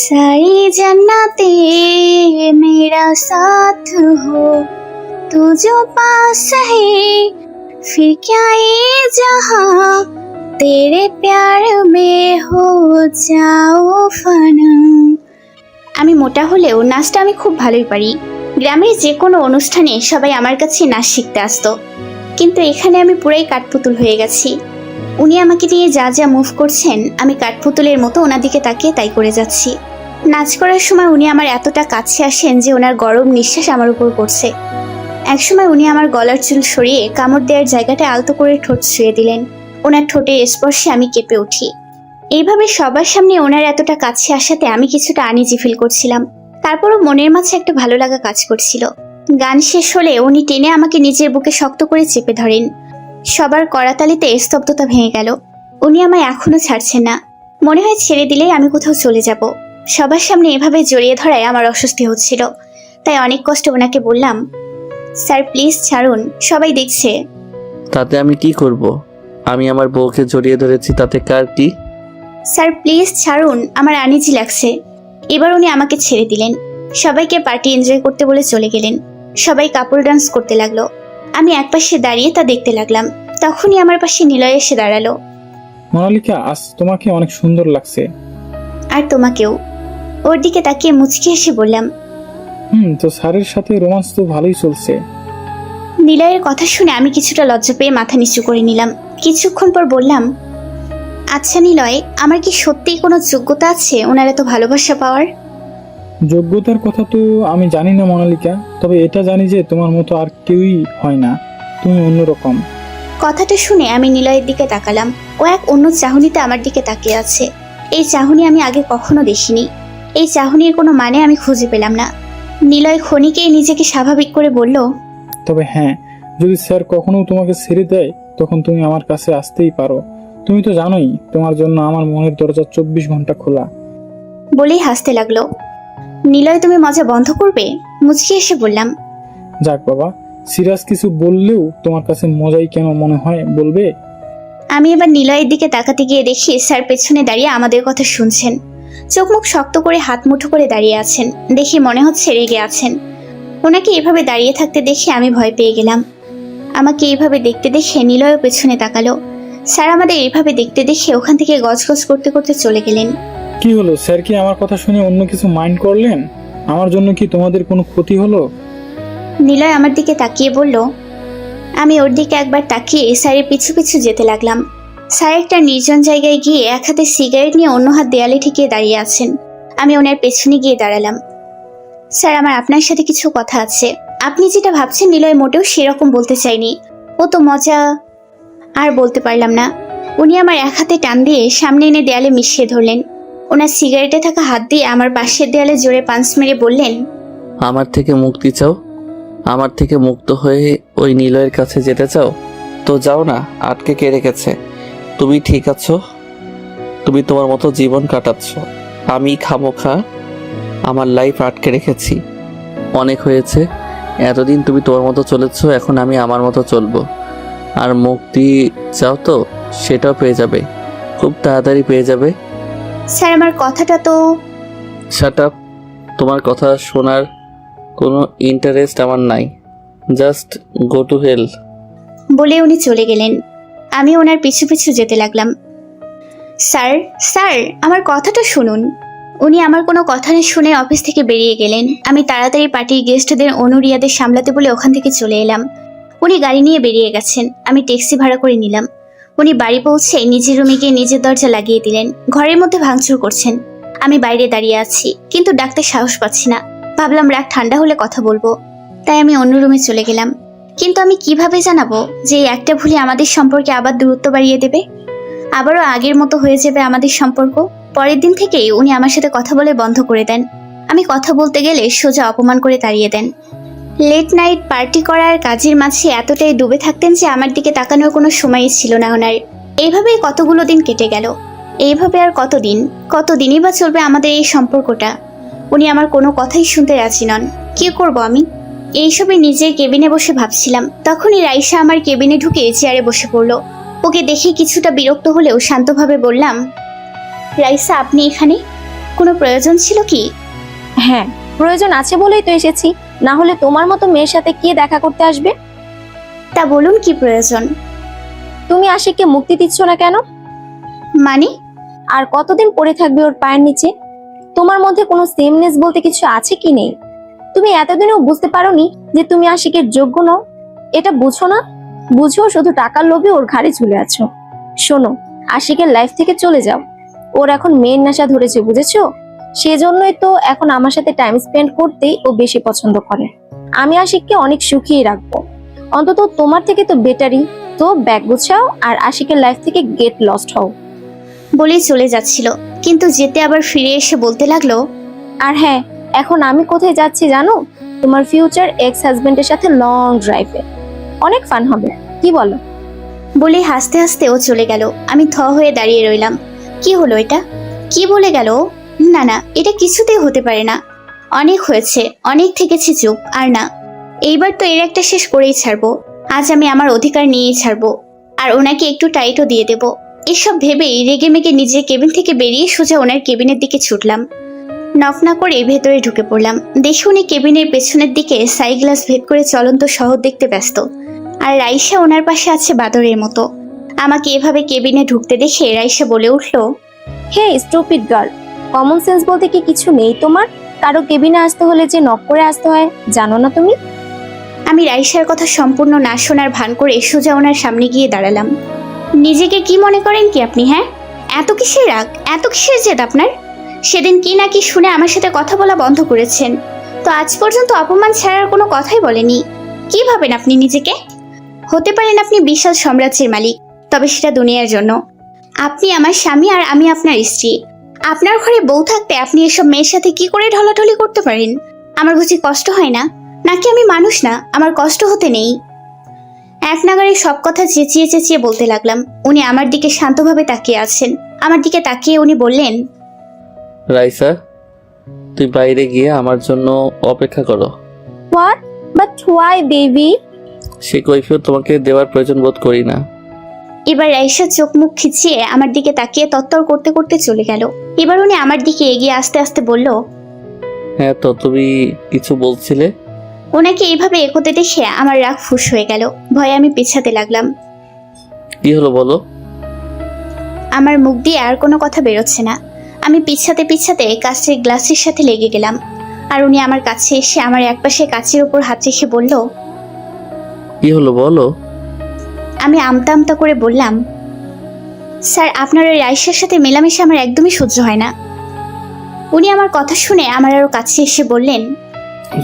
সারি জান্নাতে মেরা সাথ হো, তু জো পাস হে ফির ক্যা ये जहां, तेरे प्यार में हो जाओ फाना। আমি মোটা হলেও নাচটা আমি খুব ভালোই পারি। গ্রামের যে কোনো অনুষ্ঠানে সবাই আমার কাছে নাচ শিখতে আসতো, কিন্তু এখানে আমি পুরাই কাঠপুতুল হয়ে গেছি। উনি আমাকে নিয়ে যা যা মুভ করছেন আমি কাঠপুতুলের মতো ওনার দিকে তাকিয়ে তাই করে যাচ্ছি। নাচ করার সময় উনি আমার এতটা কাছে আসেন যে ওনার গরম নিঃশ্বাস আমার উপর পড়ছে। একসময় উনি আমার গলার চুল সরিয়ে কামড় দেওয়ার জায়গাটা আলতো করে ঠোঁট ছুঁয়ে দিলেন। ওনার ঠোঁটের স্পর্শে আমি কেঁপে উঠি। এইভাবে সবার সামনে ওনার এতটা কাছে আসাতে আমি কিছুটা আনইজি ফিল করছিলাম। তারপরও মনের মাঝে একটা ভালো লাগা কাজ করছিল। গান শেষ হলে উনি টেনে আমাকে নিজের বুকে শক্ত করে চেপে ধরেন। সবার করাতালিতে স্তব্ধতা ভেঙে গেল। উনি আমায় এখনো ছাড়ছেন না। মনে হয় ছেড়ে দিলেই আমি কোথাও চলে যাব। সবার সামনে এভাবে জড়িয়ে ধরায় আমার অস্বস্তি হচ্ছিল, তাই অনেক কষ্টে ওনাকে বললাম, স্যার প্লিজ ছাড়ুন, সবাই দেখছে। তাতে আমি কি করব? আমি আমার বউকে জড়িয়ে ধরেছি, তাতে কার কি? স্যার প্লিজ ছাড়ুন, আমার আনইজি লাগছে। এবার উনি আমাকে ছেড়ে দিলেন। সবাইকে পার্টি এনজয় করতে বলে চলে গেলেন। সবাই কাপল ডান্স করতে লাগলো। আমি একপাশে দাঁড়িয়ে তা দেখতে লাগলাম। তখনই আমার পাশে নিলয় এসে দাঁড়ালো। মোনালিকা, আজ তোমাকে অনেক সুন্দর লাগছে। আর তোমাকেও। ওর দিকে তাকিয়ে মুচকি হেসে বললাম, তো স্যারের সাথে রোমান্স তো ভালোই চলছে। নিলয়ের কথা শুনে আমি কিছুটা লজ্জা পেয়ে মাথা নিচু করে নিলাম। কিছুক্ষণ পর বললাম, আচ্ছা নিলয়, আমার কি সত্যিই কোনো যোগ্যতা আছে ওনার এত ভালোবাসা পাওয়ার? যোগ্যতার কথা তো আমি জানি না মোনালিকা, তবে এটা জানি যে তোমার মতো আর কেউই হয় না, তুমি অন্যরকম। কথাটা শুনে আমি নিলয়ের দিকে তাকালাম। ও এক অন্য চাহনিতে আমার দিকে তাকিয়ে আছে। এই চাহনি আমি আগে কখনো দেখিনি। এই চাহনির কোনো মানে আমি খুঁজে পেলাম না। নিলয় ক্ষণিকেই নিজেকে স্বাভাবিক করে বলল, তবে হ্যাঁ, যদি স্যার কখনো তোমাকে ছেড়ে দেয় তখন তুমি আমার কাছে আসতেই পারো। তুমি তো জানোই তোমার জন্য আমার মনের দরজা 24 ঘন্টা খোলা। বলেই হাসতে লাগলো। নিলয় তুমি মজা বন্ধ করবে? মুচকি এসে বললাম, যাক বাবা, সিরিয়াস কিছু বললেও তোমার কাছে মজাই কেন মনে হয় বলবে? আমি এবার নিলয়ের দিকে তাকাতে গিয়ে দেখি স্যার পেছনে দাঁড়িয়ে আমাদের কথা শুনছেন। চোখ মুখ শক্ত করে হাত মুঠো করে দাঁড়িয়ে আছেন। দেখি মনে হচ্ছে রেগে আছেন। ওনাকে এভাবে দাঁড়িয়ে থাকতে দেখে আমি ভয় পেয়ে গেলাম। আমাকে এইভাবে দেখতে দেখে নিলয়ও পেছনে তাকালো। স্যার আমাদের এইভাবে দেখতে দেখে ওখান থেকে গজগজ করতে করতে চলে গেলেন। কি হলো, স্যার কি আমার কথা শুনে অন্য কিছু মাইন্ড করলেন? আমার জন্য কি তোমাদের কোনো ক্ষতি হলো? নিলয় আমার দিকে তাকিয়ে বলল। আমি ওর দিকে একবার তাকিয়ে স্যারের পিছু পিছু যেতে লাগলাম। স্যার একটা নির্জন জায়গায় গিয়ে এক হাতে সিগারেট নিয়ে অন্য হাত দেয়ালে ঠেকিয়ে দাঁড়িয়ে আছেন। আমি ওনার পেছনে গিয়ে দাঁড়ালাম। স্যার, আমার আপনার সাথে কিছু কথা আছে। আপনি যেটা ভাবছেন নিলয় মোটেও সেরকম বলতে চাইনি। ও তো মজা। আর বলতে পারলাম না। উনি আমার এক হাতে টান দিয়ে সামনে এনে দেয়ালে মিশিয়ে ধরলেন। ওনার সিগারেটে থাকা হাত দিয়ে আমার পাশের দেয়ালে জোরে পাঞ্চ মেরে বললেন, আমার থেকে মুক্তি চাও? আমার থেকে মুক্ত হয়ে ওই নিলয়ের কাছে যেতে চাও? তো যাও না, আটকে কে রেখেছে? তুমি ঠিক আছো, তুমি তোমার মতো জীবন কাটাচ্ছ। আমি খামোখা আমার লাইফ আটকে রেখেছি। অনেক হয়েছে, এতদিন তুমি তোমার মতো চলেছ, এখন আমি আমার মতো চলবো। আর মুক্তি চাও তো সেটাও পেয়ে যাবে, খুব তাড়াতাড়ি পেয়ে যাবে। স্যার আমার কথাটা তো। শাট আপ, তোমার কথা শোনার কোনো ইন্টারেস্ট আমার নাই। Just go to hell. বলে উনি চলে গেলেন। আমি ওনার পিছু পিছু যেতে লাগলাম। স্যার, স্যার, আমার কথাটা শুনুন। উনি আমার কোনো কথা না শুনে অফিস থেকে বেরিয়ে গেলেন। আমি তাড়াতাড়ি পার্টির গেস্টদের অনুরিয়াদের সামলাতে বলে ওখান থেকে চলে এলাম। উনি গাড়ি নিয়ে বেরিয়ে গেছেন। আমি ট্যাক্সি ভাড়া করে নিলাম। উনি বাড়ি পৌঁছে নিজের রুমে গিয়ে নিজের দরজা লাগিয়ে দিলেন। ঘরের মধ্যে ভাঙচুর করছেন। আমি বাইরে দাঁড়িয়ে আছি, কিন্তু ডাকতে সাহস পাচ্ছি না। ভাবলাম রাগ ঠান্ডা হলে কথা বলবো, তাই আমি অন্য রুমে চলে গেলাম। কিন্তু আমি কিভাবে জানাবো যে এই একটা ভুলে আমাদের সম্পর্কে আবার দূরত্ব বাড়িয়ে দেবে? আবারও আগের মতো হয়ে যাবে আমাদের সম্পর্ক। পরের দিন থেকেই উনি আমার সাথে কথা বলে বন্ধ করে দেন। আমি কথা বলতে গেলে সোজা অপমান করে তাড়িয়ে দেন। লেট নাইট পার্টি করার কাজের মাঝে এতটাই ডুবে থাকতেন যে আমার দিকে তাকানোর কোনো সময়ই ছিল না ওনার। এইভাবেই কতগুলো দিন কেটে গেল। এইভাবে আর কতদিনই বা চলবে আমাদের এই সম্পর্কটা? উনি আমার কোনো কথাই শুনতে রাজি নন। কি করব আমি? এইসবে নিজের কেবিনে বসে ভাবছিলাম। তখনই রাইসা আমার কেবিনে ঢুকে চেয়ারে বসে পড়ল। ওকে দেখে কিছুটা বিরক্ত হলেও শান্তভাবে বললাম, রাইসা আপনি এখানে? কোনো প্রয়োজন ছিল কি? হ্যাঁ, প্রয়োজন আছে বলেই তো এসেছি, না হলে তোমার মতো মেয়ের সাথে কে দেখা করতে আসবে? তা বলুন কি প্রয়োজন? তুমি আশিককে মুক্তি দিচ্ছ না কেন? মানে? আর কতদিন পড়ে থাকবে ওর পায়ের নিচে? তোমার মধ্যে কোনো সেমনেস বলতে কিছু আছে কি নেই? তুমি এতদিনেও বুঝতে পারোনি যে তুমি আশিকের যোগ্য নও? এটা বুঝো না? বুঝো শুধু টাকার লোভে ওর ঘাড়ে চলে আছো। শোনো, আশিকের লাইফ থেকে চলে যাও। ওর এখন মেয়ের নেশা ধরেছে, বুঝেছো? সেজন্যই তো এখন আমার সাথে টাইম স্পেন্ড করতেই ও বেশি পছন্দ করে। আমি আশিককে অনেক সুখীই রাখবো, অন্তত তোমার থেকে তো বেটারই। তো ব্যাগ গুছাও আর আশিকের লাইফ থেকে গেট লস্ট হও। বলেই চলে যাচ্ছিল, কিন্তু যেতে আবার ফিরে এসে বলতে লাগলো, আর হ্যাঁ, এখন আমি কোথায় যাচ্ছি জানো? তোমার ফিউচার এক্স হাজবেন্ডের সাথে লং ড্রাইভে। অনেক ফান হবে, কি বলো? বলে হাসতে হাসতে ও চলে গেল। আমি থ হয়ে দাঁড়িয়ে রইলাম। কি হলো এটা? কি বলে গেল? না না, এটা কিছুতেই হতে পারে না। অনেক হয়েছে, অনেক থেকেছি চুপ, আর না। এইবার তো এর একটা শেষ করেই ছাড়বো। আজ আমি আমার অধিকার নিয়েই ছাড়বো, আর ওনাকে একটু টাইটও দিয়ে দেব। এসব ভেবেই রেগে মেগে নিজের কেবিন থেকে বেরিয়ে সোজা ওনার কেবিনের দিকে ছুটলাম। নক না করে ভেতরে ঢুকে পড়লাম। দেখে উনি কেবিনের পেছনের দিকে সাই গ্লাস ভেদ করে চলন্ত শহর দেখতে ব্যস্ত, আর রাইসা ওনার পাশে আছে বাদরের মতো। আমাকে এভাবে কেবিনে ঢুকতে দেখে রাইসা বলে উঠলো, হে স্টুপিড গার্ল, কমন সেন্স বলতে কি কিছু নেই তোমার? কারো কেবিনে আসতে হলে যে নক করে আসতে হয়, জানো না তুমি? আমি রাইসার কথা সম্পূর্ণ না শোনার ভান করে সোজা ওনার সামনে গিয়ে দাঁড়ালাম। নিজেকে কি মনে করেন কি আপনি? হ্যাঁ, এত কিসের রাগ, এত কিসের জেদ আপনার? সেদিন কি না কি শুনে আমার সাথে কথা বলা বন্ধ করেছেন, তো আজ পর্যন্ত অপমান ছাড়ার কোনো কথাই বলেনি। কি ভাবেন আপনি নিজেকে? হতে পারেন আপনি বিশাল সাম্রাজ্যের মালিক, তবে সেটা দুনিয়ার জন্য। আপনি আমার স্বামী আর আমি আপনার স্ত্রী। আপনার ঘরে বউ থাকতে আপনি এসব মেয়ের সাথে কি করে ঢলাঢলি করতে পারেন? আমার বুঝি কষ্ট হয় না? নাকি আমি মানুষ না, আমার কষ্ট হতে নেই? এক নাগারে সব কথা চেঁচিয়ে চেঁচিয়ে বলতে লাগলাম। উনি আমার দিকে শান্তভাবে তাকিয়ে আছেন। আমার দিকে তাকিয়ে উনি বললেন, রাইসা, তুই বাইরে গিয়ে আমার জন্য অপেক্ষা করো। হোয়াট? But why baby? সে কৈফিয়ত তোমাকে দেওয়ার প্রয়োজন বোধ করি না। এবার রাইসা চোখ মুখ খিচিয়ে আমার দিকে তাকিয়ে তত্তর করতে করতে চলে গেল। এবার উনি আমার দিকে এগিয়ে আস্তে আস্তে বলল, হ্যাঁ, তো তুমি কিছু বলছিলে? ওনাকে এইভাবে এগোতে দেখে আমার রাগ ফুস হয়ে গেল। ভয়ে আমি পিছাতে লাগলাম। কি হলো বলো? আমার মুখ দিয়ে আর কোনো কথা বেরোচ্ছে না। আমি পিছাতে পিছাতে কাঁচের গ্লাসের সাথে লেগে গেলাম, আর উনি আমার কাছে এসে আমার একপাশে কাঁচের ওপর হাত রেখে বলল, কি হলো বলো? আমি আমতা আমতা করে বললাম, স্যার, আপনার ওই রাইসার সাথে মেলামেশা আমার একদমই সহ্য হয় না। উনি আমার কথা শুনে আমার আরো কাছে এসে বললেন,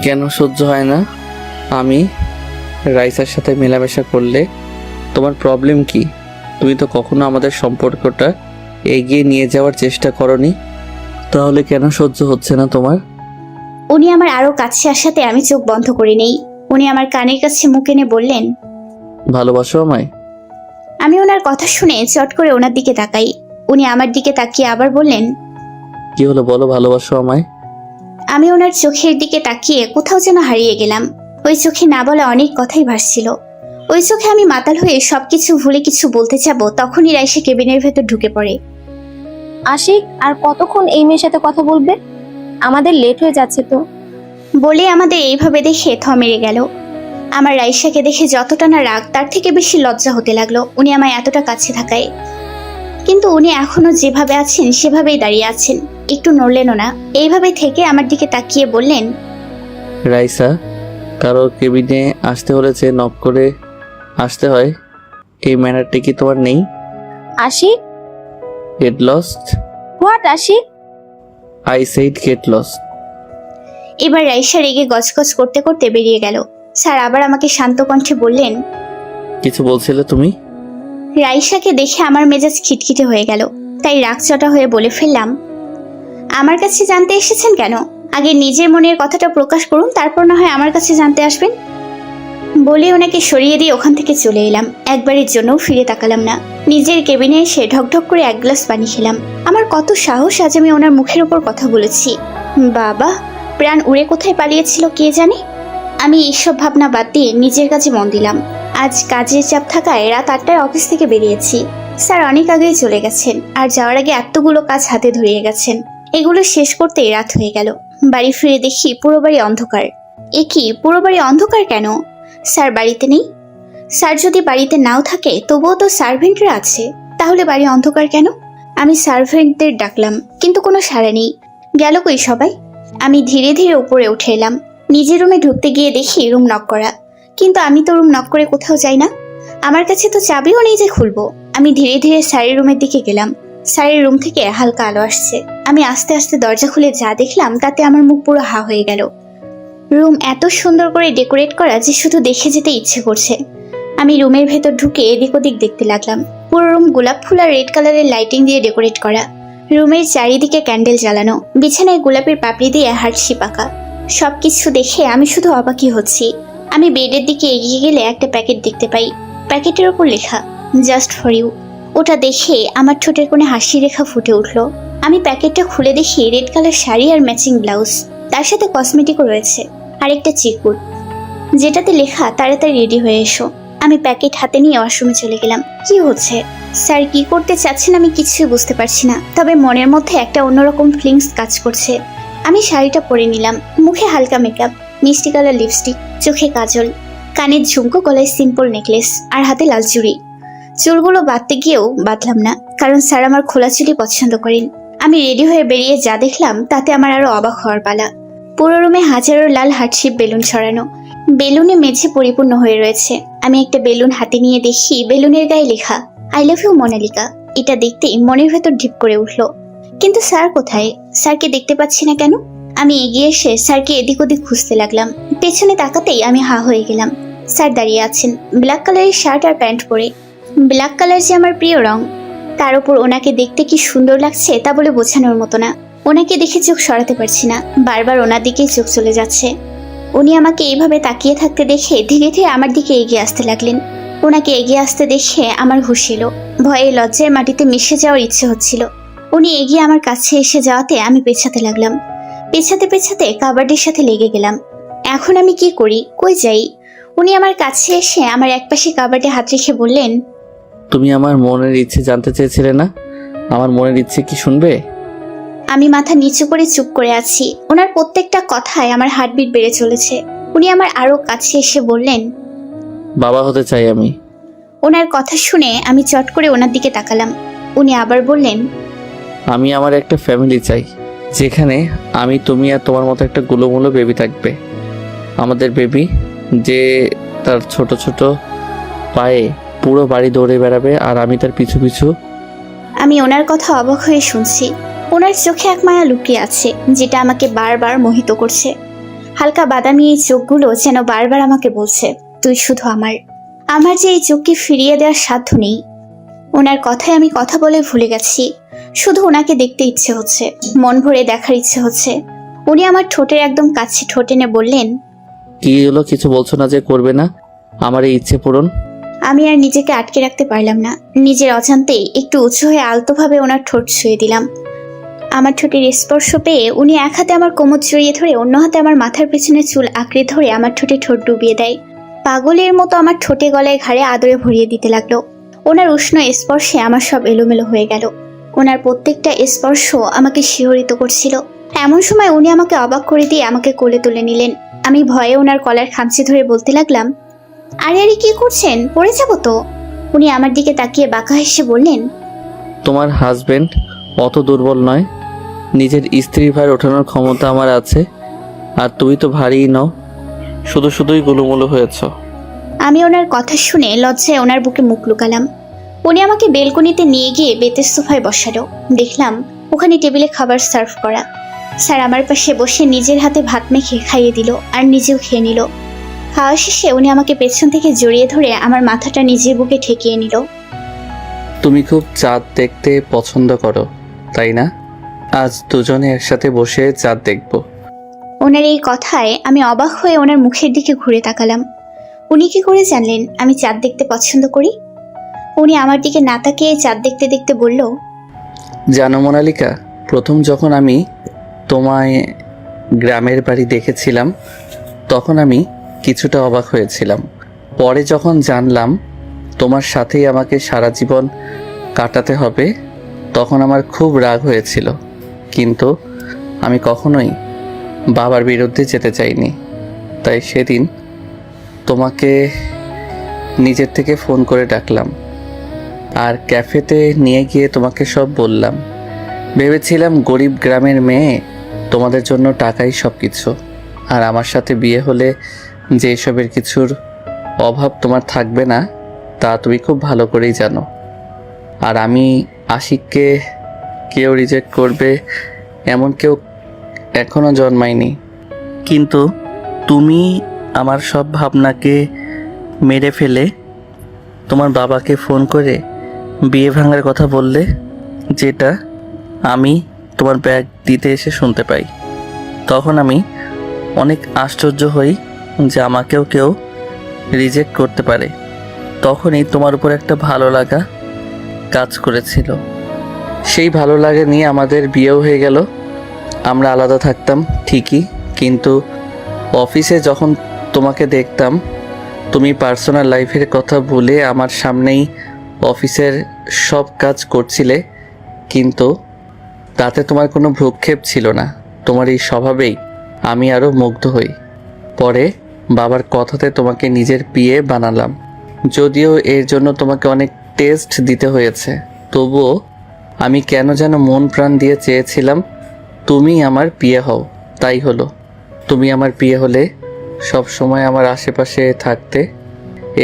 কেন সহ্য হয় না? আমি রাইসার সাথে মেলামেশা করলে তোমার প্রবলেম কি? তুমি তো কখনো আমাদের সম্পর্কটা এগিয়ে নিয়ে যাওয়ার চেষ্টা করনি, তাহলে কেন সহ্য হচ্ছে না তোমার? উনি আমার আরো কাছে আসাতে আমি চোখ বন্ধ করে নেই। উনি আমার কানের কাছে মুখ এনে বললেন, ভালোবাসো আমায়? আমি ওনার কথা শুনে চট করে ওনার দিকে তাকাই। উনি আমার দিকে তাকিয়ে আবার বললেন, কি হলো বলো, ভালোবাসো আমায়? আমি ওনার চোখের দিকে তাকিয়ে কোথাও যেন হারিয়ে গেলাম। ওই চোখে না বলা অনেক কথাই ভাসছিল। ওই চোখে আমি মাতাল হয়ে সবকিছু ভুলে কিছু বলতে যাব, তখনই রাইসা কেবিনের ভেতর ঢুকে পড়ে। আশিক, আর কতক্ষণ এই মেয়ের সাথে কথা বলবে? আমাদের লেট হয়ে যাচ্ছে তো। বলে আমাদের এইভাবে দেখে থ মেরে গেল। আমার রাইসাকে দেখে যতটা না রাগ, তার থেকে বেশি লজ্জা হতে লাগলো উনি আমায় এতটা কাছে থাকায়। কিন্তু উনি এখনো যেভাবে আছেন সেভাবেই দাঁড়িয়ে আছেন, একটু নড়লেনও না। এইভাবে থেকে আমার দিকে তাকিয়ে বললেন, রাইসা, কারোর কেবিনে আসতে হলে যে নক করে আসতে হয়, এই ম্যানারটা কি তোমার নেই? Ashik? Get lost. What Ashik? I said get lost. এবার রাইসা রেগে গজগজ করতে করতে বেরিয়ে গেল। স্যার আবার আমাকে শান্ত কণ্ঠে বললেন, কিছু বলছিলে তুমি? রাইসাকে দেখে আমার মেজাজ খিটখিটে হয়ে গেল, তাই রাগচটা হয়ে বলে ফেললাম, আমার কাছে জানতে এসেছেন কেন? আগে নিজের মনের কথাটা প্রকাশ করুন, তারপর না হয় আমার কাছে জানতে আসবেন। বলে ওনাকে সরিয়ে দিয়ে ওখান থেকে চলে এলাম। একবারের জন্য ফিরে তাকালাম না। নিজের কেবিনে এসে ঢকঢক করে এক গ্লাস পানি খেলাম। আমার কত সাহস, আজ আমি ওনার মুখের ওপর কথা বলেছি। বাবা, প্রাণ উড়ে কোথায় পালিয়েছিল কে জানে। আমি এইসব ভাবনা বাদ দিয়ে নিজের কাজে মন দিলাম। আজ কাজের চাপ থাকায় রাত 8টায় অফিস থেকে বেরিয়েছি। স্যার অনেক আগেই চলে গেছেন, আর যাওয়ার আগে এতগুলো কাজ হাতে ধরিয়ে গেছেন। এগুলো শেষ করতেই রাত হয়ে গেল। বাড়ি ফিরে দেখি পুরো বাড়ি অন্ধকার। এ কি, পুরো বাড়ি অন্ধকার কেন? স্যার বাড়িতে নেই? স্যার যদি বাড়িতে নাও থাকে তবুও তো সার্ভেন্টরা আছে, তাহলে বাড়ি অন্ধকার কেন? আমি সার্ভেন্টদের ডাকলাম, কিন্তু কোনো সাড়া নেই। গেল কই সবাই? আমি ধীরে ধীরে উপরে উঠে এলাম। নিজের রুমে ঢুকতে গিয়ে দেখি রুম নক করা, কিন্তু আমি তো রুম নক করে কোথাও যাই না। আমার কাছে তো চাবিও নেই যে খুলবো। আমি ধীরে ধীরে স্যারের রুমের দিকে গেলাম। স্যারের রুম থেকে হালকা আলো আসছে। আমি আস্তে আস্তে দরজা খুলে যা দেখলাম তাতে আমার মুখ পুরো হা হয়ে গেল। রুম এত সুন্দর করে ডেকোরেট করা যে শুধু দেখে যেতে ইচ্ছে করছে। আমি রুমের ভেতর ঢুকে এদিক ওদিক দেখতে লাগলাম। পুরো রুম গোলাপ ফুল আর রেড কালারের লাইটিং দিয়ে ডেকোরেট করা। রুমের চারিদিকে ক্যান্ডেল জ্বালানো, বিছানায় গোলাপের পাপড়ি দিয়ে হার্টশিপ আঁকা। সবকিছু দেখে আমি শুধু অবাকই হচ্ছি। আমি বেডের দিকে এগিয়ে গেলে একটা প্যাকেট দেখতে পাই। প্যাকেটের ওপর লেখা জাস্ট ফর ইউ। ওটা দেখে আমার ঠোঁটের কোণে হাসি রেখা ফুটে উঠলো। আমি প্যাকেটটা খুলে দেখি রেড কালার শাড়ি আর ম্যাচিং ব্লাউজ, তার সাথে কসমেটিকও রয়েছে আর একটা চিরকুট, যেটাতে লেখা তাড়াতাড়ি রেডি হয়ে এসো। আমি প্যাকেট হাতে নিয়ে ওয়াশরুমে চলে গেলাম। কি হচ্ছে? স্যার কি করতে চাচ্ছেন আমি কিছুই বুঝতে পারছি না, তবে মনের মধ্যে একটা অন্যরকম ফিলিংস কাজ করছে। আমি শাড়িটা পরে নিলাম। মুখে হালকা মেকআপ, মিষ্টি কালার লিপস্টিক, চোখে কাজল, কানের ঝুমকো, গলায় সিম্পল নেকলেস আর হাতে লাল চুড়ি। চুলগুলো বাঁধতে গিয়েও বাঁধলাম না, কারণ স্যার আমার খোলা চুলি পছন্দ করেন। আমি রেডি হয়ে বেরিয়ে যা দেখলাম তাতে আমার আরো অবাক হওয়ার পালা। পুরো রুমে হাজারো লাল হার্টশিপ বেলুন ছড়ানো। বেলুনে মেঝে পরিপূর্ণ হয়ে রয়েছে। আমি একটা বেলুন হাতে নিয়ে দেখি বেলুনের গায়ে লেখা আই লাভ ইউ মোনালিকা। এটা দেখতেই মনের ভেতর ঢিপ করে উঠলো। কিন্তু স্যার কোথায়? স্যারকে দেখতে পাচ্ছি না কেন? আমি এগিয়ে এসে স্যারকে এদিক ওদিক খুঁজতে লাগলাম। পেছনে তাকাতেই আমি হা হয়ে গেলাম। স্যার দাঁড়িয়ে আছেন ব্ল্যাক কালারের শার্ট আর প্যান্ট পরে। ব্ল্যাক কালার যে আমার প্রিয় রং। তার উপর ওনাকে দেখতে কি সুন্দর লাগছে তা বলে বোঝানোর মতো না। ওনাকে দেখে চোখ সরাতে পারছি না, বারবার ওনার দিকেই চোখ চলে যাচ্ছে। উনি আমাকে এইভাবে তাকিয়ে থাকতে দেখে ধীরে ধীরে আমার দিকে এগিয়ে আসতে লাগলেন। ওনাকে এগিয়ে আসতে দেখে আমার হুঁশ এলো। ভয়ে লজ্জায় মাটিতে মিশে যাওয়ার ইচ্ছে হচ্ছিল। উনি এগিয়ে আমার কাছে এসে যাওয়াতে আমি পেছাতে লাগলাম। পেছাতে পেছাতে কাবার্ডের সাথে লেগে গেলাম। এখন আমি কি করি, কই যাই? উনি আমার কাছে এসে আমার একপাশে কাবার্ডে হাত রেখে বললেন, তুমি আমার মনের ইচ্ছে জানতে চেয়েছিলে না? আমার মনের ইচ্ছে কি শুনবে? আমি মাথা নিচু করে চুপ করে আছি। ওনার প্রত্যেকটা কথায় আমার হার্টবিট বেড়ে চলেছে। উনি আমার আরো কাছে এসে বললেন, বাবা হতে চাই আমি। ওনার কথা শুনে আমি চট করে ওনার দিকে তাকালাম। উনি আবার বললেন, আমি আমার একটা ফ্যামিলি চাই, যেখানে আমি, তুমি আর তোমার মতো একটা গুলোমুলো বেবি থাকবে। আমাদের বেবি যে তার ছোট ছোট পায়ে পুরো বাড়ি দৌড়ে বেড়াবে আর আমি তার পিছু পিছু। আমি ওনার কথা অবাক হয়ে শুনছি। ওনার চোখে এক মায়া লুকিয়ে আছে, যেটা আমাকে বারবার মোহিত করছে। হালকা বাদামি এই চোখগুলো যেন বারবার আমাকে বলছে, তুই শুধু আমার। আমার যে এই চোখকে ফিরিয়ে দেওয়ার সাধ্য নেই। ওনার কথায় আমি কথা বলে ভুলে গেছি। শুধু ওনাকে দেখতে ইচ্ছে হচ্ছে, মন ভরে দেখার ইচ্ছে হচ্ছে। উনি আমার ঠোঁটের একদম কাছে ঠোঁট এনে বললেন, কি হলো, কিছু বলছো না যে করবে না আমার এই ইচ্ছে পূরণ? আমি আর নিজেকে আটকে রাখতে পারলাম না। নিজের অজান্তেই একটু উঁচু হয়ে আলতোভাবে ওনার ঠোঁট ছুঁয়ে দিলাম। আমার ঠোঁটের স্পর্শ পেয়ে উনি এক হাতে আমার কোমর জড়িয়ে ধরে অন্য হাতে আমার মাথার পেছনে চুল আঁকড়ে ধরে আমার ঠোঁটে ঠোঁট ডুবিয়ে দেয়। পাগলের মতো আমার ঠোঁটে গলায় ঘাড়ে আদরে ভরিয়ে দিতে লাগলো। ওনার উষ্ণ স্পর্শে আমার সব এলোমেলো হয়ে গেল। ওনার প্রত্যেকটা স্পর্শ আমাকে শিহরিত করছিল। এমন সময় উনি আমাকে অবাক করে দিয়ে আমাকে কোলে তুলে নিলেন। আমি ভয়ে ওনার কলার খামচে ধরে বলতে লাগলাম, আরে আরে কি করছেন, পড়ে যাবো তো। উনি আমার দিকে তাকিয়ে বাঁকা হেসে বললেন, তোমার হাজবেন্ড অত দুর্বল নয়, নিজের স্ত্রীর ভার ওঠানোর ক্ষমতা আমার আছে, আর তুমি তো ভারীই নও, শুধু শুধুই গুলুমুলু হয়েছ। আমি ওনার কথা শুনে লজ্জায় ওনার বুকে মুখ লুকালাম। উনি আমাকে বেলকনিতে নিয়ে গিয়ে বেতের সোফায় বসালো। দেখলাম ওখানে টেবিলে খাবার সার্ভ করা। স্যার আমার পাশে বসে নিজের হাতে ভাত মেখে খাইয়ে দিল আর নিজেও খেয়ে নিল। খাওয়া শেষে উনি আমাকে পেছন থেকে জড়িয়ে ধরে আমার মাথাটা নিজের বুকে ঠেকিয়ে নিল। তুমি খুব চাঁদ দেখতে পছন্দ করো, তাই না? আজ দুজনে একসাথে বসে চাঁদ দেখব। ওনার এই কথায় আমি অবাক হয়ে ওনার মুখের দিকে ঘুরে তাকালাম। উনি কি করে জানলেন আমি চাঁদ দেখতে পছন্দ করি? উনি আমার দিকে না তাকিয়ে চাঁদ দেখতে দেখতে বলল, জানো মোনালিকা, প্রথম যখন আমি তোমায় গ্রামের বাড়ি দেখেছিলাম তখন আমি কিছুটা অবাক হয়েছিলাম। পরে যখন জানলাম তোমার সাথেই আমাকে সারা জীবন কাটাতে হবে তখন আমার খুব রাগ হয়েছিল, কিন্তু আমি কখনোই বাবার বিরুদ্ধে যেতে চাইনি। তাই সেদিন তোমাকে নিজের থেকে ফোন করে ডাকলাম। আর ক্যাফেতে নিয়ে গিয়ে তোমাকে সব বললাম। ভেবেছিলাম গরিব গ্রামের মেয়ে, তোমাদের জন্য টাকাই সব কিছু। আর আমার সাথে বিয়ে হলে যে এসবের কিছুর অভাব তোমার থাকবে না তা তুমি খুব ভালো করেই জানো। আর আমি আশিককে কেউ রিজেক্ট করবে এমন কেউ এখনও জন্মায়নি। কিন্তু তুমি আমার সব ভাবনাকে মেরে ফেলে তোমার বাবাকে ফোন করে বিয়ে ভাঙার কথা বললে, যেটা আমি তোমার ব্যাগ দিতে এসে শুনতে পাই। তখন আমি অনেক আশ্চর্য হই যে আমাকেও কেউ রিজেক্ট করতে পারে। তখনই তোমার উপর একটা ভালো লাগা কাজ করেছিল। সেই ভালো লাগা নিয়ে আমাদের বিয়েও হয়ে গেল। আমরা আলাদা থাকতাম ঠিকই, কিন্তু অফিসে যখন তোমাকে দেখতাম তুমি পার্সোনাল লাইফের কথা ভুলে আমার সামনেই অফিসের সব কাজ করছিলে, কিন্তু তাতে তোমার কোনো ভ্রুক্ষেপ ছিল না। তোমার এই স্বভাবেই আমি আরও মুগ্ধ হই। পরে বাবার কথাতে তোমাকে নিজের বিয়ে বানালাম। যদিও এর জন্য তোমাকে অনেক টেস্ট দিতে হয়েছে, তবুও আমি কেন যেন মন প্রাণ দিয়ে চেয়েছিলাম তুমি আমার বিয়ে হও। তাই হলো। তুমি আমার বিয়ে হলে সব সময় আমার আশেপাশে থাকতে।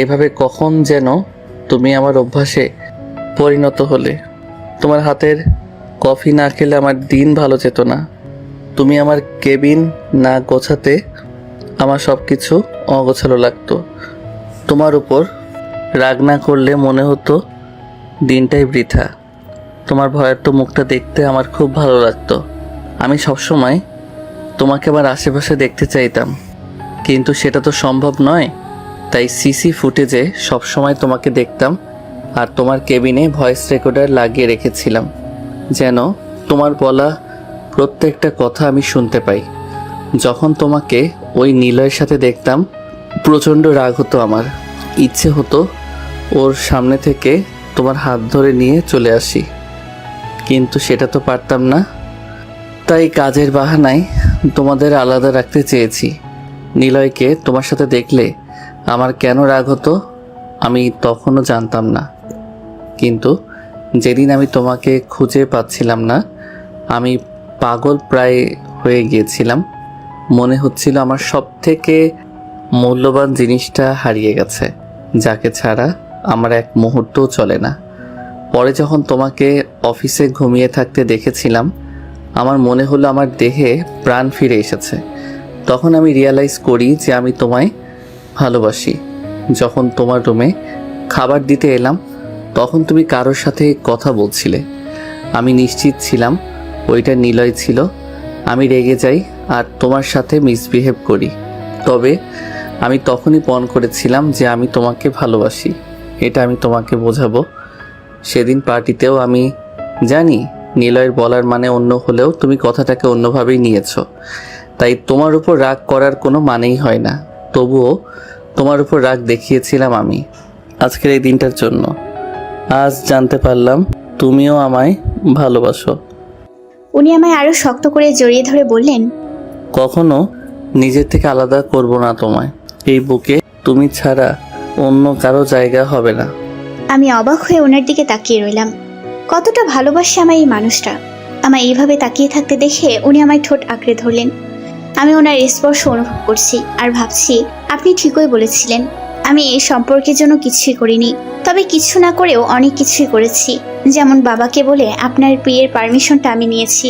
এভাবে কখন যেন তুমি আমার অভ্যাসে পরিণত হলে। তোমার হাতের কফি না খেলে আমার দিন ভালো যেত না। তুমি আমার কেবিন না গোছাতে আমার সব কিছু অগোছালো লাগতো। তোমার উপর রাগ না করলে মনে হতো দিনটাই বৃথা। তোমার ভয়ার্ত মুখটা দেখতে আমার খুব ভালো লাগতো। আমি সবসময় তোমাকে আমার আশেপাশে দেখতে চাইতাম, কিন্তু সেটা তো সম্ভব নয়। তাই সিসি ফুটেজে সবসময় তোমাকে দেখতাম আর তোমার কেবিনে ভয়েস রেকর্ডার লাগিয়ে রেখেছিলাম, যেন তোমার বলা প্রত্যেকটা কথা আমি শুনতে পাই। যখন তোমাকে ওই নিলয়ের সাথে দেখতাম প্রচণ্ড রাগ হতো আমার। ইচ্ছে হতো ওর সামনে থেকে তোমার হাত ধরে নিয়ে চলে আসি, কিন্তু সেটা তো পারতাম না। তাই কাজের বাহানায় তোমাদের আলাদা রাখতে চেয়েছি। নিলয়কে তোমার সাথে দেখলে আমার কেন রাগ হতো আমি তখনও জানতাম না, কিন্তু যেদিন আমি তোমাকে খুঁজে পাচ্ছিলাম না আমি পাগল প্রায় হয়ে গিয়েছিলাম। মনে হচ্ছিল আমার সব থেকে মূল্যবান জিনিসটা হারিয়ে গেছে, যাকে ছাড়া আমার এক মুহূর্তও চলে না। পরে যখন তোমাকে অফিসে ঘুমিয়ে থাকতে দেখেছিলাম আমার মনে হলো আমার দেহে প্রাণ ফিরে এসেছে। তখন আমি রিয়ালাইজ করি যে আমি তোমায় ভালোবাসি। যখন তোমার রুমে খাবার দিতে এলাম তখন তুমি কারোর সাথে কথা বলছিলে। আমি নিশ্চিত ছিলাম ওইটা নিলয় ছিল। আমি রেগে যাই আর তোমার সাথে মিসবিহেভ করি। তবে আমি তখনই পণ করেছিলাম যে আমি তোমাকে ভালোবাসি। এটা আমি তোমাকে বোঝাবো। সেদিন পার্টিতেও আমি জানি নিলয়ের বলার মানে অন্য হলেও তুমি কথাটাকে অন্যভাবেই নিয়েছো, তাই তোমার উপর রাগ করার কোনো মানেই হয় না। তবুও তোমার উপর রাগ দেখিয়েছিলাম আমি আজকের এই দিনটার জন্য। আজ জানতে পারলাম তুমিও আমায় ভালোবাসো। উনি আমায় আরো শক্ত করে জড়িয়ে ধরে বললেন, কখনো নিজের থেকে আলাদা করব না তোমায়। এই বুকে তুমি ছাড়া অন্য কারো জায়গা হবে না। আমি অবাক হয়ে ওনার দিকে তাকিয়ে রইলাম। কতটা ভালোবাসে আমায় এই মানুষটা। আমায় এইভাবে তাকিয়ে থাকতে দেখে উনি আমায় ঠোঁট আঁকড়ে ধরলেন। আমি ওনার স্পর্শ অনুভব করছি আর ভাবছি আপনি ঠিকই বলেছিলেন। আমি এই সম্পর্কের জন্য কিছুই করিনি, তবে কিছু না করেও অনেক কিছুই করেছি। যেমন বাবাকে বলে আপনার বিয়ের পারমিশনটা আমি নিয়েছি।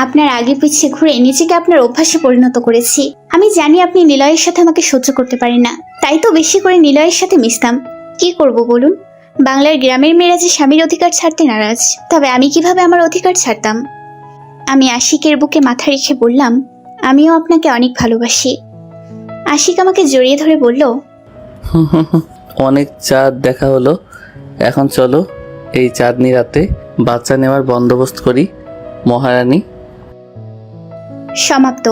আপনার আগে পিছিয়ে ঘুরে নিজেকে আপনার অভ্যাসে পরিণত করেছি। আমি জানি আপনি নিলয়ের সাথে আমাকে সহ্য করতে পারেন না, তাই তো বেশি করে নিলয়ের সাথে মিশতাম। কি করব বলুন? বাংলার গ্রামের মেয়েরা যে স্বামীর অধিকার ছাড়তে নারাজ, তবে আমি কিভাবে আমার অধিকার ছাড়তাম? আমি আশিকের বুকে মাথা রেখে বললাম, আমিও আপনাকে অনেক ভালোবাসি। আশিক আমাকে জড়িয়ে ধরে বলল, অনেক চাঁদ দেখা হলো, এখন চলো এই চাঁদনি রাতে বাচ্চা নেওয়ার বন্দোবস্ত করি মহারানী। সমাপ্ত।